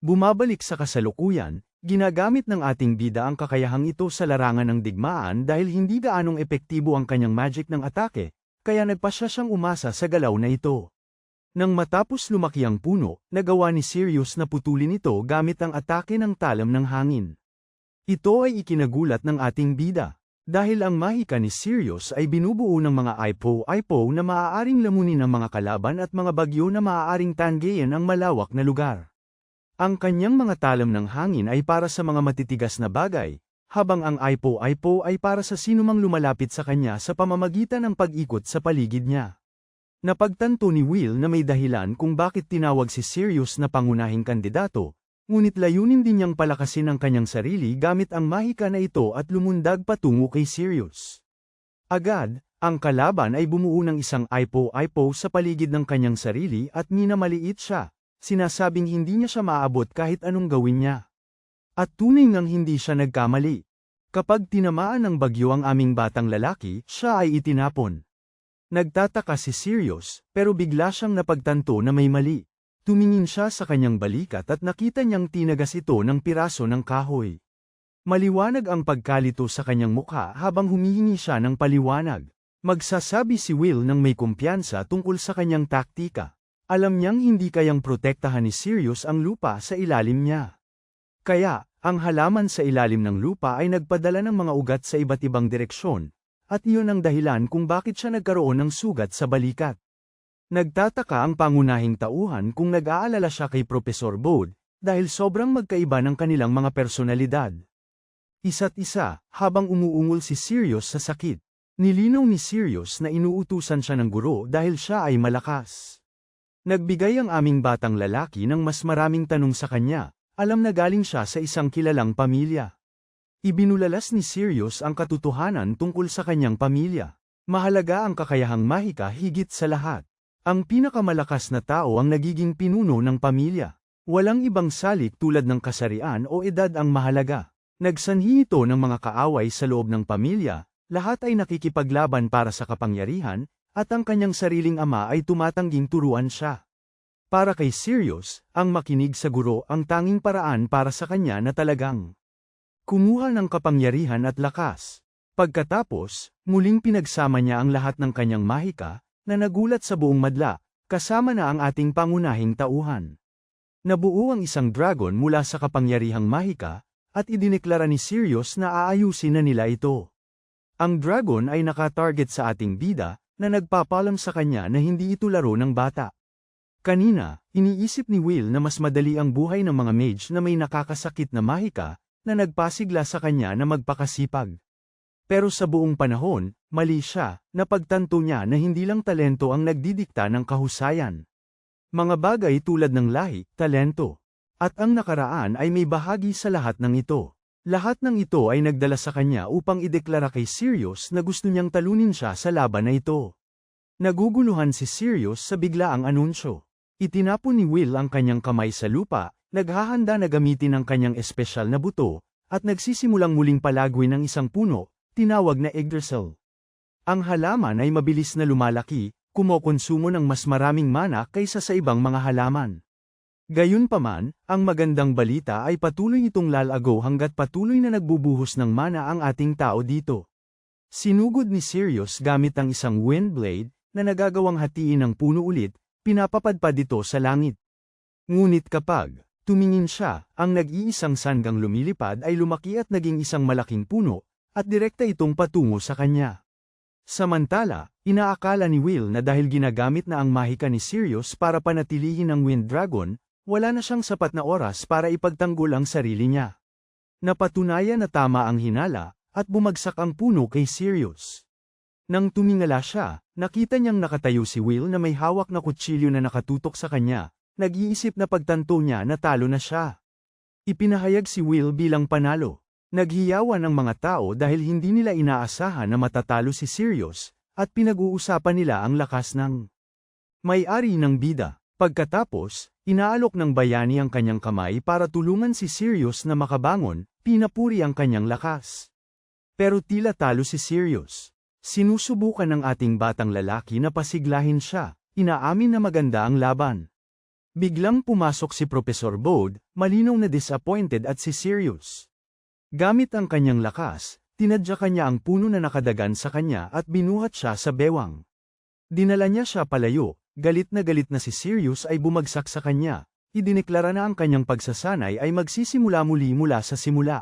Bumabalik sa kasalukuyan, ginagamit ng ating bida ang kakayahang ito sa larangan ng digmaan dahil hindi gaanong epektibo ang kanyang magic ng atake, kaya nagpasya siyang umasa sa galaw na ito. Nang matapos lumaki ang puno, nagawa ni Sirius na putulin ito gamit ang atake ng talam ng hangin. Ito ay ikinagulat ng ating bida. Dahil ang mahika ni Sirius ay binubuo ng mga ipo na maaaring lamunin ang mga kalaban at mga bagyo na maaaring tanggayin ang malawak na lugar. Ang kanyang mga talam ng hangin ay para sa mga matitigas na bagay, habang ang ipo ay para sa sinumang lumalapit sa kanya sa pamamagitan ng pag-ikot sa paligid niya. Napagtanto ni Will na may dahilan kung bakit tinawag si Sirius na pangunahing kandidato, ngunit layunin din niyang palakasin ang kanyang sarili gamit ang mahika na ito at lumundag patungo kay Sirius. Agad, ang kalaban ay bumuo ng isang ipo sa paligid ng kanyang sarili at minamaliit siya, sinasabing hindi niya siya maaabot kahit anong gawin niya. At tunay ngang hindi siya nagkamali. Kapag tinamaan ng bagyo ang aming batang lalaki, siya ay itinapon. Nagtataka si Sirius, pero bigla siyang napagtanto na may mali. Tumingin siya sa kanyang balikat at nakita niyang tinagas ito ng piraso ng kahoy. Maliwanag ang pagkalito sa kanyang mukha habang humihingi siya ng paliwanag. Magsasabi si Will ng may kumpiyansa tungkol sa kanyang taktika. Alam niyang hindi kayang protektahan ni Sirius ang lupa sa ilalim niya. Kaya, ang halaman sa ilalim ng lupa ay nagpadala ng mga ugat sa iba't ibang direksyon, at iyon ang dahilan kung bakit siya nagkaroon ng sugat sa balikat. Nagtataka ang pangunahing tauhan kung nag-aalala siya kay Profesor Bode, dahil sobrang magkaiba ng kanilang mga personalidad. Isa't isa, habang umuungol si Sirius sa sakit. Nilinaw ni Sirius na inuutusan siya ng guro dahil siya ay malakas. Nagbigay ang aming batang lalaki ng mas maraming tanong sa kanya, alam na galing siya sa isang kilalang pamilya. Ibinulalas ni Sirius ang katotohanan tungkol sa kanyang pamilya. Mahalaga ang kakayahang mahika higit sa lahat. Ang pinakamalakas na tao ang nagiging pinuno ng pamilya. Walang ibang salik tulad ng kasarian o edad ang mahalaga. Nagsanhi ito ng mga kaaway sa loob ng pamilya, lahat ay nakikipaglaban para sa kapangyarihan, at ang kanyang sariling ama ay tumatangging turuan siya. Para kay Sirius, ang makinig sa guro ang tanging paraan para sa kanya na talagang kumuha ng kapangyarihan at lakas. Pagkatapos, muling pinagsama niya ang lahat ng kanyang mahika, na nagulat sa buong madla, kasama na ang ating pangunahing tauhan. Nabuo ang isang dragon mula sa kapangyarihang mahika, at idineklara ni Sirius na aayusin na nila ito. Ang dragon ay nakatarget sa ating bida, na nagpapalam sa kanya na hindi ito laro ng bata. Kanina, iniisip ni Will na mas madali ang buhay ng mga mage na may nakakasakit na mahika, na nagpasigla sa kanya na magpakasipag. Pero sa buong panahon, mali siya, napagtanto niya na hindi lang talento ang nagdidikta ng kahusayan. Mga bagay tulad ng lahi, talento, at ang nakaraan ay may bahagi sa lahat ng ito. Lahat ng ito ay nagdala sa kanya upang ideklara kay Sirius na gusto niyang talunin siya sa laban na ito. Naguguluhan si Sirius sa biglaang anunsyo. Itinapon ni Will ang kanyang kamay sa lupa, naghahanda na gamitin ang kanyang espesyal na buto, at nagsisimulang muling palagwi ng isang puno, tinawag na Yggdrasil. Ang halaman ay mabilis na lumalaki, kumokonsumo ng mas maraming mana kaysa sa ibang mga halaman. Gayunpaman, ang magandang balita ay patuloy itong lalago hanggat patuloy na nagbubuhos ng mana ang ating tao dito. Sinugod ni Sirius gamit ang isang wind blade, na nagagawang hatiin ng puno ulit, pinapapadpad ito sa langit. Ngunit kapag tumingin siya, ang nag-iisang sanggang lumilipad ay lumaki at naging isang malaking puno, at direkta itong patungo sa kanya. Samantala, inaakala ni Will na dahil ginagamit na ang mahika ni Sirius para panatilihin ang Wind Dragon, wala na siyang sapat na oras para ipagtanggol ang sarili niya. Napatunayan na tama ang hinala, at bumagsak ang puno kay Sirius. Nang tumingala siya, nakita niyang nakatayo si Will na may hawak na kutsilyo na nakatutok sa kanya, nag-iisip na pagtanto niya na talo na siya. Ipinahayag si Will bilang panalo. Naghiyawan ang mga tao dahil hindi nila inaasahan na matatalo si Sirius, at pinag-uusapan nila ang lakas ng may-ari ng bida. Pagkatapos, inaalok ng bayani ang kanyang kamay para tulungan si Sirius na makabangon, pinapuri ang kanyang lakas. Pero tila talo si Sirius. Sinusubukan ng ating batang lalaki na pasiglahin siya, inaamin na maganda ang laban. Biglang pumasok si Professor Bode, malinaw na disappointed at si Sirius. Gamit ang kanyang lakas, tinadya kanya ang puno na nakadagan sa kanya at binuhat siya sa bewang. Dinala niya siya palayo, galit na si Sirius ay bumagsak sa kanya, idineklara na ang kanyang pagsasanay ay magsisimula muli mula sa simula.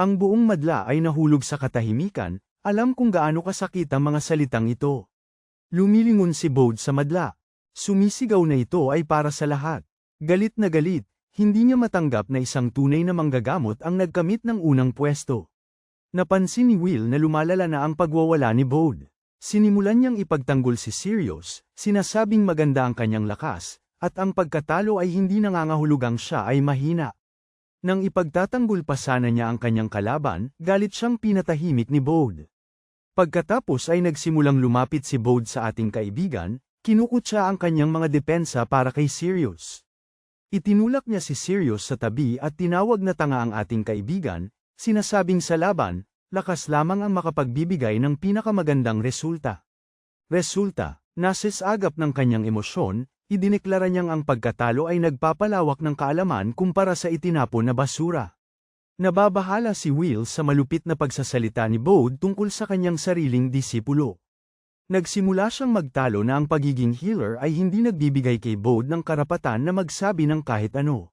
Ang buong madla ay nahulog sa katahimikan, alam kung gaano kasakit ang mga salitang ito. Lumilingon si Bode sa madla. Sumisigaw na ito ay para sa lahat. Galit na galit, hindi niya matanggap na isang tunay na manggagamot ang nagkamit ng unang pwesto. Napansin ni Will na lumalala na ang pagwawala ni Bode. Sinimulan niyang ipagtanggol si Sirius, sinasabing maganda ang kanyang lakas, at ang pagkatalo ay hindi nangangahulugang siya ay mahina. Nang ipagtatanggol pa sana niya ang kanyang kalaban, galit siyang pinatahimik ni Bode. Pagkatapos ay nagsimulang lumapit si Bode sa ating kaibigan, kinukutya ang kanyang mga depensa para kay Sirius. Itinulak niya si Sirius sa tabi at tinawag na tanga ang ating kaibigan, sinasabing sa laban, lakas lamang ang makapagbibigay ng pinakamagandang resulta. Nasisagap ng kanyang emosyon, idineklara niyang ang pagkatalo ay nagpapalawak ng kaalaman kumpara sa itinapon na basura. Nababahala si Will sa malupit na pagsasalita ni Bode tungkol sa kanyang sariling disipulo. Nagsimula siyang magtalo na ang pagiging healer ay hindi nagbibigay kay Bode ng karapatan na magsabi ng kahit ano.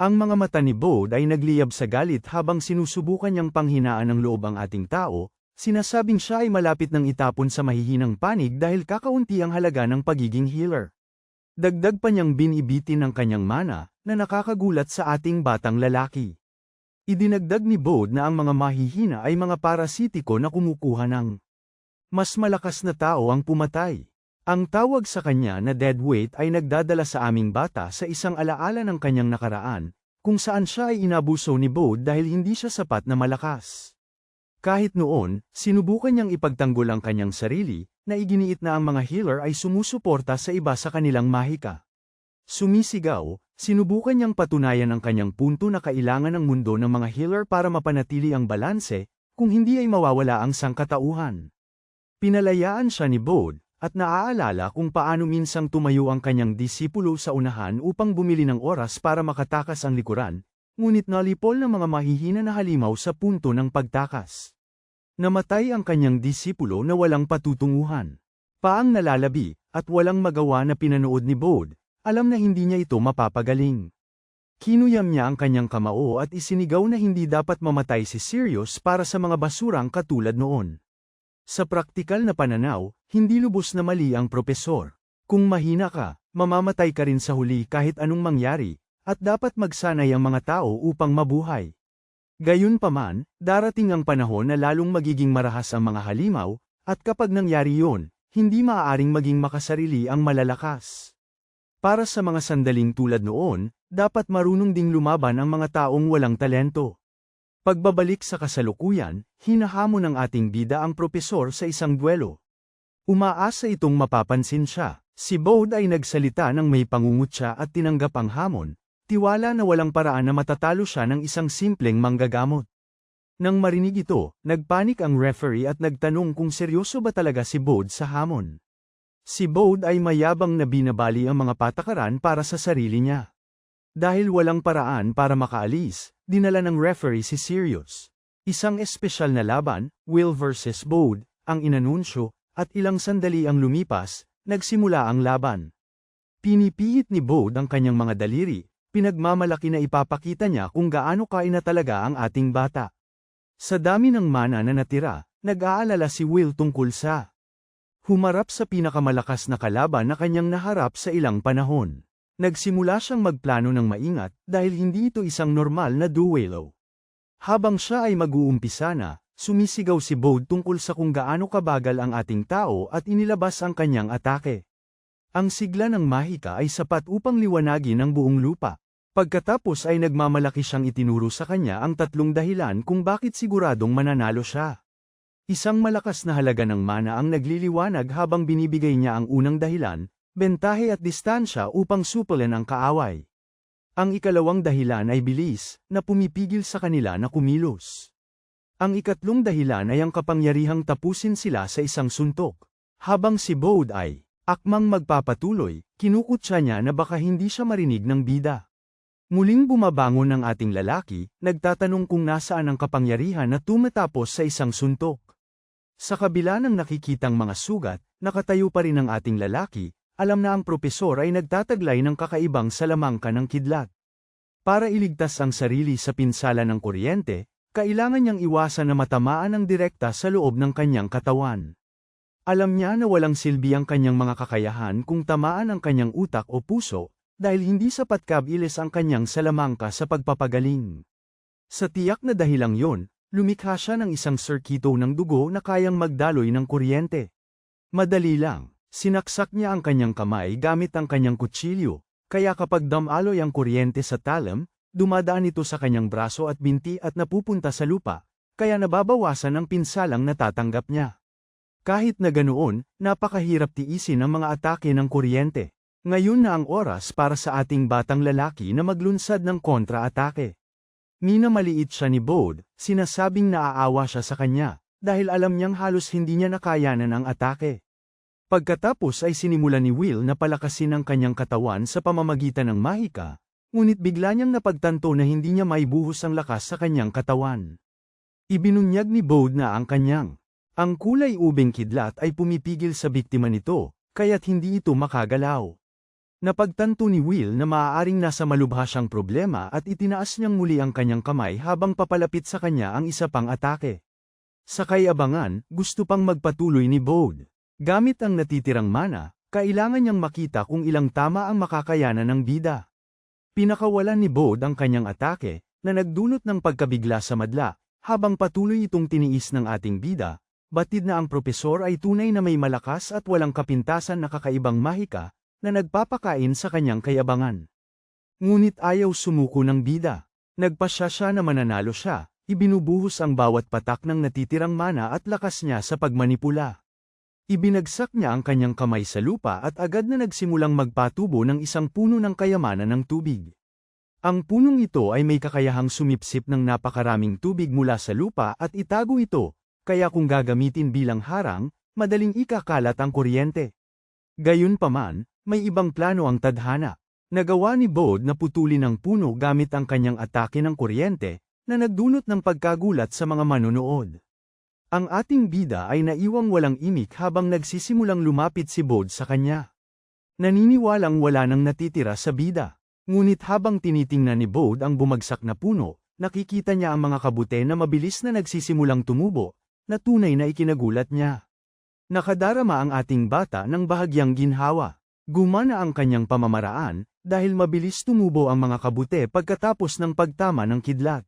Ang mga mata ni Bode ay nagliyab sa galit habang sinusubukan niyang panghinaan ng loob ang ating tao, sinasabing siya ay malapit ng itapon sa mahihinang panig dahil kakaunti ang halaga ng pagiging healer. Dagdag pa niyang binibitin ang kanyang mana, na nakakagulat sa ating batang lalaki. Idinagdag ni Bode na ang mga mahihina ay mga parasitiko na kumukuha ng mas malakas na tao ang pumatay. Ang tawag sa kanya na deadweight ay nagdadala sa aming bata sa isang alaala ng kanyang nakaraan, kung saan siya ay inabuso ni Bode dahil hindi siya sapat na malakas. Kahit noon, sinubukan niyang ipagtanggol ang kanyang sarili, na iginiit na ang mga healer ay sumusuporta sa iba sa kanilang mahika. Sumisigaw, sinubukan niyang patunayan ang kanyang punto na kailangan ng mundo ng mga healer para mapanatili ang balanse, kung hindi ay mawawala ang sangkatauhan. Pinalayaan siya ni Bode, at naaalala kung paano minsang tumayo ang kanyang disipulo sa unahan upang bumili ng oras para makatakas ang likuran, ngunit nalipol ng mga mahihina na halimaw sa punto ng pagtakas. Namatay ang kanyang disipulo na walang patutunguhan. Paang nalalabi, at walang magawa na pinanood ni Bode, alam na hindi niya ito mapapagaling. Kinuyam niya ang kanyang kamao at isinigaw na hindi dapat mamatay si Sirius para sa mga basurang katulad noon. Sa praktikal na pananaw, hindi lubos na mali ang propesor. Kung mahina ka, mamamatay ka rin sa huli kahit anong mangyari, at dapat magsanay ang mga tao upang mabuhay. Gayunpaman, darating ang panahon na lalong magiging marahas ang mga halimaw, at kapag nangyari yon, hindi maaaring maging makasarili ang malalakas. Para sa mga sandaling tulad noon, dapat marunong ding lumaban ang mga taong walang talento. Pagbabalik sa kasalukuyan, hinahamon ng ating bida ang propesor sa isang duelo. Umaasa itong mapapansin siya. Si Bode ay nagsalita ng may pangungutya at tinanggap ang hamon, tiwala na walang paraan na matatalo siya ng isang simpleng manggagamot. Nang marinig ito, nagpanik ang referee at nagtanong kung seryoso ba talaga si Bode sa hamon. Si Bode ay mayabang na binabali ang mga patakaran para sa sarili niya. Dahil walang paraan para makaalis, dinala ng referee si Sirius. Isang espesyal na laban, Will vs. Bode, ang inanunsyo, at ilang sandali ang lumipas, nagsimula ang laban. Pinipihit ni Bode ang kanyang mga daliri, pinagmamalaki na ipapakita niya kung gaano kaina talaga ang ating bata. Sa dami ng mana na natira, nag-aalala si Will tungkol sa humarap sa pinakamalakas na kalaban na kanyang naharap sa ilang panahon. Nagsimula siyang magplano ng maingat dahil hindi ito isang normal na duelo. Habang siya ay mag-uumpisa na, sumisigaw si Bode tungkol sa kung gaano kabagal ang ating tao at inilabas ang kanyang atake. Ang sigla ng mahika ay sapat upang liwanagin ang buong lupa. Pagkatapos ay nagmamalaki siyang itinuro sa kanya ang tatlong dahilan kung bakit siguradong mananalo siya. Isang malakas na halaga ng mana ang nagliliwanag habang binibigay niya ang unang dahilan, bentahe at distansya upang supulan ang kaaway. Ang ikalawang dahilan ay bilis, na pumipigil sa kanila na kumilos. Ang ikatlong dahilan ay ang kapangyarihang tapusin sila sa isang suntok. Habang si Bode ay akmang magpapatuloy, kinukutya niya na baka hindi siya marinig ng bida. Muling bumabangon ang ating lalaki, nagtatanong kung nasaan ang kapangyarihan na tumatapos sa isang suntok. Sa kabila ng nakikitang mga sugat, nakatayo pa rin ang ating lalaki, alam na ang propesor ay nagtataglay ng kakaibang salamangka ng kidlat. Para iligtas ang sarili sa pinsala ng kuryente, kailangan niyang iwasan na matamaan ng direkta sa loob ng kanyang katawan. Alam niya na walang silbi ang kanyang mga kakayahan kung tamaan ang kanyang utak o puso, dahil hindi sapat kabilis ang kanyang salamangka sa pagpapagaling. Sa tiyak na dahilang yon, lumikha siya ng isang sirkito ng dugo na kayang magdaloy ng kuryente. Madali lang, sinaksak niya ang kanyang kamay gamit ang kanyang kutsilyo, kaya kapag damaloy ang kuryente sa talam, dumadaan ito sa kanyang braso at binti at napupunta sa lupa, kaya nababawasan ang pinsalang natatanggap niya. Kahit na ganoon, napakahirap tiisin ang mga atake ng kuryente. Ngayon na ang oras para sa ating batang lalaki na maglunsad ng kontra-atake. Minamaliit siya ni Bode, sinasabing naaawa siya sa kanya, dahil alam niyang halos hindi niya nakayanan ang atake. Pagkatapos ay sinimulan ni Will na palakasin ang kanyang katawan sa pamamagitan ng mahika, ngunit bigla niyang napagtanto na hindi niya maibuhos ang lakas sa kanyang katawan. Ibinunyag ni Bode na ang kulay ubing kidlat ay pumipigil sa biktima nito, kaya't hindi ito makagalaw. Napagtanto ni Will na maaaring nasa malubha siyang problema at itinaas niyang muli ang kanyang kamay habang papalapit sa kanya ang isa pang atake. Sa kayabangan, gusto pang magpatuloy ni Bode. Gamit ang natitirang mana, kailangan niyang makita kung ilang tama ang makakayanan ng bida. Pinakawalan ni Bode ang kanyang atake, na nagdulot ng pagkabigla sa madla, habang patuloy itong tiniis ng ating bida, batid na ang propesor ay tunay na may malakas at walang kapintasan na kakaibang mahika, na nagpapakain sa kanyang kayabangan. Ngunit ayaw sumuko ng bida. Nagpasya siya na mananalo siya, ibinubuhos ang bawat patak ng natitirang mana at lakas niya sa pagmanipula. Ibinagsak niya ang kanyang kamay sa lupa at agad na nagsimulang magpatubo ng isang puno ng kayamanan ng tubig. Ang punong ito ay may kakayahang sumipsip ng napakaraming tubig mula sa lupa at itago ito, kaya kung gagamitin bilang harang, madaling ikakalat ang kuryente. Gayunpaman, may ibang plano ang tadhana. Nagawa ni Bode na putulin ang puno gamit ang kanyang atake ng kuryente, na nagdulot ng pagkagulat sa mga manonood. Ang ating bida ay naiwang walang imik habang nagsisimulang lumapit si Bode sa kanya. Naniniwalang wala nang natitira sa bida. Ngunit habang tinitingnan ni Bode ang bumagsak na puno, nakikita niya ang mga kabute na mabilis na nagsisimulang tumubo, na tunay na ikinagulat niya. Nakadarama ang ating bata ng bahagyang ginhawa. Gumana ang kanyang pamamaraan, dahil mabilis tumubo ang mga kabute pagkatapos ng pagtama ng kidlat.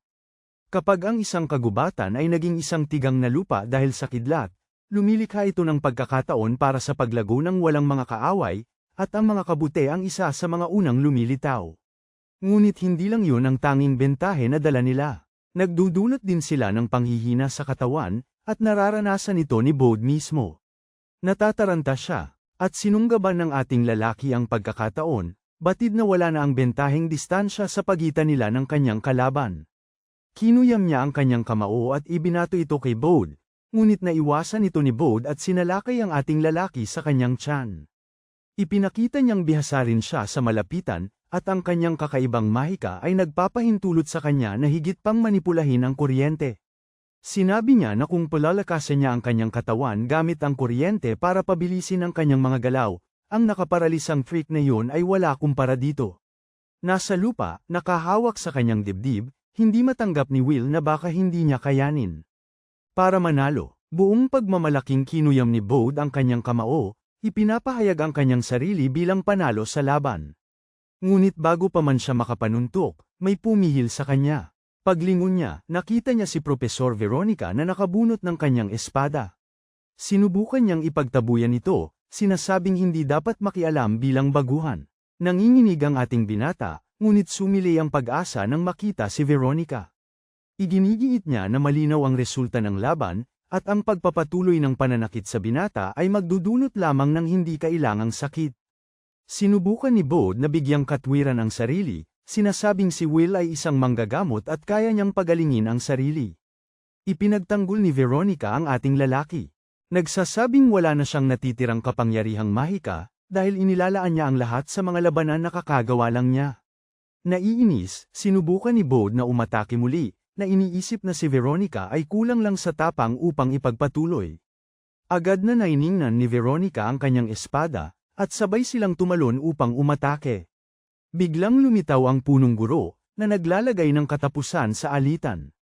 Kapag ang isang kagubatan ay naging isang tigang na lupa dahil sa kidlat, lumilikha ito ng pagkakataon para sa paglago ng walang mga kaaway, at ang mga kabute ang isa sa mga unang lumilitaw. Ngunit hindi lang yun ang tanging bentahe na dala nila. Nagdudulot din sila ng panghihina sa katawan, at nararanasan ito ni Bode mismo. Natataranta siya, at sinunggaban ng ating lalaki ang pagkakataon, batid na wala na ang bentaheng distansya sa pagitan nila ng kanyang kalaban. Kinuyam niya ang kanyang kamao at ibinato ito kay Bode, ngunit naiwasan ito ni Bode at sinalakay ang ating lalaki sa kanyang tiyan. Ipinakita niyang bihasarin siya sa malapitan, at ang kanyang kakaibang mahika ay nagpapahintulot sa kanya na higit pang manipulahin ang kuryente. Sinabi niya na kung palalakasan niya ang kanyang katawan gamit ang kuryente para pabilisin ang kanyang mga galaw, ang nakaparalisang freak na yun ay wala kumpara dito. Nasa lupa, nakahawak sa kanyang dibdib, hindi matanggap ni Will na baka hindi niya kayanin. Para manalo, buong pagmamalaking kinuyam ni Bode ang kanyang kamao, ipinapahayag ang kanyang sarili bilang panalo sa laban. Ngunit bago pa man siya makapanuntok, may pumihil sa kanya. Paglingon niya, nakita niya si Profesor Veronica na nakabunot ng kanyang espada. Sinubukan niyang ipagtabuyan ito, sinasabing hindi dapat makialam bilang baguhan. Nanginginig ang ating binata, ngunit sumili ang pag-asa nang makita si Veronica. Iginigiit niya na malinaw ang resulta ng laban, at ang pagpapatuloy ng pananakit sa binata ay magdudulot lamang ng hindi kailangang sakit. Sinubukan ni Bode na bigyang katwiran ang sarili, sinasabing si Will ay isang manggagamot at kaya niyang pagalingin ang sarili. Ipinagtanggol ni Veronica ang ating lalaki. Nagsasabing wala na siyang natitirang kapangyarihang mahika, dahil inilalaan niya ang lahat sa mga labanan na kakagawa lang niya. Naiinis, sinubukan ni Bode na umatake muli, na iniisip na si Veronica ay kulang lang sa tapang upang ipagpatuloy. Agad na nainingnan ni Veronica ang kanyang espada, at sabay silang tumalon upang umatake. Biglang lumitaw ang punong guro, na naglalagay ng katapusan sa alitan.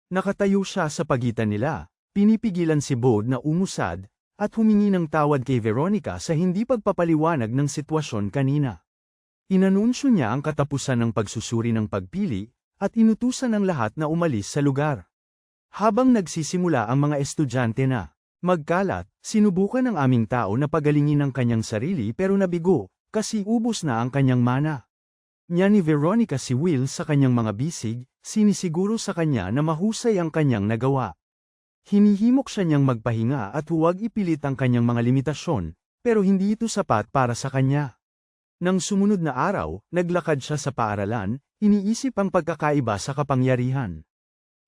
Nakatayo siya sa pagitan nila, pinipigilan si Bode na umusad, at humingi ng tawad kay Veronica sa hindi pagpapaliwanag ng sitwasyon kanina. Inanunsyo niya ang katapusan ng pagsusuri ng pagpili, at inutusan ng lahat na umalis sa lugar. Habang nagsisimula ang mga estudyante na magkalat, sinubukan ng aming tao na pagalingin ang kanyang sarili pero nabigo, kasi ubos na ang kanyang mana. Niya ni Veronica si Will sa kanyang mga bisig, sinisiguro sa kanya na mahusay ang kanyang nagawa. Hinihimok siya niyang magpahinga at huwag ipilit ang kanyang mga limitasyon, pero hindi ito sapat para sa kanya. Nang sumunod na araw, naglakad siya sa paaralan, iniisip ang pagkakaiba sa kapangyarihan.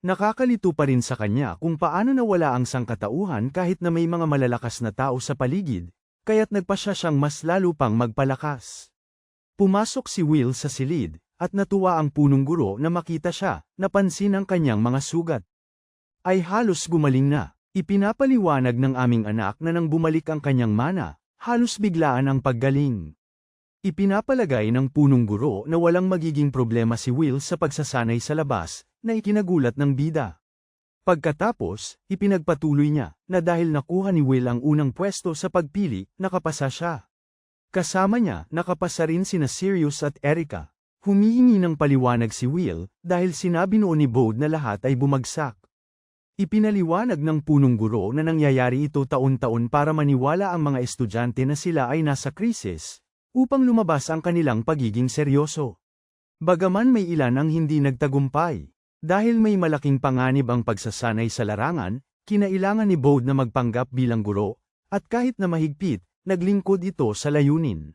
Nakakalito pa rin sa kanya kung paano nawala ang sangkatauhan kahit na may mga malalakas na tao sa paligid, kaya't nagpasya siyang mas lalo pang magpalakas. Pumasok si Will sa silid, at natuwa ang punong guro na makita siya, napansin ang kanyang mga sugat. Ay halos gumaling na, ipinapaliwanag ng aming anak na nang bumalik ang kanyang mana, halos biglaan ang paggaling. Ipinapalagay ng punong guro na walang magiging problema si Will sa pagsasanay sa labas, na ikinagulat ng bida. Pagkatapos, ipinagpatuloy niya, na dahil nakuha ni Will ang unang pwesto sa pagpili, nakapasa siya. Kasama niya, nakapasa rin sina Sirius at Erica. Humihingi ng paliwanag si Will, dahil sinabi noon ni Bode na lahat ay bumagsak. Ipinaliwanag ng punong guro na nangyayari ito taon-taon para maniwala ang mga estudyante na sila ay nasa krisis, upang lumabas ang kanilang pagiging seryoso. Bagaman may ilan ang hindi nagtagumpay. Dahil may malaking panganib ang pagsasanay sa larangan, kinailangan ni Bode na magpanggap bilang guro, at kahit na mahigpit, naglingkod ito sa layunin.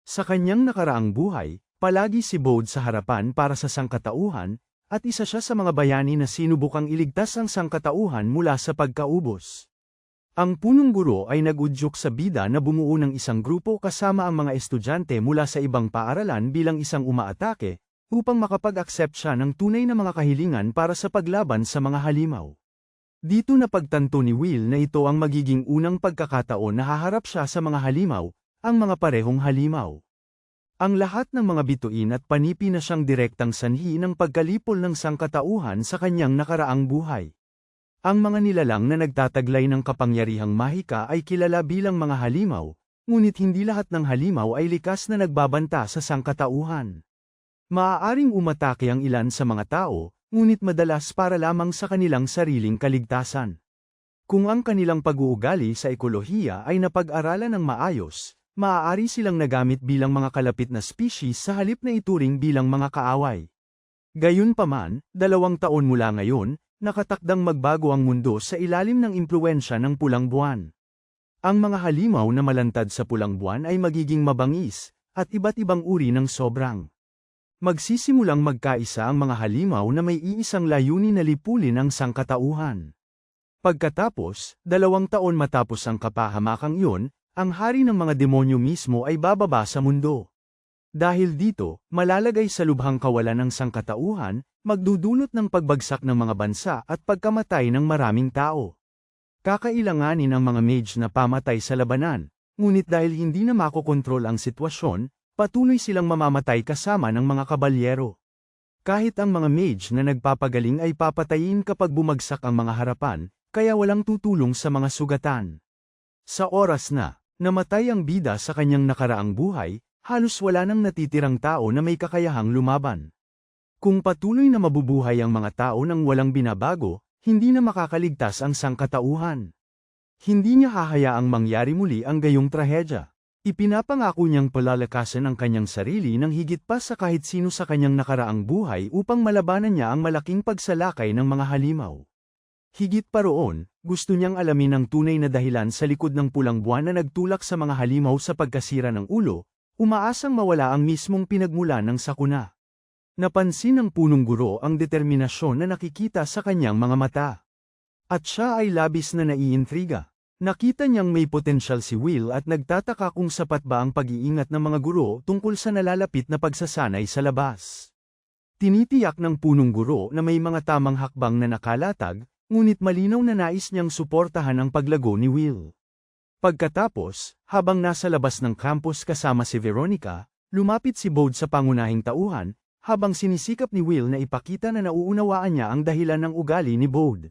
Sa kanyang nakaraang buhay, palagi si Bode sa harapan para sa sangkatauhan, at isa siya sa mga bayani na sinubukang iligtas ang sangkatauhan mula sa pagkaubos. Ang punong guro ay nag-udyok sa bida na bumuo ng isang grupo kasama ang mga estudyante mula sa ibang paaralan bilang isang umaatake, upang makapag-accept siya ng tunay na mga kahilingan para sa paglaban sa mga halimaw. Dito napagtanto ni Will na ito ang magiging unang pagkakataon na haharap siya sa mga halimaw, ang mga parehong halimaw. Ang lahat ng mga bituin at panipi na siyang direktang sanhi ng pagkalipol ng sangkatauhan sa kanyang nakaraang buhay. Ang mga nilalang na nagtataglay ng kapangyarihang mahika ay kilala bilang mga halimaw, ngunit hindi lahat ng halimaw ay likas na nagbabanta sa sangkatauhan. Maaaring umatake ang ilan sa mga tao, ngunit madalas para lamang sa kanilang sariling kaligtasan. Kung ang kanilang pag-uugali sa ekolohiya ay napag-aralan ng maayos, maaari silang nagamit bilang mga kalapit na species sa halip na ituring bilang mga kaaway. Gayunpaman, 2 taon mula ngayon, nakatakdang magbago ang mundo sa ilalim ng impluwensya ng pulang buwan. Ang mga halimaw na malantad sa pulang buwan ay magiging mabangis, at iba't ibang uri ng sobrang. Magsisimulang magkaisa ang mga halimaw na may iisang layunin na lipulin ang sangkatauhan. Pagkatapos, 2 taon matapos ang kapahamakang iyon, ang hari ng mga demonyo mismo ay bababa sa mundo. Dahil dito, malalagay sa lubhang kawalan ng sangkatauhan, magdudulot ng pagbagsak ng mga bansa at pagkamatay ng maraming tao. Kakailanganin ang mga mage na pamatay sa labanan, ngunit dahil hindi na makokontrol ang sitwasyon, patuloy silang mamamatay kasama ng mga kabalyero. Kahit ang mga mage na nagpapagaling ay papatayin kapag bumagsak ang mga harapan, kaya walang tutulong sa mga sugatan. Sa oras na namatay ang bida sa kanyang nakaraang buhay, halos wala nang natitirang tao na may kakayahang lumaban. Kung patuloy na mabubuhay ang mga tao nang walang binabago, hindi na makakaligtas ang sangkatauhan. Hindi niya hahayaang mangyari muli ang gayong trahedya. Ipinapangako niyang palalakasan ang kanyang sarili ng higit pa sa kahit sino sa kanyang nakaraang buhay upang malabanan niya ang malaking pagsalakay ng mga halimaw. Higit pa roon, gusto niyang alamin ang tunay na dahilan sa likod ng pulang buwan na nagtulak sa mga halimaw sa pagkasira ng ulo, umaasang mawala ang mismong pinagmulan ng sakuna. Napansin ng punong guro ang determinasyon na nakikita sa kanyang mga mata. At siya ay labis na naiintriga. Nakita niyang may potensyal si Will at nagtataka kung sapat ba ang pag-iingat ng mga guro tungkol sa nalalapit na pagsasanay sa labas. Tinitiyak ng punong guro na may mga tamang hakbang na nakalatag, ngunit malinaw na nais niyang suportahan ang paglago ni Will. Pagkatapos, habang nasa labas ng campus kasama si Veronica, lumapit si Bode sa pangunahing tauhan, habang sinisikap ni Will na ipakita na nauunawaan niya ang dahilan ng ugali ni Bode.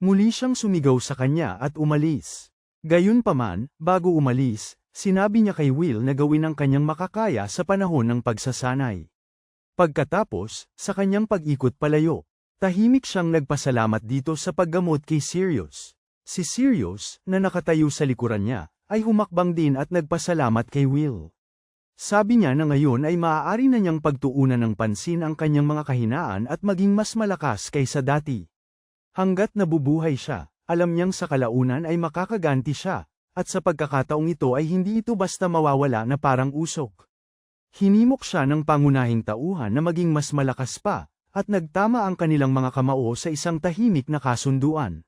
Muli siyang sumigaw sa kanya at umalis. Gayunpaman, bago umalis, sinabi niya kay Will na gawin ang kanyang makakaya sa panahon ng pagsasanay. Pagkatapos, sa kanyang pag-ikot palayo, tahimik siyang nagpasalamat dito sa paggamot kay Sirius. Si Sirius, na nakatayo sa likuran niya, ay humakbang din at nagpasalamat kay Will. Sabi niya na ngayon ay maaari na niyang pagtuunan ng pansin ang kanyang mga kahinaan at maging mas malakas kaysa dati. Hanggat nabubuhay siya, alam niyang sa kalaunan ay makakaganti siya, at sa pagkakataong ito ay hindi ito basta mawawala na parang usok. Hinimok siya ng pangunahing tauhan na maging mas malakas pa, at nagtama ang kanilang mga kamao sa isang tahimik na kasunduan.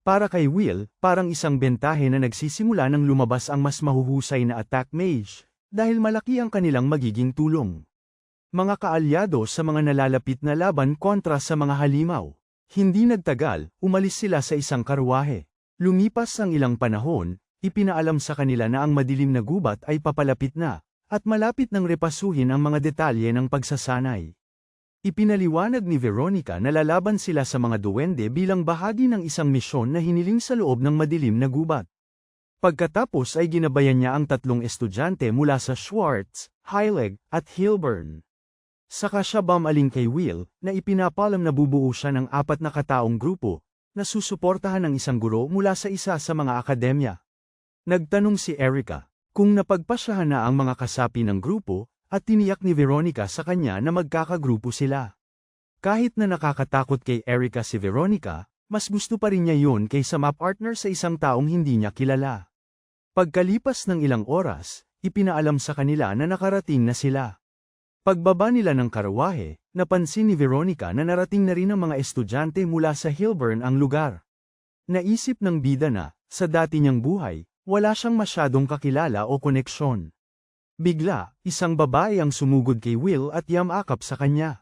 Para kay Will, parang isang bentahe na nagsisimula nang lumabas ang mas mahuhusay na attack mage, dahil malaki ang kanilang magiging tulong. Mga kaalyado sa mga nalalapit na laban kontra sa mga halimaw. Hindi nagtagal, umalis sila sa isang karwahe. Lumipas ang ilang panahon, ipinaalam sa kanila na ang madilim na gubat ay papalapit na, at malapit nang repasuhin ang mga detalye ng pagsasanay. Ipinaliwanag ni Veronica na lalaban sila sa mga duwende bilang bahagi ng isang misyon na hiniling sa loob ng madilim na gubat. Pagkatapos ay ginabayan niya ang 3 estudyante mula sa Schwartz, Heilig, at Hilburn. Saka siya bumaling kay Will, na ipinapalam na bubuo siya ng 4 na kataong grupo, na susuportahan ng isang guro mula sa isa sa mga akademya. Nagtanong si Erica, kung napagpasyahan na ang mga kasapi ng grupo, at tiniyak ni Veronica sa kanya na magkakagrupo sila. Kahit na nakakatakot kay Erica si Veronica, mas gusto pa rin niya yun kaysa ma-partner sa isang taong hindi niya kilala. Pagkalipas ng ilang oras, ipinaalam sa kanila na nakarating na sila. Pagbaba nila ng karawahe, napansin ni Veronica na narating na rin ang mga estudyante mula sa Hilburn ang lugar. Naisip ng bida na, sa dati niyang buhay, wala siyang masyadong kakilala o koneksyon. Bigla, isang babae ang sumugod kay Will at yamakap sa kanya.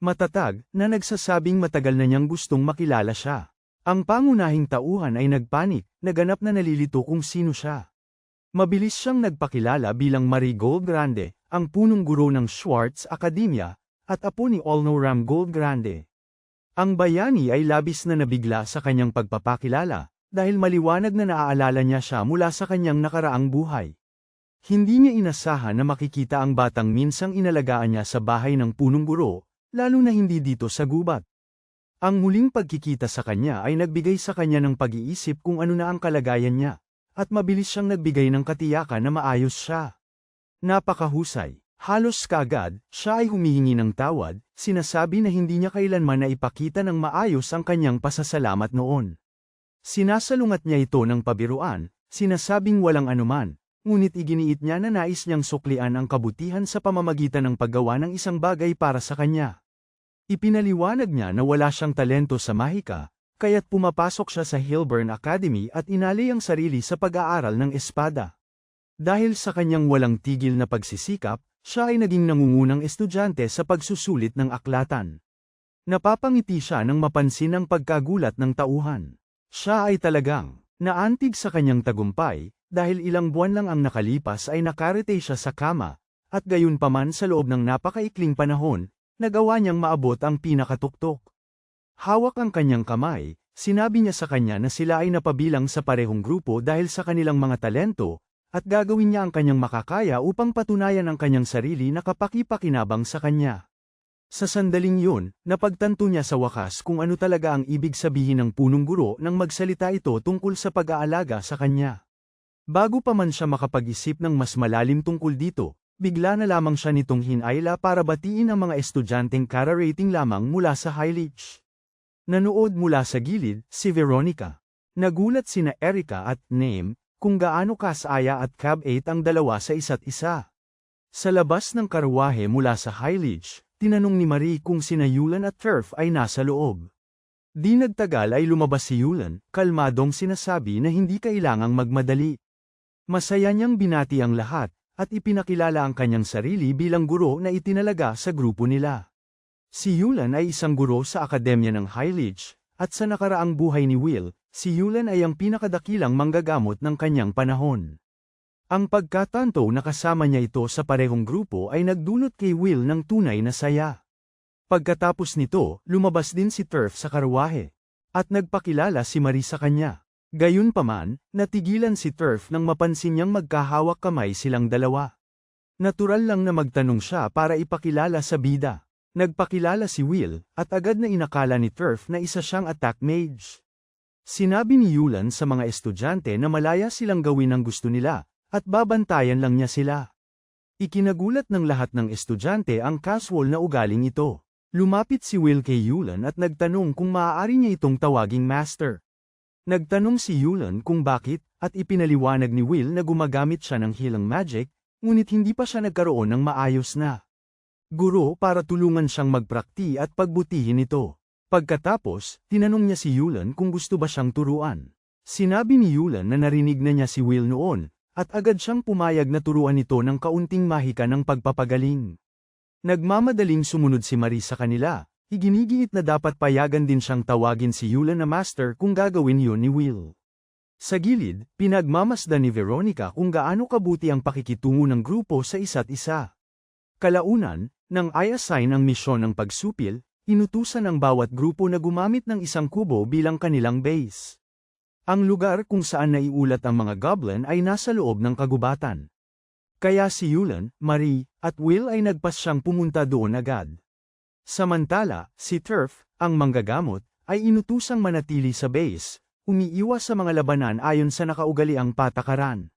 Matatag, na nagsasabing matagal na niyang gustong makilala siya. Ang pangunahing tauhan ay nagpanik, naganap na nalilito kung sino siya. Mabilis siyang nagpakilala bilang Marie Goldgrande, ang punong guro ng Schwartz Academia, at apo ni Olnoram Goldgrande. Ang bayani ay labis na nabigla sa kanyang pagpapakilala, dahil maliwanag na naaalala niya siya mula sa kanyang nakaraang buhay. Hindi niya inasahan na makikita ang batang minsang inalagaan niya sa bahay ng punong guro, lalo na hindi dito sa gubat. Ang muling pagkikita sa kanya ay nagbigay sa kanya ng pag-iisip kung ano na ang kalagayan niya, at mabilis siyang nagbigay ng katiyakan na maayos siya. Napakahusay. Halos kaagad, siya ay humihingi ng tawad, sinasabi na hindi niya kailanman na ipakita ng maayos ang kanyang pasasalamat noon. Sinasalungat niya ito ng pabiruan, sinasabing walang anuman, ngunit iginiit niya na nais niyang suklian ang kabutihan sa pamamagitan ng paggawa ng isang bagay para sa kanya. Ipinaliwanag niya na wala siyang talento sa mahika, kaya't pumapasok siya sa Hillburn Academy at inalay ang sarili sa pag-aaral ng espada. Dahil sa kanyang walang tigil na pagsisikap, siya ay naging nangungunang estudyante sa pagsusulit ng aklatan. Napapangiti siya nang mapansin ang pagkagulat ng tauhan. Siya ay talagang naantig sa kanyang tagumpay, dahil ilang buwan lang ang nakalipas ay nakarete siya sa kama, at gayunpaman sa loob ng napakaikling panahon, nagawa niyang maabot ang pinakatuktok. Hawak ang kanyang kamay, sinabi niya sa kanya na sila ay napabilang sa parehong grupo dahil sa kanilang mga talento, at gagawin niya ang kanyang makakaya upang patunayan ang kanyang sarili na kapaki-pakinabang sa kanya. Sa sandaling yun, napagtanto niya sa wakas kung ano talaga ang ibig sabihin ng punong guro nang magsalita ito tungkol sa pag-aalaga sa kanya. Bago pa man siya makapag-isip ng mas malalim tungkol dito, bigla na lamang siya nitong hinayla para batiin ang mga estudyanteng kararating lamang mula sa Highledge. Nanood mula sa gilid, si Veronica. Nagulat sina Erica at Naim, kung gaano kasaya at kabait ang dalawa sa isa't isa. Sa labas ng karwahe mula sa Highledge, tinanong ni Marie kung sina Yulan at Turf ay nasa loob. Di nagtagal ay lumabas si Yulan, kalmadong sinasabi na hindi kailangang magmadali. Masaya niyang binati ang lahat, at ipinakilala ang kanyang sarili bilang guro na itinalaga sa grupo nila. Si Yulan ay isang guro sa akademya ng Highledge, at sa nakaraang buhay ni Will, si Yulan ay ang pinakadakilang manggagamot ng kanyang panahon. Ang pagkatanto na kasama niya ito sa parehong grupo ay nagdulot kay Will ng tunay na saya. Pagkatapos nito, lumabas din si Turf sa karwahe, at nagpakilala si Marie sa kanya. Gayunpaman, natigilan si Turf nang mapansin niyang magkahawak kamay silang dalawa. Natural lang na magtanong siya para ipakilala sa bida. Nagpakilala si Will, at agad na inakala ni Turf na isa siyang attack mage. Sinabi ni Yulan sa mga estudyante na malaya silang gawin ang gusto nila, at babantayan lang niya sila. Ikinagulat ng lahat ng estudyante ang casual na ugaling ito. Lumapit si Will kay Yulan at nagtanong kung maaari niya itong tawaging master. Nagtanong si Yulan kung bakit, at ipinaliwanag ni Will na gumagamit siya ng healing magic, ngunit hindi pa siya nagkaroon ng maayos na guro para tulungan siyang magprakti at pagbutihin ito. Pagkatapos, tinanong niya si Yulan kung gusto ba siyang turuan. Sinabi ni Yulan na narinig na niya si Will noon, at agad siyang pumayag na turuan ito ng kaunting mahika ng pagpapagaling. Nagmamadaling sumunod si Marie sa kanila, iginigiit na dapat payagan din siyang tawagin si Yulan na master kung gagawin yun ni Will. Sa gilid, pinagmamasdan ni Veronica kung gaano kabuti ang pakikitungo ng grupo sa isa't isa. Kalaunan, nang i-assign ang misyon ng pagsupil, inutusan ang bawat grupo na gumamit ng isang kubo bilang kanilang base. Ang lugar kung saan naiulat ang mga goblin ay nasa loob ng kagubatan. Kaya si Yulan, Marie, at Will ay nagpas siyang pumunta doon agad. Samantala, si Turf, ang manggagamot, ay inutusang manatili sa base, umiiwas sa mga labanan ayon sa nakaugaliang patakaran.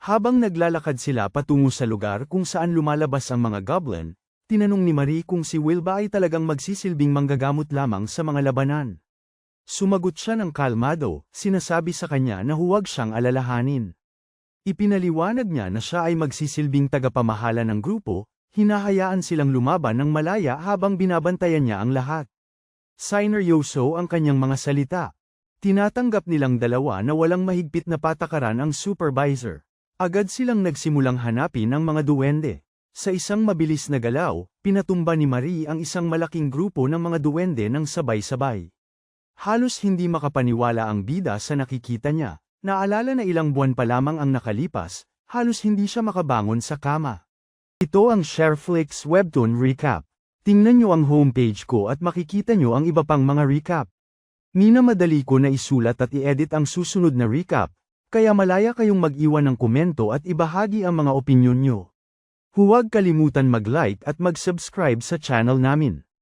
Habang naglalakad sila patungo sa lugar kung saan lumalabas ang mga goblin, tinanong ni Marie kung si Will ba ay talagang magsisilbing manggagamot lamang sa mga labanan. Sumagot siya ng kalmado, sinasabi sa kanya na huwag siyang alalahanin. Ipinaliwanag niya na siya ay magsisilbing tagapamahala ng grupo, hinahayaan silang lumaban ng malaya habang binabantayan niya ang lahat. Sineryoso ang kanyang mga salita. Tinatanggap nilang dalawa na walang mahigpit na patakaran ang supervisor. Agad silang nagsimulang hanapin ang mga duwende. Sa isang mabilis na galaw, pinatumba ni Marie ang isang malaking grupo ng mga duwende ng sabay-sabay. Halos hindi makapaniwala ang bida sa nakikita niya. Naalala na ilang buwan pa lamang ang nakalipas, halos hindi siya makabangon sa kama. Ito ang Shareflix Webtoon Recap. Tingnan niyo ang homepage ko at makikita niyo ang iba pang mga recap. Minamadali ko na isulat at i-edit ang susunod na recap, kaya malaya kayong mag-iwan ng komento at ibahagi ang mga opinyon niyo. Huwag kalimutan mag-like at mag-subscribe sa channel namin.